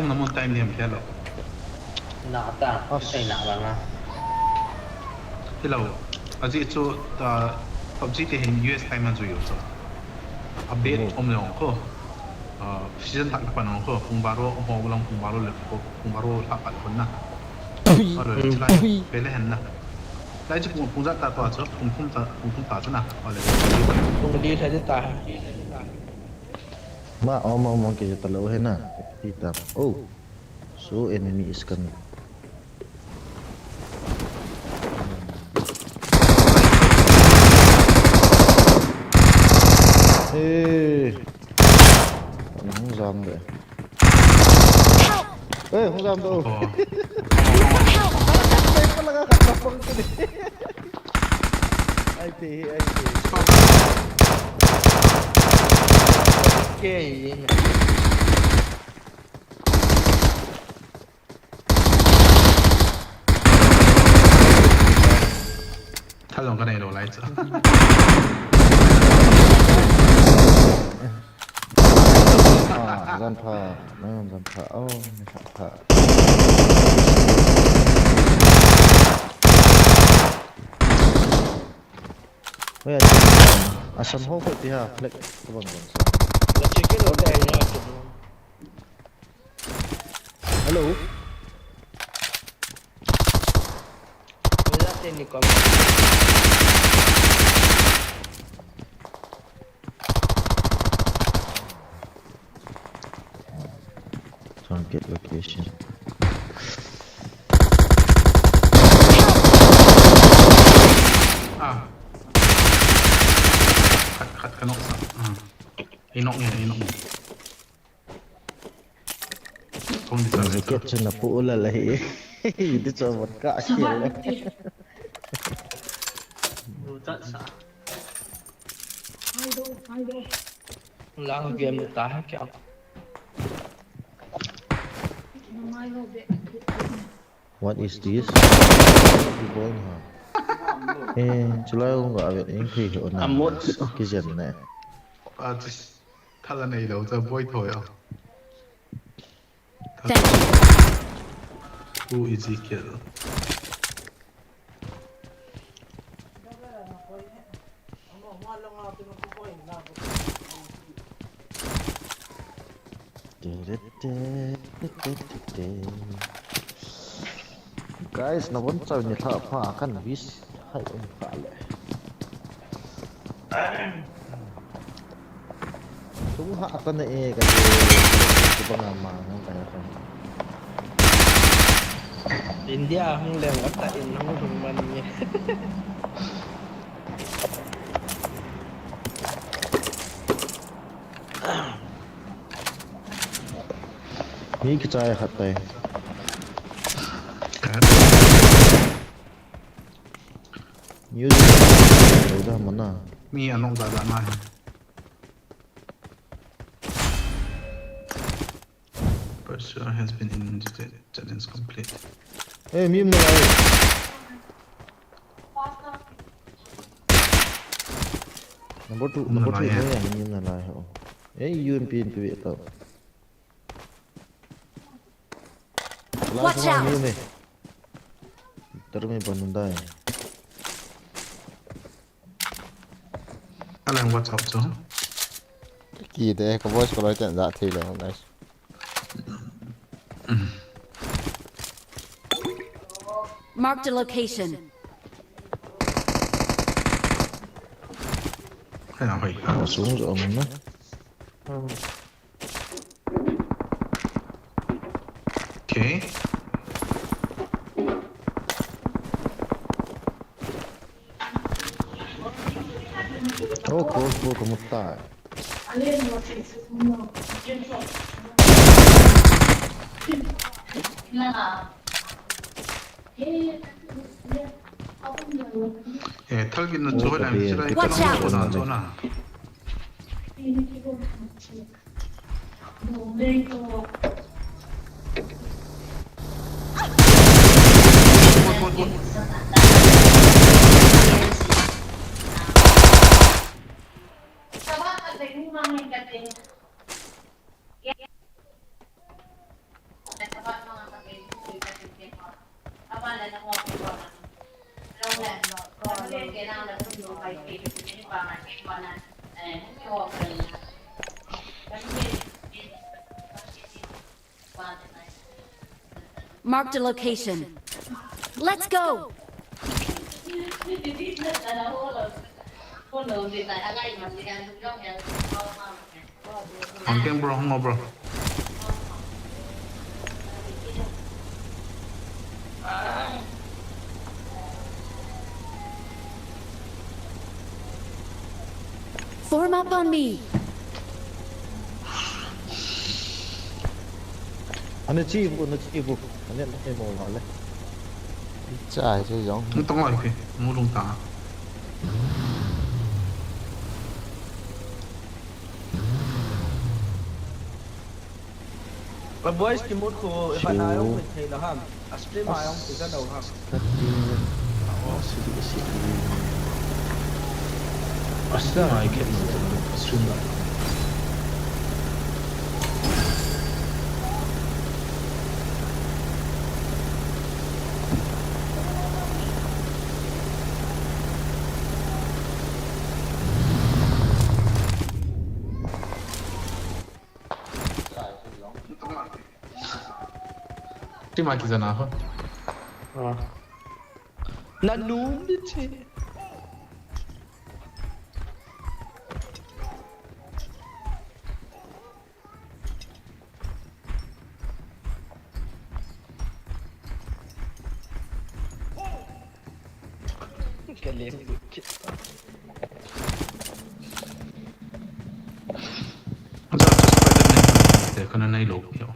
Namun time niya hello. Nakata. Ay nakala nga. Hello. Aji ito PUBG thì hình US time man rồi so. Update lang ko. Season tak pa nang ko kung baro mo lang kung baro dapat ko na. Sila pelehan na. Lại chứ cũng rất ta tỏa chứ cũng tỏa chứ nào hoặc là Kung đi thấy ta Ma omong kaya talo he na. Kita. Oh. So enemy is coming. Không dám vậy. Ê, không dám đâu. Ai thì Okay.他用个内容来着。Zampa, no zampa. Oh, zampa. Oh ya, asam ho phải thì ha, flex các bạn còn sao? Let's check it out there. Hello. Wala din ni ko. Target location. Cut kanok sa. Inok niya. Kung di sa Target cho na po lalaki. Hindi sa một cả kill. Buta sa. Wala ko game na tayo kaya. What is this? People ha. Chulai ko nga awet yung kaya ko na. Amot. Kijan na. Tala na ilaw sa boy toyo. Thank you. Who Ezekiel? Guys, nabuntaw niya ta pa kan bis hay pale. Tungha ata na kasi di ba nga mangang kaya kan. India hung leng at in hung man niya. Mi kicaya katay. Yun. Udah mana? มีอันนองดาดามา Pursuer has been initiated. Challenge complete. Eh, mi mo ay. Number 2 mo yan, mi na lahi ho. Eh, UMP into it tao. Watch out! Pero may banunda eh. อะไร What's up จ๊ะ กี่เด้ก็ voice ก็ร้อยเจ็ดจะทีเลย nice Marked a location. ให้เอาไป Sung sa amin na. Okay. Oh, crossbow kamusta? 예, 털기는 저거랑 싫어해. Watch out. 저거나 저거나. Marked a location. Let's go! 안경 bro, 홍어 bro. Form up on me. Ano chivo? Ano chivo? Ano yan? Ano mo wala? trai chứ giống Không tông lại kìa, mua lùng tả. But boys, kimot ko ipanayong with na ham. Asli mayong isa daw ham. Oh, sige. Basta ay kaya mo sunda. 팀아키잖아. Na nunit eh. Galing. 혼자 스파이더맨 그는 나이 로고요.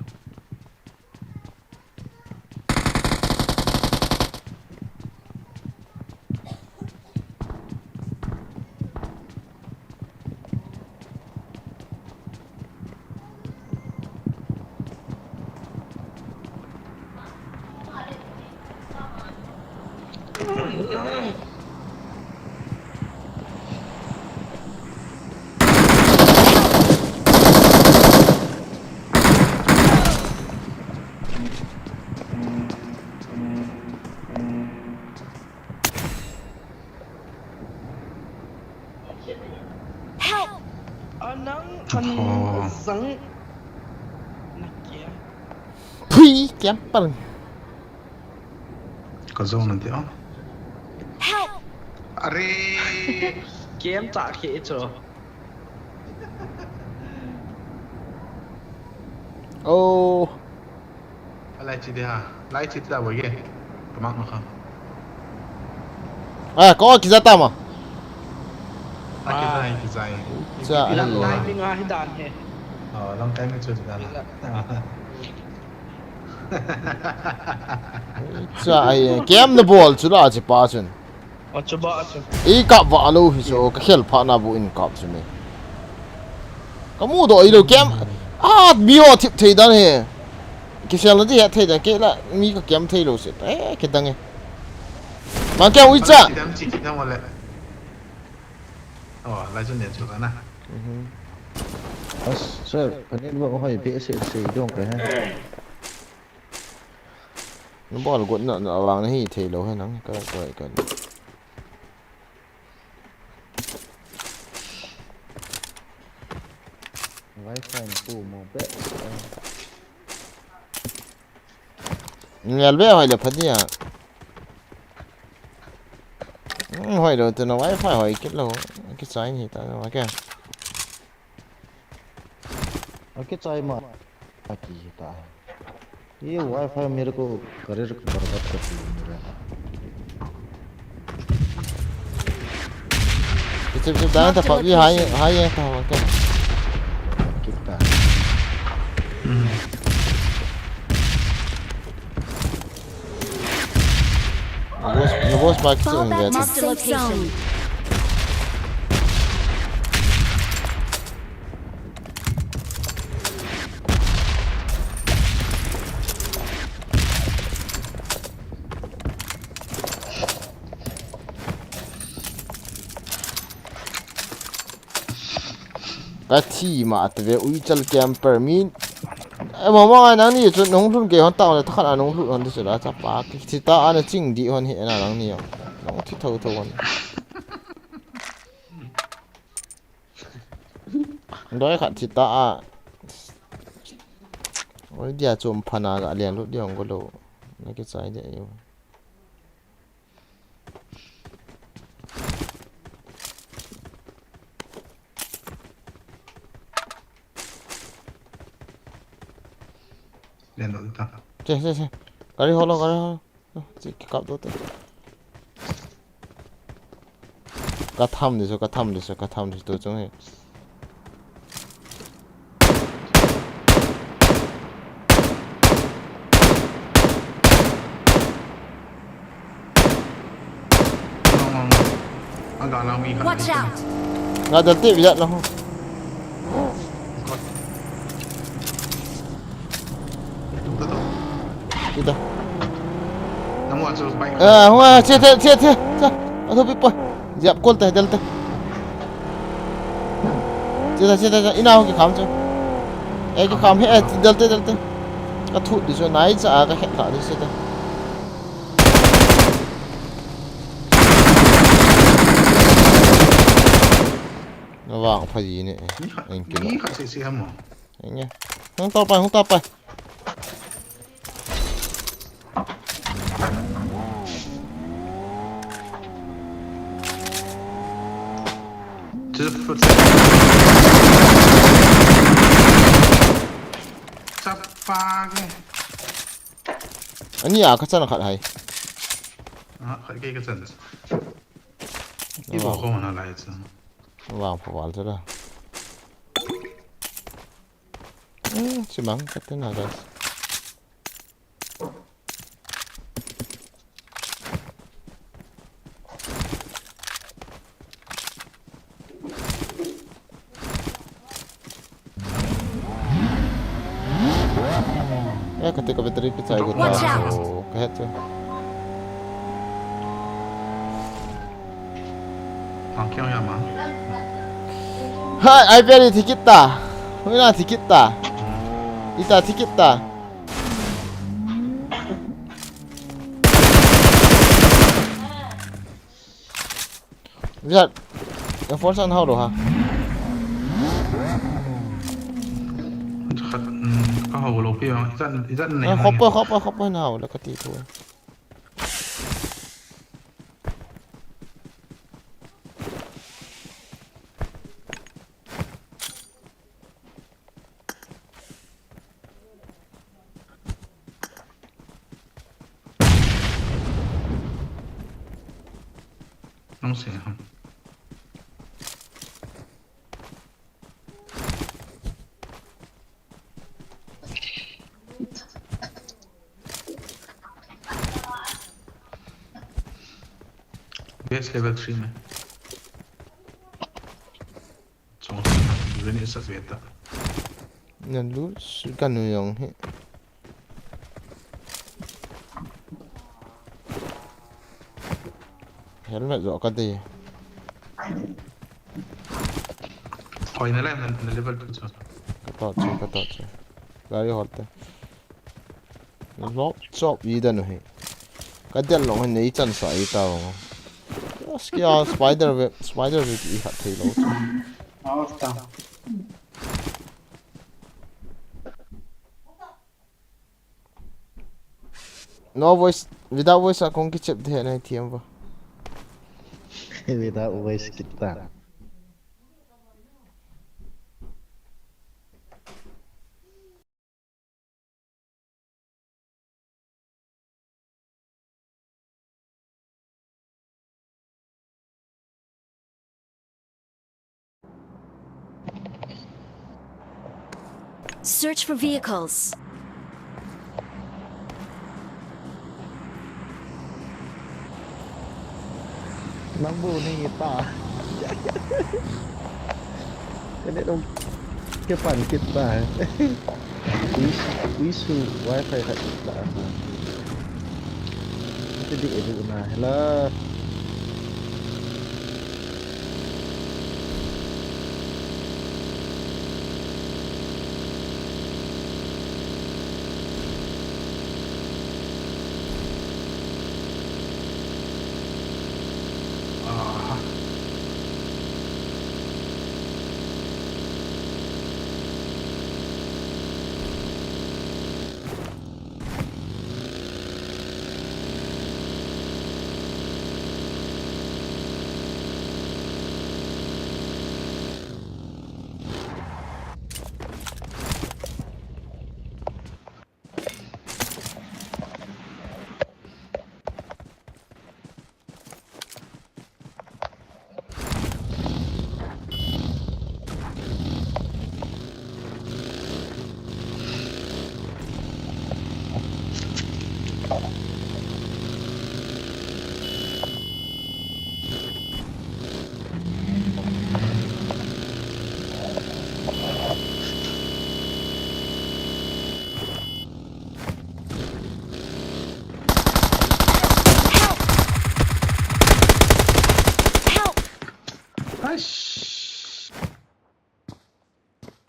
Help! Anang sang nakya. Phi kém bằng 가져오는데요. Help! 아래. Game tak itu. ô 알라 起的哈，来起的我给，干嘛呢？啊，搞几只蛋嘛？来给在给在，这哎呀， Timing nga hidan he. 哦，让该没出的了。这哎呀，game the ball 知道是八寸， Coba. 一kap瓦路是说个 help 怕那不 in kap 是没？kamu do ilo game ah bio tip thei dan he kisel na di thei da ke la mi ka game thei lo se ke dang he ma ka wi cha 几点我来？哦，来这年出的呢。Sir, kanina ba ako PSC dong kaya? nó bỏ là quận nợ vàng này thì lâu hay nắng cái cần Wifi na po mo pe. nghe bé hỏi là phát đi à hỏi rồi từ nó wifi hỏi cái lâu cái trái gì ta nói cái Okay, chai ma. Kaki ta. ये wifi मेरे को career को बर्बाद कर दिया मेरा. cái đang ta phải đi hai ta hỏi cái Kita. nó boss back to Fall back người to safe zone. cái thi mà từ về uy chân camper min em mà mong ai nắng đi cho nông thôn kia họ tạo là thắt là nông thôn họ đi sửa chắp bạc thì ta anh chỉnh đi họ hiện là nắng nhiều nó thích thâu thâu anh đó khát thì ta ôi dia chôm phana gà liền lúc đi ông có đồ mấy cái trái vậy yêu连到的。 Che, ga리 hollow. Chỉ cặp đó thôi. Cả tham đi tôi trong này. Watch out! Ngã đầu tiên bị giật không? Kita. Namu aja baik. Wah, chết. Thôi bị bơi. Dẹp côn tay delta. Chết, inaw cái khám cho. Cái khám hết delta. Cái thụt đi cho nãy giờ cái hẹn lại đi chết. Nó vàng phải gì nè. Anh kia. Ini kat sisi kamu. Anh nhá. Không tao bay. Sapage. Anh à, cái chân là khát hay. Cái chân. Ibu kau mana lagi tu? Vàng phải vào cho đó. Chỉ mắng cái thế nào đây? Ketika bateri pecah gue tahu kayak tuh. Angkio ya mah. Hai, ai beri tiket ta? Mana tiket ta? Ita tiket ta? Lihat, yang forsan hao ha? Kau hau lopi yang izan ni. Khopper nào là cái gì thôi. không sẽ không base level 3 में trong người này sắp về ta Nhân lút cần người dùng hết. Helmet rõ cái gì? thôi này là level 2 rồi cái tọt chứ. Gari hotte. Nó chop gì đó nữa hết. Cái đèn lồng hình này chân sai tao. Skia spider web ý hạt thấy lâu. No voice, without voice akong kichip de na TM ba. Without waste kita. Search for vehicles. Nang bu ni kita. Kena dong kepan kita. Wisu wifi kat kita. Jadi itu nah lah.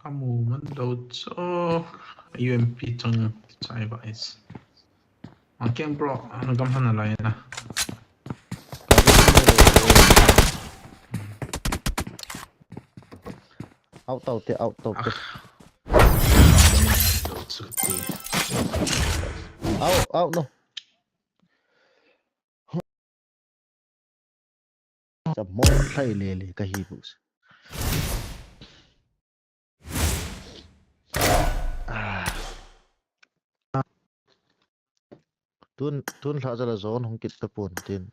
kamu mendaut so UMP trong chai bais makin bro ano gamhan na lain na Auto te. daut so ti Out no. Sa mo sai lele kahibus. Tun la jala zone hong kit tapon tin.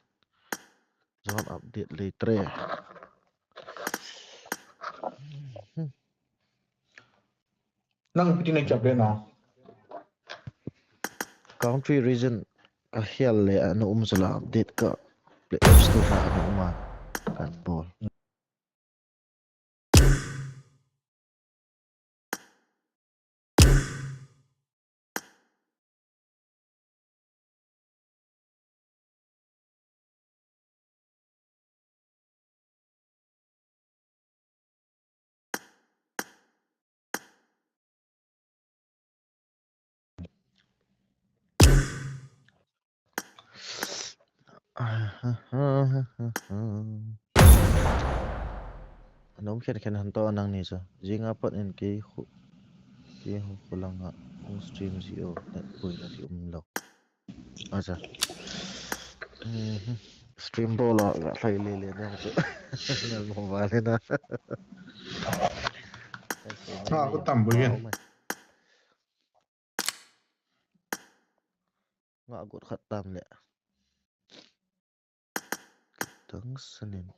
Zone update later. nang piti na chapre na Country region ka hial le ano umzala update ka. Play apps to na ano uma kan ball. Nông khen hanto nang ni sa jinga pat in ki hu kulanga ong stream zio net boy na ti umlo aja stream bola ga sai le nyang chu ngal mo vale na aku tambahin nga gut khat tam le Tungsten